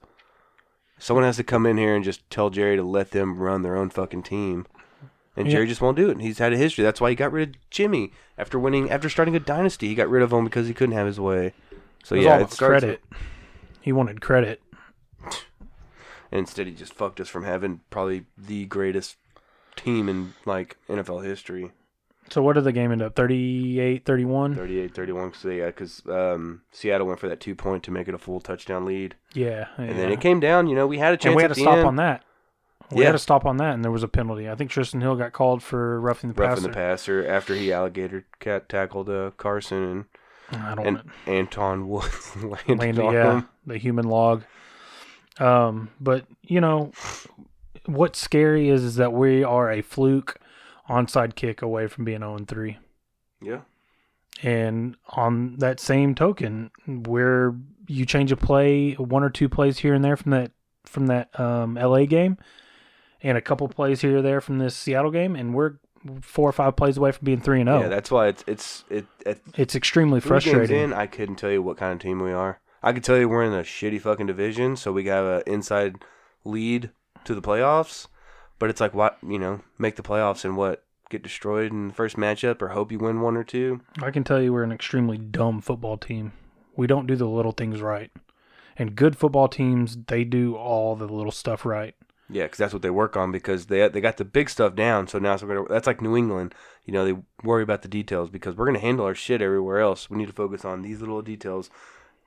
Someone has to come in here and just tell Jerry to let them run their own fucking team. And Jerry just won't do it. He's had a history. That's why he got rid of Jimmy. After starting a dynasty, he got rid of him because he couldn't have his way. So yeah, it's credit. He wanted credit. And instead he just fucked us from having probably the greatest team in NFL history. So what did the game end up? 38-31? 38-31 because Seattle went for that 2-point to make it a full touchdown lead. Yeah. And then it came down. We had a chance. And we had to stop end. on that. We had to stop on that, and there was a penalty. I think Tristan Hill got called for roughing the passer. Roughing the passer after he alligator tackled Carson and Anton Wood landed on him. The human log. But, what's scary is that we are a fluke onside kick away from being 0-3. Yeah. And on that same token, where you change a play, 1 or 2 plays here and there from that LA game, and a couple plays here or there from this Seattle game, and we're 4 or 5 plays away from being 3-0. Yeah, that's why it's extremely frustrating. 3 games in, I couldn't tell you what kind of team we are. I could tell you we're in a shitty fucking division, so we got an inside lead to the playoffs. But it's make the playoffs and what? Get destroyed in the first matchup or hope you win 1 or 2? I can tell you we're an extremely dumb football team. We don't do the little things right. And good football teams, they do all the little stuff right. Yeah, because that's what they work on because they got the big stuff down. So now that's like New England. They worry about the details because we're going to handle our shit everywhere else. We need to focus on these little details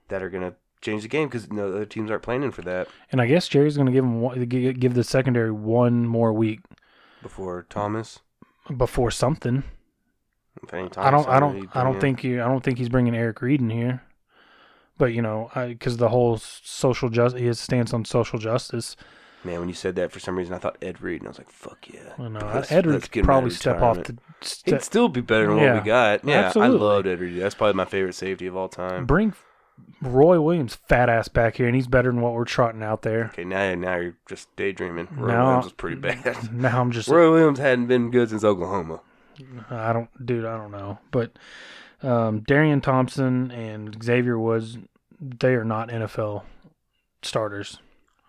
that are going to change the game because the other teams aren't planning for that. And I guess Jerry's going to give the secondary 1 more week before Thomas. Before something. I don't think he's bringing Eric Reed in here. But because the whole his stance on social justice. Man, when you said that, for some reason I thought Ed Reed, and I was like, "Fuck yeah!" Well, no, Ed Reed could probably step off the. He'd still be better than what we got. Yeah, absolutely. I loved Ed Reed. That's probably my favorite safety of all time. Bring Roy Williams fat ass back here, and he's better than what we're trotting out there. Okay, now you're just daydreaming. Roy Williams was pretty bad. Now I'm just Roy Williams hadn't been good since Oklahoma. I don't know, but Darian Thompson and Xavier Woods, they are not NFL starters.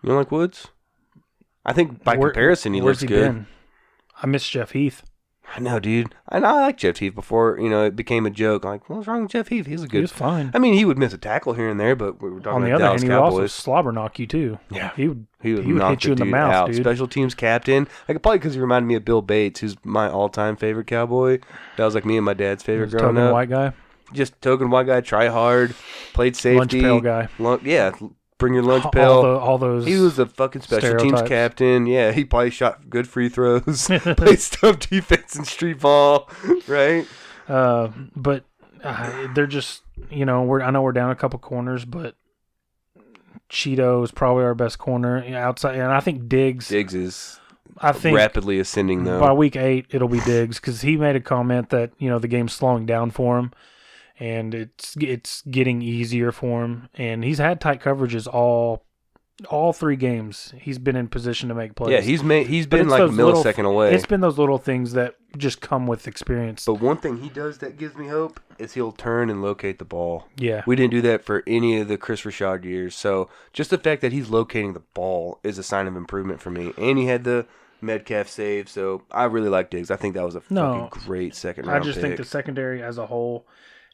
You don't like Woods? I think by comparison he looks good. Been? I miss Jeff Heath. I know, dude. I know I like Jeff Heath before, it became a joke. Like, what's wrong with Jeff Heath? He's a good. He was fine. I mean, he would miss a tackle here and there, but we were talking On the about other Dallas hand, he would also Cowboys. slobber knock you too. Yeah. He would knock hit you in the dude mouth, out. dude. Special teams captain. Like, probably because he reminded me of Bill Bates, who's my all-time favorite Cowboy. That was like me and my dad's favorite growing token up. white guy. Just token white guy, try hard, played safety. Lunch pail guy. Yeah, bring your lunch pail. All those. He was a fucking special teams stereotypes. captain. Yeah, he probably shot good free throws, played stump defense and street ball, right? But they're just, I know we're down a couple corners, but Cheeto is probably our best corner outside, and I think Diggs is I think rapidly ascending though. by week 8 it'll be Diggs because he made a comment that the game's slowing down for him, and it's getting easier for him, and he's had tight coverages all 3 games. He's been in position to make plays. Yeah, he's been like a millisecond away. It's been those little things that just come with experience. But one thing he does that gives me hope is he'll turn and locate the ball. Yeah. We didn't do that for any of the Chris Rashad years. So just the fact that he's locating the ball is a sign of improvement for me. And he had the Metcalf save, so I really like Diggs. I think that was a fucking great second round I just pick. think the secondary as a whole,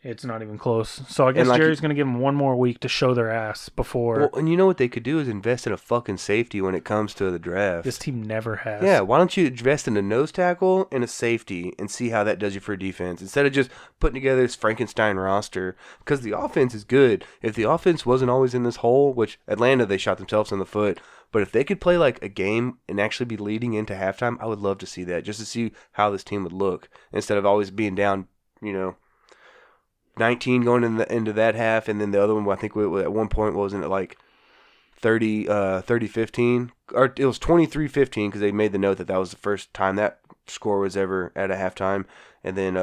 it's not even close. So I guess Jerry's going to give them one more week to show their ass before. Well, and you know what they could do is invest in a fucking safety when it comes to the draft. This team never has. Yeah, why don't you invest in a nose tackle and a safety and see how that does you for defense instead of just putting together this Frankenstein roster? Because the offense is good. If the offense wasn't always in this hole, which Atlanta, they shot themselves in the foot, but if they could play like a game and actually be leading into halftime, I would love to see that, just to see how this team would look instead of always being down, 19 going into that half, and then the other one, I think at one point, wasn't it like 30-15? Or it was 23-15 because they made the note that was the first time that score was ever at a halftime. And then,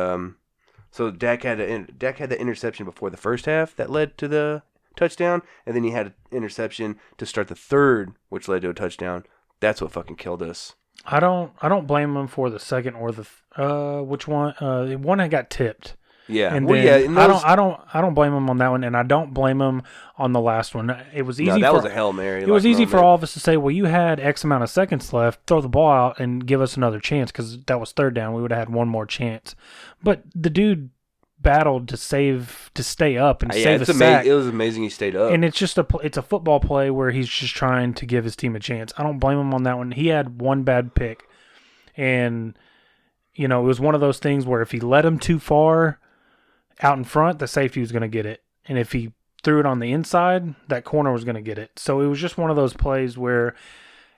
so Dak had the interception before the first half that led to the touchdown, and then he had an interception to start the third, which led to a touchdown. That's what fucking killed us. I don't blame him for the second or the which one? One that got tipped. Yeah, and well, then yeah. I don't blame him on that one, and I don't blame him on the last one. It was easy. That was a Hail Mary. It was easy for all of us to say, well, you had X amount of seconds left, throw the ball out and give us another chance because that was third down. We would have had one more chance, but the dude battled to stay up and save a sack. It was amazing he stayed up, and it's a football play where he's just trying to give his team a chance. I don't blame him on that one. He had one bad pick, and it was one of those things where if he let him too far out in front, the safety was going to get it. And if he threw it on the inside, that corner was going to get it. So it was just one of those plays where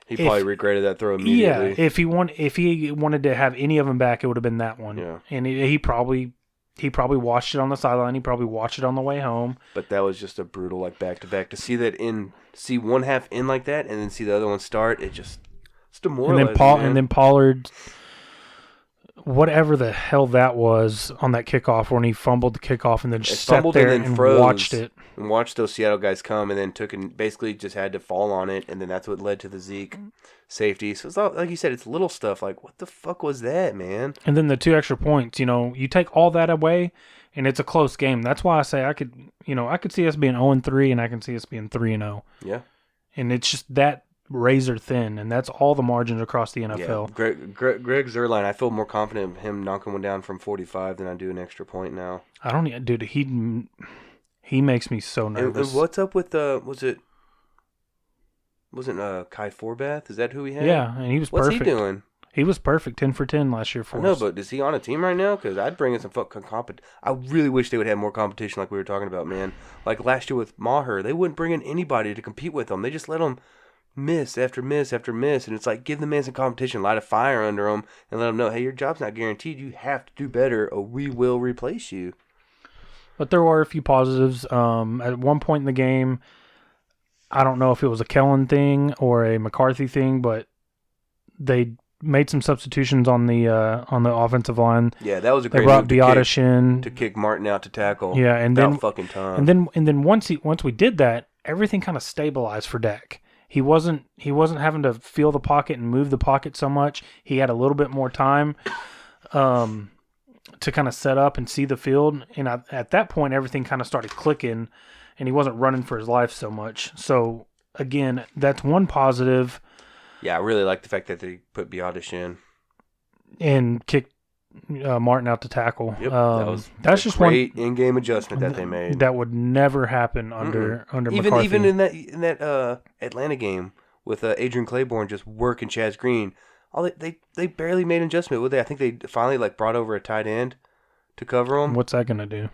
he probably regretted that throw immediately. Yeah, if he wanted to have any of them back, it would have been that one. Yeah. And he probably watched it on the sideline. He probably watched it on the way home. But that was just a brutal back-to-back. To see one half in like that and then see the other one start, it's demoralizing. And then Pollard, whatever the hell that was on that kickoff when he fumbled the kickoff and then just sat there and watched it. And watched those Seattle guys come and then took and basically just had to fall on it, and then that's what led to the Zeke safety. So it's all, like you said, it's little stuff like, what the fuck was that, man? And then the 2 extra points, you take all that away and it's a close game. That's why I say I could see us being 0-3 and I can see us being 3-0. Yeah. And it's just that razor thin, and that's all the margins across the NFL. Yeah. Greg Zuerlein, I feel more confident in him knocking one down from 45 than I do an extra point now. Dude, he makes me so nervous. And what's up with wasn't Kai Forbath? Is that who he had? Yeah, and he was perfect. What's he doing? He was perfect, 10 for 10 last year for us. I know, but is he on a team right now? Because I'd bring in some fucking competition. I really wish they would have more competition like we were talking about, man. Like last year with Maher, they wouldn't bring in anybody to compete with them. They just let them miss after miss after miss, and it's like, give the man some competition, light a fire under him, and let him know, hey, your job's not guaranteed. You have to do better, or we will replace you. But there were a few positives. At one point in the game, I don't know if it was a Kellen thing or a McCarthy thing, but they made some substitutions on the offensive line. Yeah, that was a great They brought move Biotish in to kick Martin out to tackle. Yeah, and then fucking time. And then once we did that, everything kind of stabilized for Dak. He wasn't having to feel the pocket and move the pocket so much. He had a little bit more time to kind of set up and see the field. And at that point, everything kind of started clicking, and he wasn't running for his life so much. So, again, that's one positive. Yeah, I really like the fact that they put Biotish in. And kicked Martin out to tackle. Yep, that's just great in-game adjustment that they made. That would never happen under McCarthy. Even in that Atlanta game with Adrian Claiborne just working Chaz Green, they barely made an adjustment, would they? I think they finally brought over a tight end to cover him. What's that gonna do?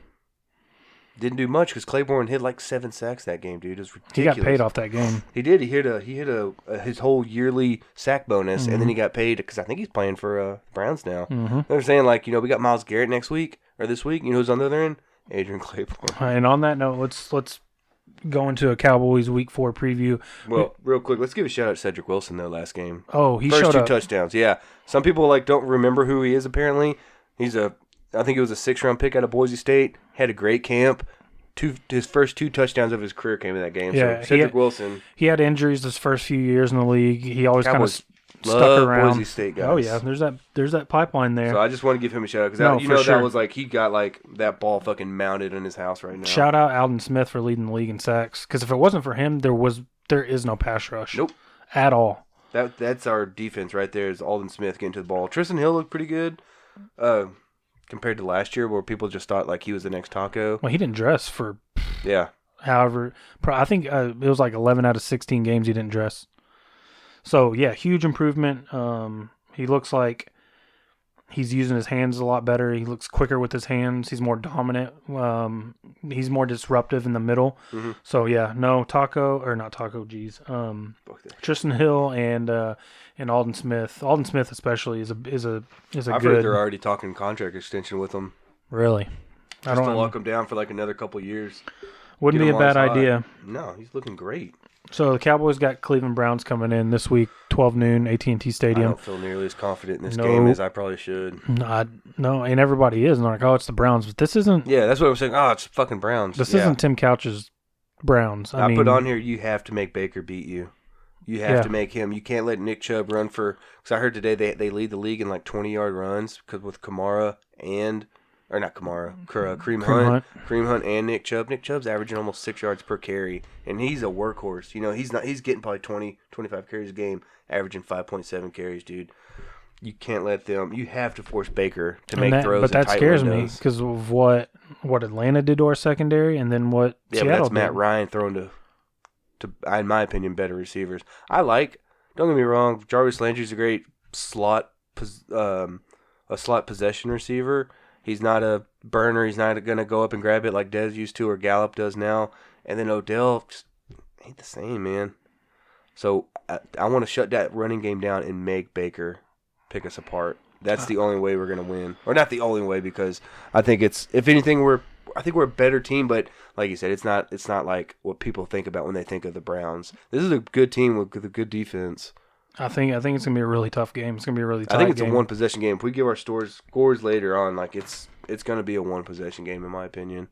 Didn't do much because Claiborne hit 7 sacks that game, dude. It was ridiculous. He got paid off that game. He did. He hit his whole yearly sack bonus, and then he got paid because I think he's playing for Browns now. They're saying we got Myles Garrett next week or this week. You know who's on the other end? Adrian Claiborne. And on that note, let's go into a Cowboys Week 4 preview. Well, real quick, let's give a shout out to Cedric Wilson though. Last game. Oh, he first showed 2 up. touchdowns. Yeah, some people don't remember who he is. Apparently, I think he was a 6th-round pick out of Boise State. Had a great camp. His first 2 touchdowns of his career came in that game. Yeah, so Cedric Wilson. He had injuries his first few years in the league. He always kind of stuck around. Boise State guys. Oh yeah, there's that pipeline there. So I just want to give him a shout out because sure. that was he got that ball fucking mounted in his house right now. Shout out Alden Smith for leading the league in sacks, because if it wasn't for him, there is no pass rush. Nope, at all. That's our defense right there. Is Alden Smith getting to the ball. Tristan Hill looked pretty good. Compared to last year, where people just thought he was the next Taco. Well, he didn't dress for. Yeah. However, I think it was 11 out of 16 games he didn't dress. So yeah, huge improvement. He looks like he's using his hands a lot better. He looks quicker with his hands. He's more dominant. He's more disruptive in the middle. Mm-hmm. So yeah, not Taco. Geez, Tristan Hill and Alden Smith. Alden Smith especially is a I've heard they're already talking contract extension with him. Really? Just to lock him down for another couple years. Wouldn't be a bad idea. No, he's looking great. So the Cowboys got Cleveland Browns coming in this week, 12 noon, AT&T Stadium. I don't feel nearly as confident in this game as I probably should. No, and everybody is. And they're like, oh, it's the Browns. But this isn't. Yeah, that's what I'm saying. Oh, it's fucking Browns. This isn't Tim Couch's Browns. I mean, put on here, you have to make Baker beat you. You have to make him. You can't let Nick Chubb run for. Because I heard today they lead the league in 20-yard runs with Kamara and. Or not Kamara, Kareem Hunt. Kareem Hunt and Nick Chubb. Nick Chubb's averaging almost 6 yards per carry, and he's a workhorse. He's getting probably 20, 25 carries a game, averaging 5.7 carries, dude. You can't let them. You have to force Baker to make throws. But that scares me windows. because of what Atlanta did to our secondary, and then what Seattle but that's did. Matt Ryan throwing to, in my opinion, better receivers. Don't get me wrong, Jarvis Landry's a great slot possession receiver. He's not a burner. He's not going to go up and grab it like Dez used to or Gallup does now. And then Odell just ain't the same, man. So I want to shut that running game down and make Baker pick us apart. That's the only way we're going to win. Or not the only way, because I think if anything, we're a better team. But like you said, it's not like what people think about when they think of the Browns. This is a good team with a good defense. I think it's gonna be a really tough game. It's gonna be a really tight game. I think it's a 1-possession game. If we give our scores later on, it's gonna be a 1-possession game in my opinion.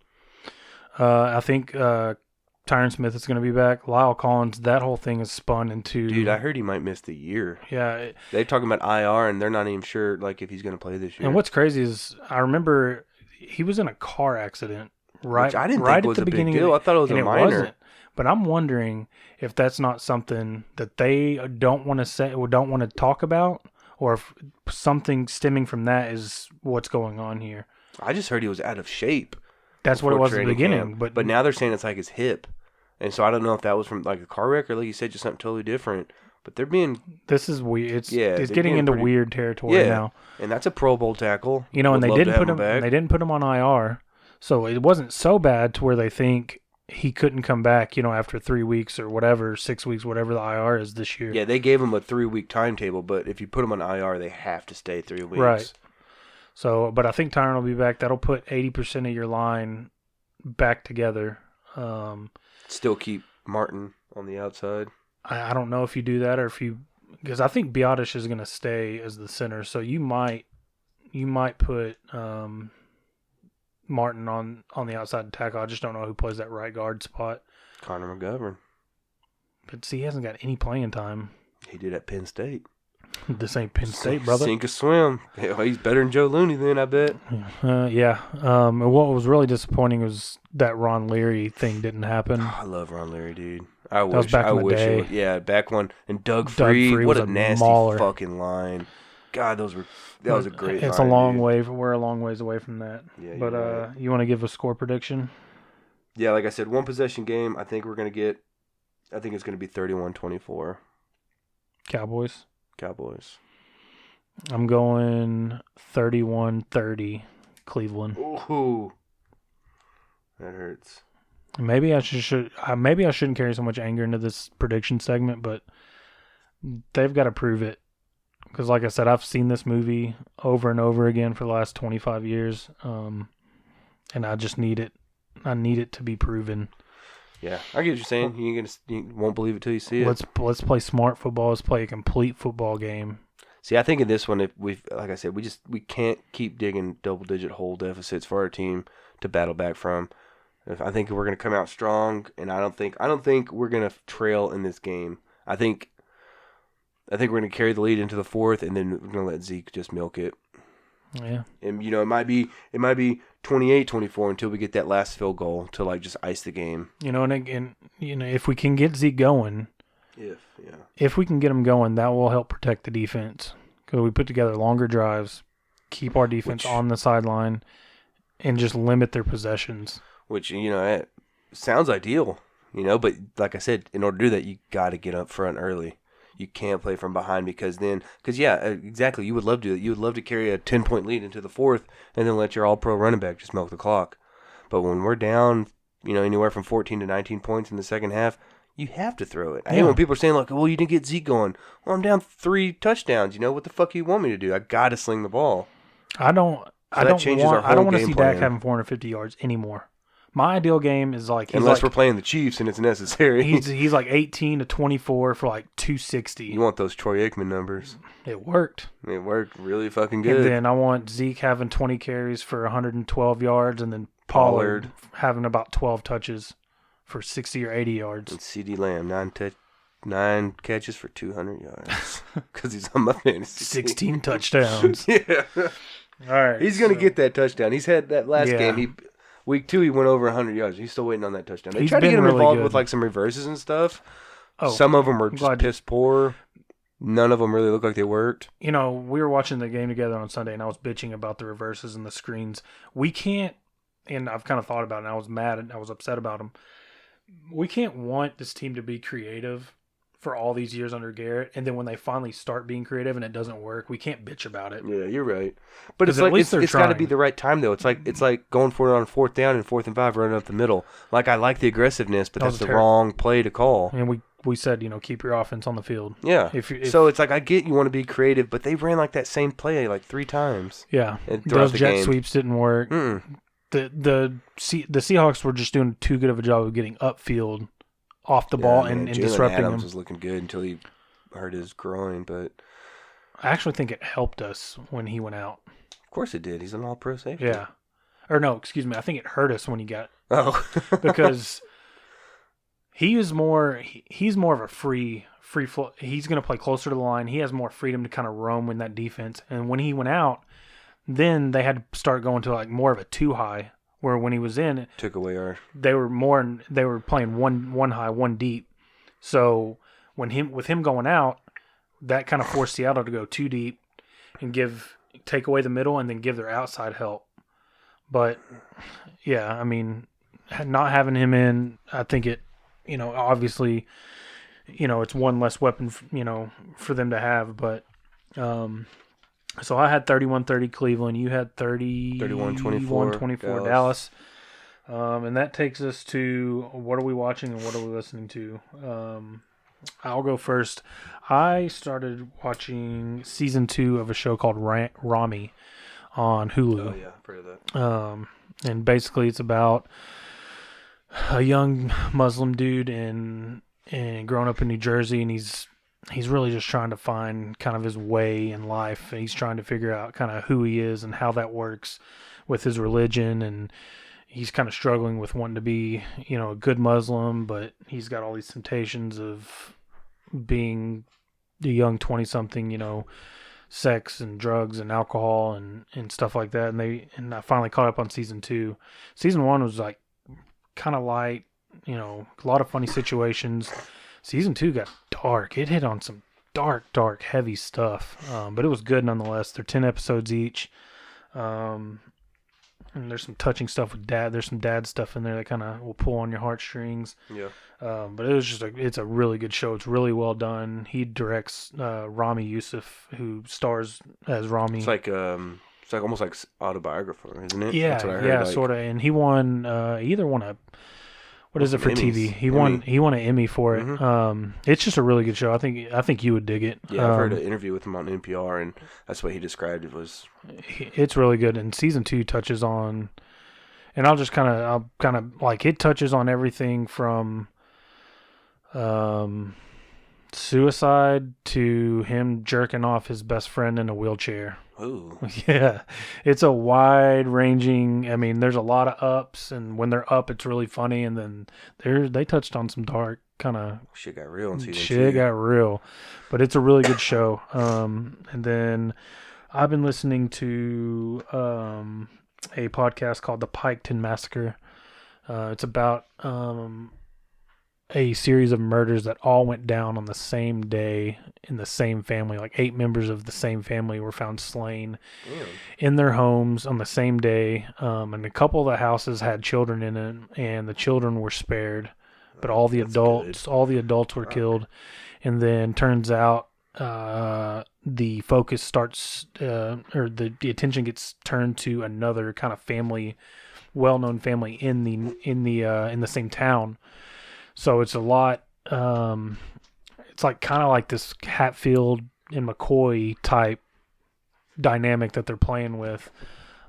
I think Tyron Smith is gonna be back. Lyle Collins, that whole thing is spun into. Dude, I heard he might miss the year. Yeah, they're talking about IR, and they're not even sure if he's gonna play this year. And what's crazy is I remember he was in a car accident Which I didn't think was a big deal. I thought it was a minor. Wasn't. But I'm wondering if that's not something that they don't want to say or don't want to talk about, or if something stemming from that is what's going on here. I just heard he was out of shape. That's what it was at the beginning. But now they're saying it's his hip. And so I don't know if that was from a car wreck or, like you said, just something totally different. But they're being... This is weird. It's getting into weird territory now. And that's a Pro Bowl tackle. And they didn't put him on IR. So it wasn't so bad to where they think he couldn't come back, after 3 weeks or whatever, 6 weeks, whatever the IR is this year. Yeah, they gave him a 3-week timetable, but if you put him on IR, they have to stay 3 weeks. Right. So, but I think Tyron will be back. That'll put 80% of your line back together. Still keep Martin on the outside. I don't know if you do that or if you, because I think Biotish is going to stay as the center. So you might put Martin on the outside tackle. I just don't know who plays that right guard spot. Connor McGovern. But see, he hasn't got any playing time. He did at Penn State. This ain't Penn State, brother. Sink or swim. He's better than Joe Looney then, I bet. Yeah. And what was really disappointing was that Ron Leary thing didn't happen. Oh, I love Ron Leary, dude. I wish it would. Yeah, back one. And Doug Free, what a nasty fucking line. God, that was a great. It's line, a long dude. way. We're a long ways away from that. Yeah, but you're right. you want to give a score prediction? Yeah, like I said, one possession game. I think it's going to be 31-24. Cowboys. Cowboys. I'm going 31-30 Cleveland. Ooh, that hurts. Maybe I shouldn't carry so much anger into this prediction segment, but they've got to prove it. Because like I said, I've seen this movie over and over again for the last 25 years, and I just need it. I need it to be proven. Yeah, I get what you're saying. You won't believe it till you see it. Let's play smart football. Let's play a complete football game. See, I think in this one, if like I said, we can't keep digging double-digit hole deficits for our team to battle back from. I think we're going to come out strong, and I don't think we're going to trail in this game. I think we're going to carry the lead into the fourth, and then we're going to let Zeke just milk it. Yeah. And it might be 28-24 until we get that last field goal to like just ice the game. And again, if we can get Zeke going, if we can get him going, that will help protect the defense because we put together longer drives, keep our defense on the sideline, and just limit their possessions. Which it sounds ideal, but like I said, in order to do that, you got to get up front early. You can't play from behind because exactly. You would love to carry a 10-point lead into the fourth and then let your all-pro running back just milk the clock. But when we're down, anywhere from 14 to 19 points in the second half, you have to throw it. I hate when people are saying like, "Well, you didn't get Zeke going." Well, I'm down 3 touchdowns. What the fuck you want me to do? I got to sling the ball. I don't want to see plan. Dak having 450 yards anymore. My ideal game is unless we're playing the Chiefs and it's necessary. He's like 18 to 24 for like 260. You want those Troy Aikman numbers? It worked. It worked really fucking good. And then I want Zeke having 20 carries for 112 yards, and then Pollard having about 12 touches for 60 or 80 yards. And CeeDee Lamb 9 catches for 200 yards because he's on my fantasy. 16 touchdowns. Yeah. All right. He's gonna get that touchdown. He's had that last game. Week 2, he went over 100 yards. He's still waiting on that touchdown. They tried to get him really involved good with like some reverses and stuff. Oh, some of them were just piss poor. None of them really looked like they worked. We were watching the game together on Sunday, and I was bitching about the reverses and the screens. We can't, and I've kind of thought about it, and I was mad and I was upset about them. We can't want this team to be creative for all these years under Garrett, and then when they finally start being creative and it doesn't work, we can't bitch about it. Yeah, you're right. But it's at like least it's got to be the right time though. It's like going for it on 4th down and 4th and 5, running up the middle. Like I like the aggressiveness, but that's the wrong play to call. And we said keep your offense on the field. Yeah. So it's like I get you want to be creative, but they ran like that same play like 3 times. Yeah. Those jet sweeps didn't work. Mm-mm. The Seahawks were just doing too good of a job of getting upfield off the ball and disrupting Adams them. Was looking good until he hurt his groin, but I actually think it helped us when he went out. Of course it did. He's an all-pro safety. Yeah. Or no, excuse me. I think it hurt us when he got because he's more of a free flow. He's going to play closer to the line. He has more freedom to kind of roam in that defense. And when he went out, then they had to start going to like more of a 2 high. Where when he was in, took away they were playing one high, 1 deep. So with him going out, that kind of forced Seattle to go 2 deep and take away the middle and then give their outside help. But yeah, I mean, not having him in, I think it, obviously, it's one less weapon, for them to have. But so I had 31-30 Cleveland. You had 31-24 Dallas. And that takes us to what are we watching and what are we listening to? I'll go first. I started watching season 2 of a show called Rami on Hulu. Oh, yeah, I've heard of that. And basically it's about a young Muslim dude and growing up in New Jersey, and he's really just trying to find kind of his way in life. He's trying to figure out kind of who he is and how that works with his religion, and he's kind of struggling with wanting to be, a good Muslim, but he's got all these temptations of being the young 20-something, sex and drugs and alcohol and stuff like that. And I finally caught up on season 2. Season 1 was like kind of light, a lot of funny situations. Season 2 got dark. It hit on some dark, heavy stuff. But it was good nonetheless. They're 10 episodes each. And there's some touching stuff with dad. There's some dad stuff in there that kind of will pull on your heartstrings. Yeah. But it was it's a really good show. It's really well done. He directs Rami Youssef, who stars as Rami. It's like almost like autobiographer, isn't it? Yeah, That's what I heard, like, sort of. And he won either won a what is it for Emmys. TV? He won an Emmy for it. Mm-hmm. It's just a really good show. I think you would dig it. Yeah, I've heard an interview with him on NPR, and that's what he described. It was it's really good. And season 2 touches on, and I'll kind of like it touches on everything from suicide to him jerking off his best friend in a wheelchair. ooh, Yeah, it's a wide-ranging. I mean, there's a lot of ups, and when they're up, it's really funny. And then they touched on some dark kind of shit got real in season 2. shit. Got real, but it's a really good show. And then I've been listening to a podcast called The Piketon Massacre. It's about a series of murders that all went down on the same day in the same family. Like 8 members of the same family were found slain in their homes on the same day. And a couple of the houses had children in it, and the children were spared, but all the adults were killed. And then turns out the focus starts, or the attention gets turned to another kind of family, well-known family in the same town. So it's a lot. It's like kind of like this Hatfield and McCoy type dynamic that they're playing with.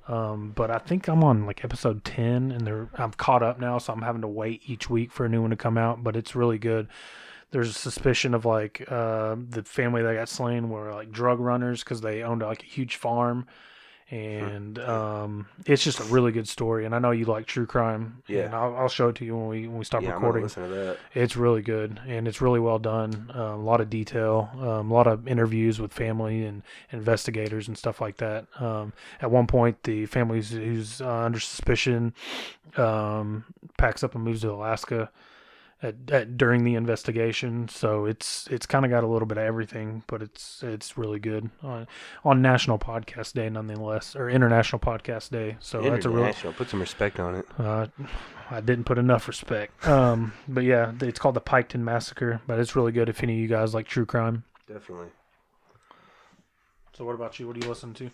But I think I'm on like episode 10, and I'm caught up now, so I'm having to wait each week for a new one to come out. But it's really good. There's a suspicion of like the family that got slain were like drug runners because they owned like a huge farm. And it's just a really good story, and I know you like true crime. Yeah, and I'll show it to you when we stop recording. I'm gonna listen to that. It's really good, and it's really well done. A lot of detail, a lot of interviews with family and investigators and stuff like that. At one point, the family who's under suspicion packs up and moves to Alaska during the investigation. So it's kind of got a little bit of everything, but it's really good on National Podcast Day nonetheless, or International Podcast Day. So that's a real put some respect on it. I didn't put enough respect. But yeah, it's called the Piketon Massacre, but it's really good if any of you guys like true crime. Definitely. So what about you? What do you listen to?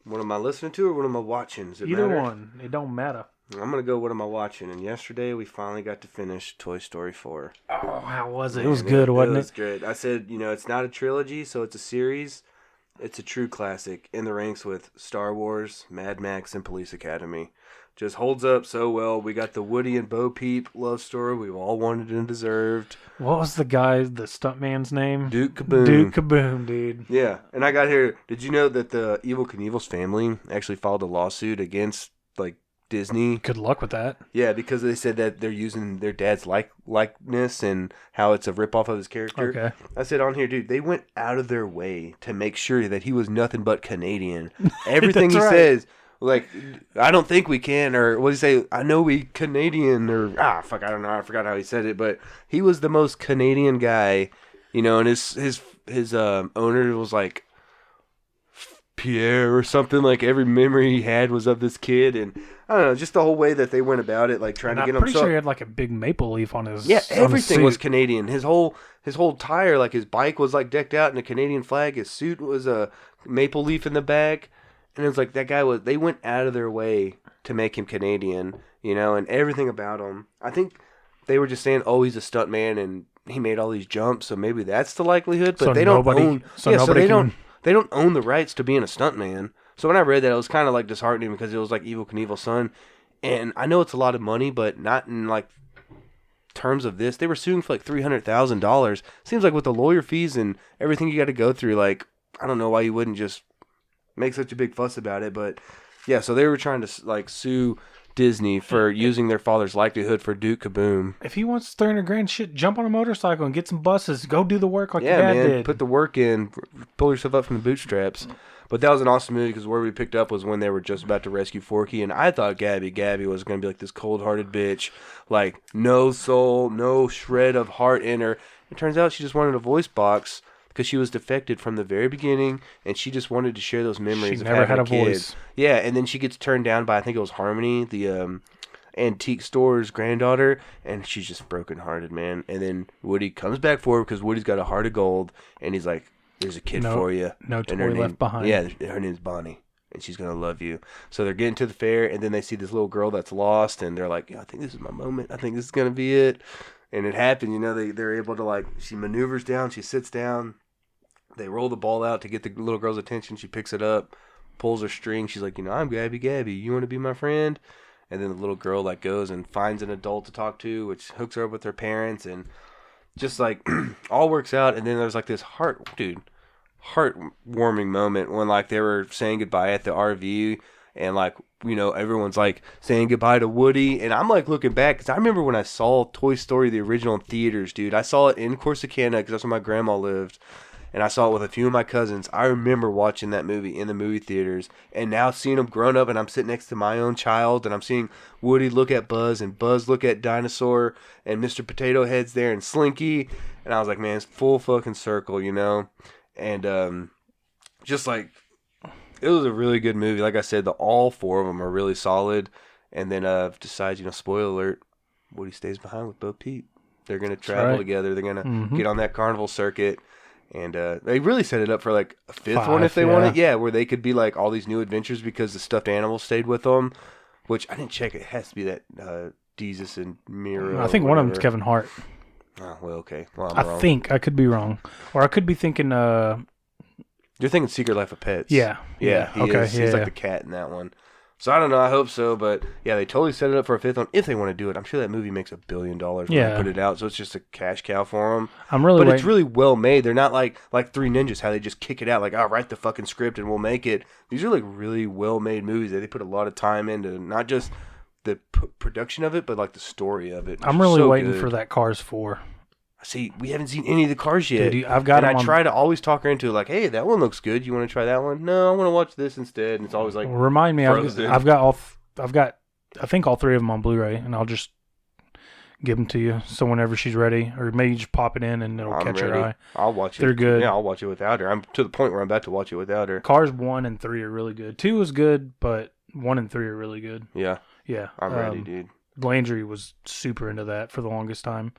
What am I listening to, or what am I watching? Does it Either matter? one. It don't matter. I'm going to go, what am I watching? And yesterday, we finally got to finish Toy Story 4. Oh, how was it? Man, It was good, wasn't it? It was good. I said, it's not a trilogy, so it's a series. It's a true classic. In the ranks with Star Wars, Mad Max, and Police Academy. Just holds up so well. We got the Woody and Bo Peep love story we've all wanted and deserved. What was the stuntman's name? Duke Kaboom. Duke Kaboom, dude. Yeah, and I got here. Did you know that the Evel Knievel's family actually filed a lawsuit against, like, Disney? Good luck with that. Yeah, because they said that they're using their dad's likeness and how it's a ripoff of his character. Okay. I said on here, dude, they went out of their way to make sure that he was nothing but Canadian. Everything he says, like, I don't think we can, or what did he say? I know we Canadian, or I don't know. I forgot how he said it, but he was the most Canadian guy, and his owner was like Pierre or something. Like every memory he had was of this kid, and I don't know, just the whole way that they went about it, like trying to get him. I'm pretty sure he had like a big maple leaf on his. Yeah, everything was suit. Canadian. His whole tire, like his bike was like decked out in a Canadian flag. His suit was a maple leaf in the back, and it was like that guy was. They went out of their way to make him Canadian, and everything about him. I think they were just saying, "Oh, he's a stuntman and he made all these jumps, so maybe that's the likelihood." But So they nobody- don't own. so yeah, so nobody they can- don't. They don't own the rights to being a stuntman. So when I read that, it was kind of like disheartening because it was like Evel Knievel's son. And I know it's a lot of money, but not in like terms of this. They were suing for like $300,000. Seems like with the lawyer fees and everything you got to go through, like, I don't know why you wouldn't just make such a big fuss about it. But yeah, so they were trying to like sue Disney for using their father's likelihood for Duke Kaboom. If he wants $300,000, shit, jump on a motorcycle and get some buses. Go do the work like Yeah, your dad man, did. put the work in, pull yourself up from the bootstraps. But that was an awesome movie because where we picked up was when they were just about to rescue Forky, and I thought Gabby was going to be like this cold-hearted bitch, like no soul, no shred of heart in her. It turns out she just wanted a voice box because she was defected from the very beginning, and she just wanted to share those memories. She of never having had a kid. voice. Yeah, and then she gets turned down by, I think it was Harmony, the antique store's granddaughter, and she's just brokenhearted, man. And then Woody comes back for her because Woody's got a heart of gold, and he's like, "There's a kid for you." No and toy left behind. Yeah, her name's Bonnie, and she's gonna love you. So they're getting to the fair, and then they see this little girl that's lost, and they're like, "Yeah, I think this is my moment. I think this is gonna be it." And it happened. You know, they're able to, like, she maneuvers down, she sits down, they roll the ball out to get the little girl's attention. She picks it up, pulls her string. She's like, "I'm Gabby. You want to be my friend?" And then the little girl, like, goes and finds an adult to talk to, which hooks her up with her parents, and just, like, all works out. And then there's, like, this heartwarming moment when, like, they were saying goodbye at the RV, and, like, you know, everyone's, like, saying goodbye to Woody. And I'm, like, looking back, because I remember when I saw Toy Story, the original, in theaters, dude. I saw it in Corsicana, because that's where my grandma lived. And I saw it with a few of my cousins. I remember watching that movie in the movie theaters. And now seeing them grown up, and I'm sitting next to my own child, and I'm seeing Woody look at Buzz, and Buzz look at Dinosaur, and Mr. Potato Head's there, and Slinky. And I was like, man, it's full fucking circle, you know? And just like, it was a really good movie. Like I said, all four of them are really solid. And then decides, you know, spoiler alert, Woody stays behind with Bo Peep. They're going to travel together. They're going to get on that carnival circuit. And they really set it up for, like, a fifth one if they wanted. Yeah, where they could be, like, all these new adventures because the stuffed animals stayed with them. Which, I didn't check. It has to be that Jesus and Mira. I think one of them's Kevin Hart. Oh, well, okay. Well, I'm wrong. I think. I could be wrong. Or I could be thinking... You're thinking Secret Life of Pets. Yeah. Yeah, he is. He's like the cat in that one. So I don't know. I hope so. But yeah, they totally set it up for a fifth one if they want to do it. I'm sure that movie makes $1 billion when they put it out. So it's just a cash cow for them. But it's really well made. They're not like Three Ninjas, how they just kick it out. Like, I'll write the fucking script and we'll make it. These are like really well made movies that they put a lot of time into, not just the production of it, but like the story of it. I'm really waiting for that Cars 4. See, we haven't seen any of the Cars yet. Dude, I've got. And I try to always talk her into it, like, "Hey, that one looks good. You want to try that one?" "No, I want to watch this instead." And it's always like, remind me. I've got I think all three of them on Blu-ray, and I'll just give them to you. So whenever she's ready, or maybe just pop it in and it'll catch her eye. I'll watch it. They're good. Yeah, I'll watch it without her. I'm to the point where I'm about to watch it without her. Cars 1 and 3 are really good. 2 is good, but 1 and 3 are really good. Yeah. Yeah. I'm ready, dude. Landry was super into that for the longest time.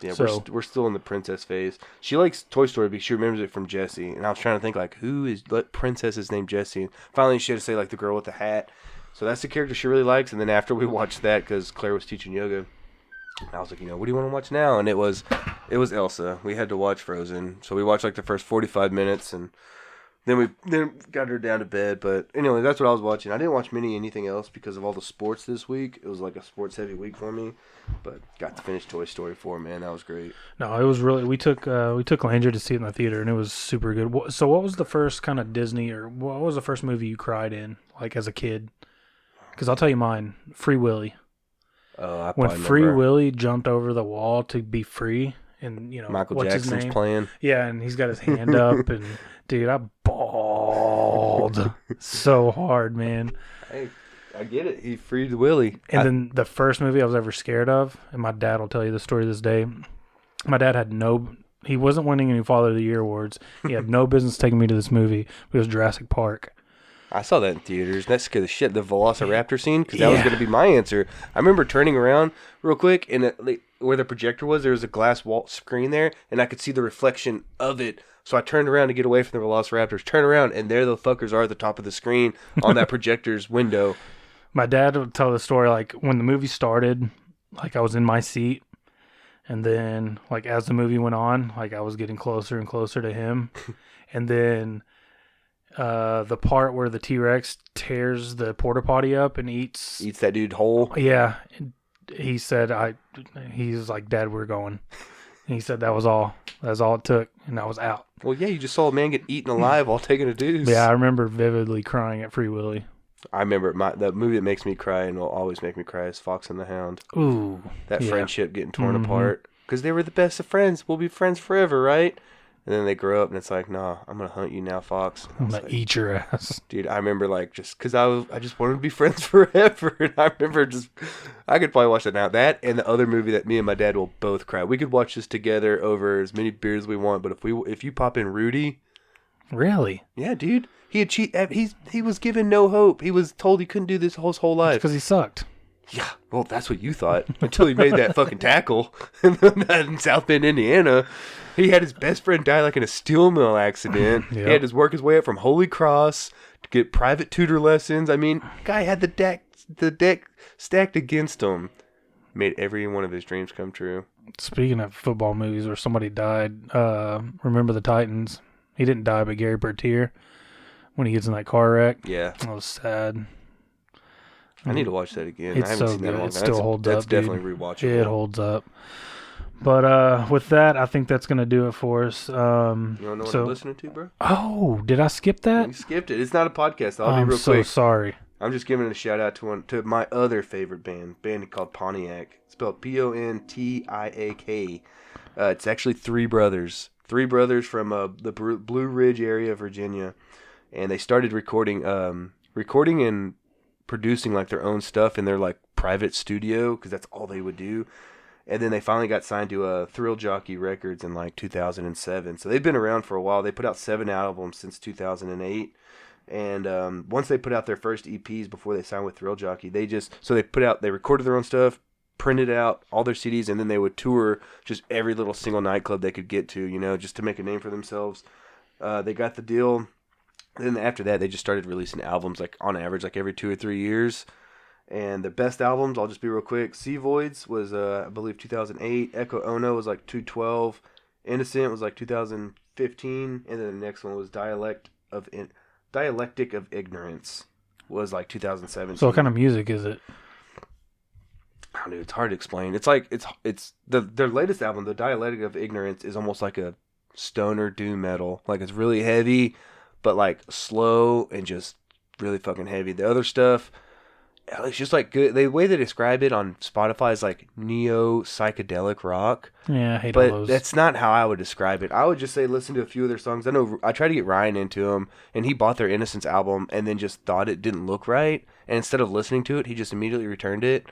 Yeah, so, we're still in the princess phase. She likes Toy Story because she remembers it from Jessie. And I was trying to think, like, who is princess is named Jessie? And finally, she had to say, like, the girl with the hat. So that's the character she really likes. And then after we watched that, because Claire was teaching yoga, I was like, you know, what do you want to watch now? And it was Elsa. We had to watch Frozen. So we watched, like, the first 45 minutes, and then we got her down to bed. But anyway, that's what I was watching. I didn't watch anything else because of all the sports this week. It was like a sports-heavy week for me. But got to finish Toy Story 4, man. That was great. No, it was really. We took Landry to see it in the theater, and it was super good. So, what was the first kind of Disney, or what was the first movie you cried in, like as a kid? Because I'll tell you mine, Free Willy. Oh, when Free Willy jumped over the wall to be free, and you know Michael Jackson's playing. Yeah, and he's got his hand up, and dude, I bawled so hard, man. Hey, I get it. He freed Willy. And then the first movie I was ever scared of, and my dad will tell you the story this day. My dad had he wasn't winning any Father of the Year awards. He had no business taking me to this movie. It was Jurassic Park. I saw that in theaters. That scared the shit. The Velociraptor scene, because that was going to be my answer. I remember turning around real quick, and where the projector was, there was a glass wall screen there, and I could see the reflection of it. So I turned around to get away from the Velociraptors. Turn around, and there the fuckers are at the top of the screen on that projector's window. My dad would tell the story, like, when the movie started, like, I was in my seat, and then, like, as the movie went on, like, I was getting closer and closer to him, and then the part where the T-Rex tears the porta potty up and eats that dude whole. Yeah, he said, he's like, "Dad, we're going." And he said that was all it took, and I was out. Well, yeah, you just saw a man get eaten alive while taking a deuce. Yeah, I remember vividly crying at Free Willy. I remember the movie that makes me cry and will always make me cry is Fox and the Hound. Ooh, that friendship getting torn apart because they were the best of friends. We'll be friends forever, right? And then they grow up, and it's like, nah, I'm gonna hunt you now, Fox. I'm gonna eat your ass. Dude, I remember like just because I just wanted to be friends forever, and I remember I could probably watch that now. That and the other movie that me and my dad will both cry. We could watch this together over as many beers as we want, but if you pop in Rudy, really, yeah, dude, he was given no hope. He was told he couldn't do this his whole life because he sucked. Yeah, well, that's what you thought until he made that fucking tackle in South Bend, Indiana. He had his best friend die like in a steel mill accident. Yep. He had to work his way up from Holy Cross to get private tutor lessons. I mean, guy had the deck stacked against him. Made every one of his dreams come true. Speaking of football movies where somebody died, Remember the Titans. He didn't die, but Gary Bertier, when he gets in that car wreck. Yeah. That was sad. I need to watch that again. It's I haven't so seen that in a long good. It time. still holds up, That's definitely rewatchable. It holds up. But with that, I think that's going to do it for us. You want to know what I'm listening to, bro? Oh, did I skip that? You skipped it. It's not a podcast. I'll be real so quick. Sorry. I'm just giving a shout out to my other favorite band called Pontiac. Spelled Pontiak. It's actually three brothers from the Blue Ridge area of Virginia, and they started recording and producing like their own stuff in their like private studio because that's all they would do. And then they finally got signed to Thrill Jockey Records in like 2007. So they've been around for a while. They put out 7 albums since 2008. And once they put out their first EPs before they signed with Thrill Jockey, they recorded their own stuff, printed out all their CDs, and then they would tour just every little single nightclub they could get to, just to make a name for themselves. They got the deal. And then after that, they just started releasing albums, like on average, like every 2 or 3 years. And the best albums, I'll just be real quick. Sea Voids was, I believe, 2008. Echo Ono was like 2012. Innocent was like 2015. And then the next one was Dialectic of Ignorance was like 2017. So what kind of music is it? I don't know. It's hard to explain. It's like it's their latest album, The Dialectic of Ignorance, is almost like a stoner doom metal. Like it's really heavy, but like slow and just really fucking heavy. The other stuff, it's just like good. The way they describe it on Spotify is like neo psychedelic rock. Yeah, I hate all but those. that's not how I would describe it. I would just say listen to a few of their songs. I know I tried to get Ryan into them, and he bought their Innocence album and then just thought it didn't look right. And instead of listening to it, he just immediately returned it.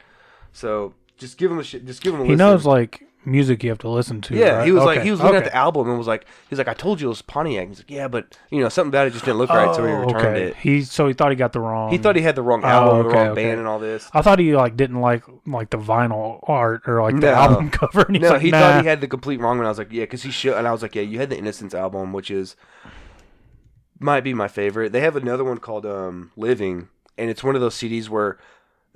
So just give him a listen. He knows like music you have to listen to. Yeah, right? he was looking at the album and was like, I told you it was Pontiac. He's like, yeah, but something about it just didn't look right, so he returned it. He thought he got the wrong. He thought he had the wrong album, the wrong band, and all this. I thought he didn't like the vinyl art or like the album cover. And he thought he had the complete wrong one. I was like, yeah, because he should. And I was like, yeah, you had the Innocence album, which might be my favorite. They have another one called Living, and it's one of those CDs where.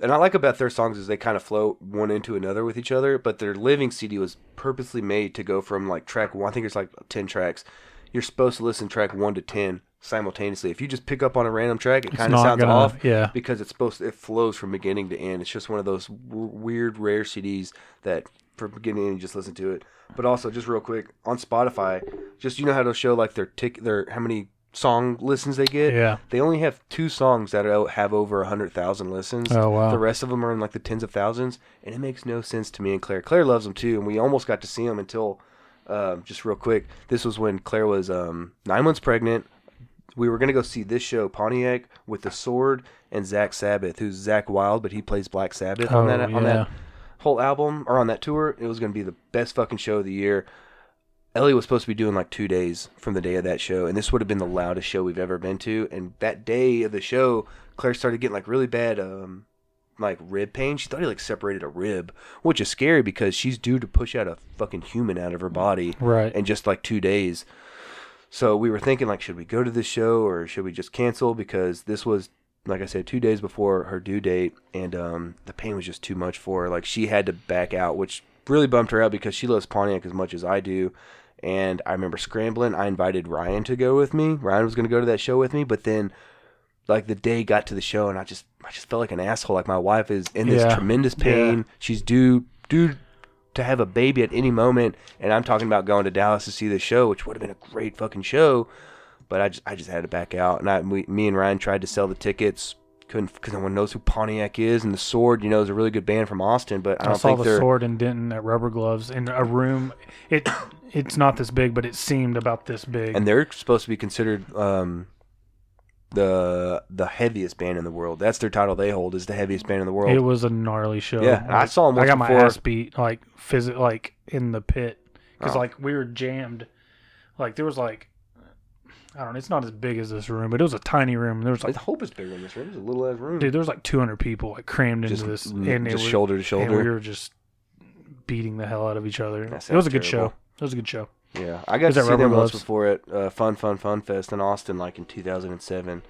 And I like about their songs is they kind of flow one into another with each other, but their Living CD was purposely made to go from like track 1, I think it's like 10 tracks. You're supposed to listen track 1 to 10 simultaneously. If you just pick up on a random track, it kind of sounds off because it flows from beginning to end. It's just one of those weird, rare CDs that from beginning to end you just listen to it. But also, just real quick, on Spotify, just how to show like their how many song listens they get. Yeah. They only have 2 songs that have over 100,000 listens. Oh, wow. The rest of them are in like the tens of thousands, and it makes no sense to me and Claire. Claire loves them too, and we almost got to see them until, just real quick, this was when Claire was 9 months pregnant. We were going to go see this show, Pontiac, with The Sword and Zach Sabbath, who's Zach Wilde, but he plays Black Sabbath on that whole album, or on that tour. It was going to be the best fucking show of the year. Ellie was supposed to be doing like 2 days from the day of that show, and this would have been the loudest show we've ever been to. And that day of the show, Claire started getting like really bad like rib pain. She thought he like separated a rib, which is scary because she's due to push out a fucking human out of her body in just like 2 days. So we were thinking like, should we go to this show or should we just cancel? Because this was, like I said, 2 days before her due date, and the pain was just too much for her. Like she had to back out, which really bummed her out because she loves Pontiac as much as I do. And I remember scrambling. I invited Ryan to go with me. Ryan was going to go to that show with me, but then like the day got to the show and I just felt like an asshole. Like my wife is in this tremendous pain. Yeah. She's due to have a baby at any moment, and I'm talking about going to Dallas to see the show, which would have been a great fucking show. But I just had to back out. And me and Ryan tried to sell the tickets couldn't, because no one knows who Pontiac is, and the Sword, you know, is a really good band from Austin, but I don't saw think the they're Sword in Denton at Rubber Gloves in a room. It's not this big, but it seemed about this big. and they're supposed to be considered the heaviest band in the world. That's their title they hold, is the heaviest band in the world. It was a gnarly show. Yeah, and I saw them I once got my before. ass beat like in the pit because Oh. like we were jammed. Like there was like I don't know. It's not as big as this room, but it was a tiny room. There was I like hope it's bigger than this room. It's a little ass room. dude, there was like 200 people like crammed into just, this, and and just it was, shoulder to and shoulder. we were just beating the hell out of each other. That It was sounds a good terrible. show. It was a good show. Yeah, I got Was to that see Rubber them once Gloves? before at Fun Fest in Austin, like in 2007.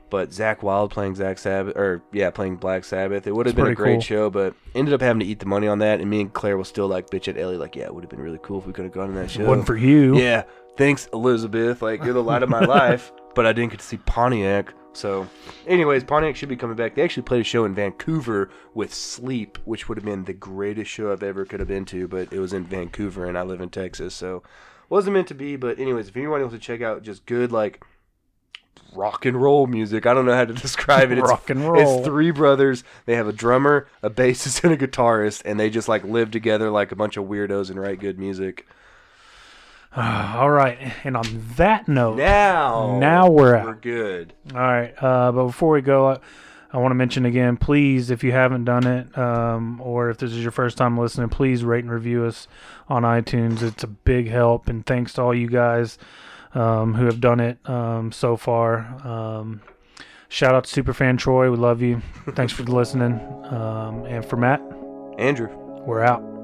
But Zach Wilde playing playing Black Sabbath. It would have It's been a pretty great cool. show, but ended up having to eat the money on that. And me and Claire will still like bitch at Ellie, like, yeah, it would have been really cool if we could have gone to that show. Wasn't for you. Yeah, thanks, Elizabeth. Like, you're the light of my life. But I didn't get to see Pontiac. So, anyways, Pontiac should be coming back. They actually played a show in Vancouver with Sleep, which would have been the greatest show I've ever could have been to. But it was in Vancouver, and I live in Texas, so wasn't meant to be. But anyways, if anyone wants to check out just good like rock and roll music, I don't know how to describe it. Rock and roll. It's three brothers. They have a drummer, a bassist, and a guitarist, and they just like live together like a bunch of weirdos and write good music. All right. And on that note, Now we're out. We're good. All right. But before we go, I want to mention again, please, if you haven't done it, or if this is your first time listening, please rate and review us on iTunes. It's a big help, and thanks to all you guys who have done it so far. Shout out to Superfan Troy. We love you. Thanks for listening. And for Matt, Andrew. we're out.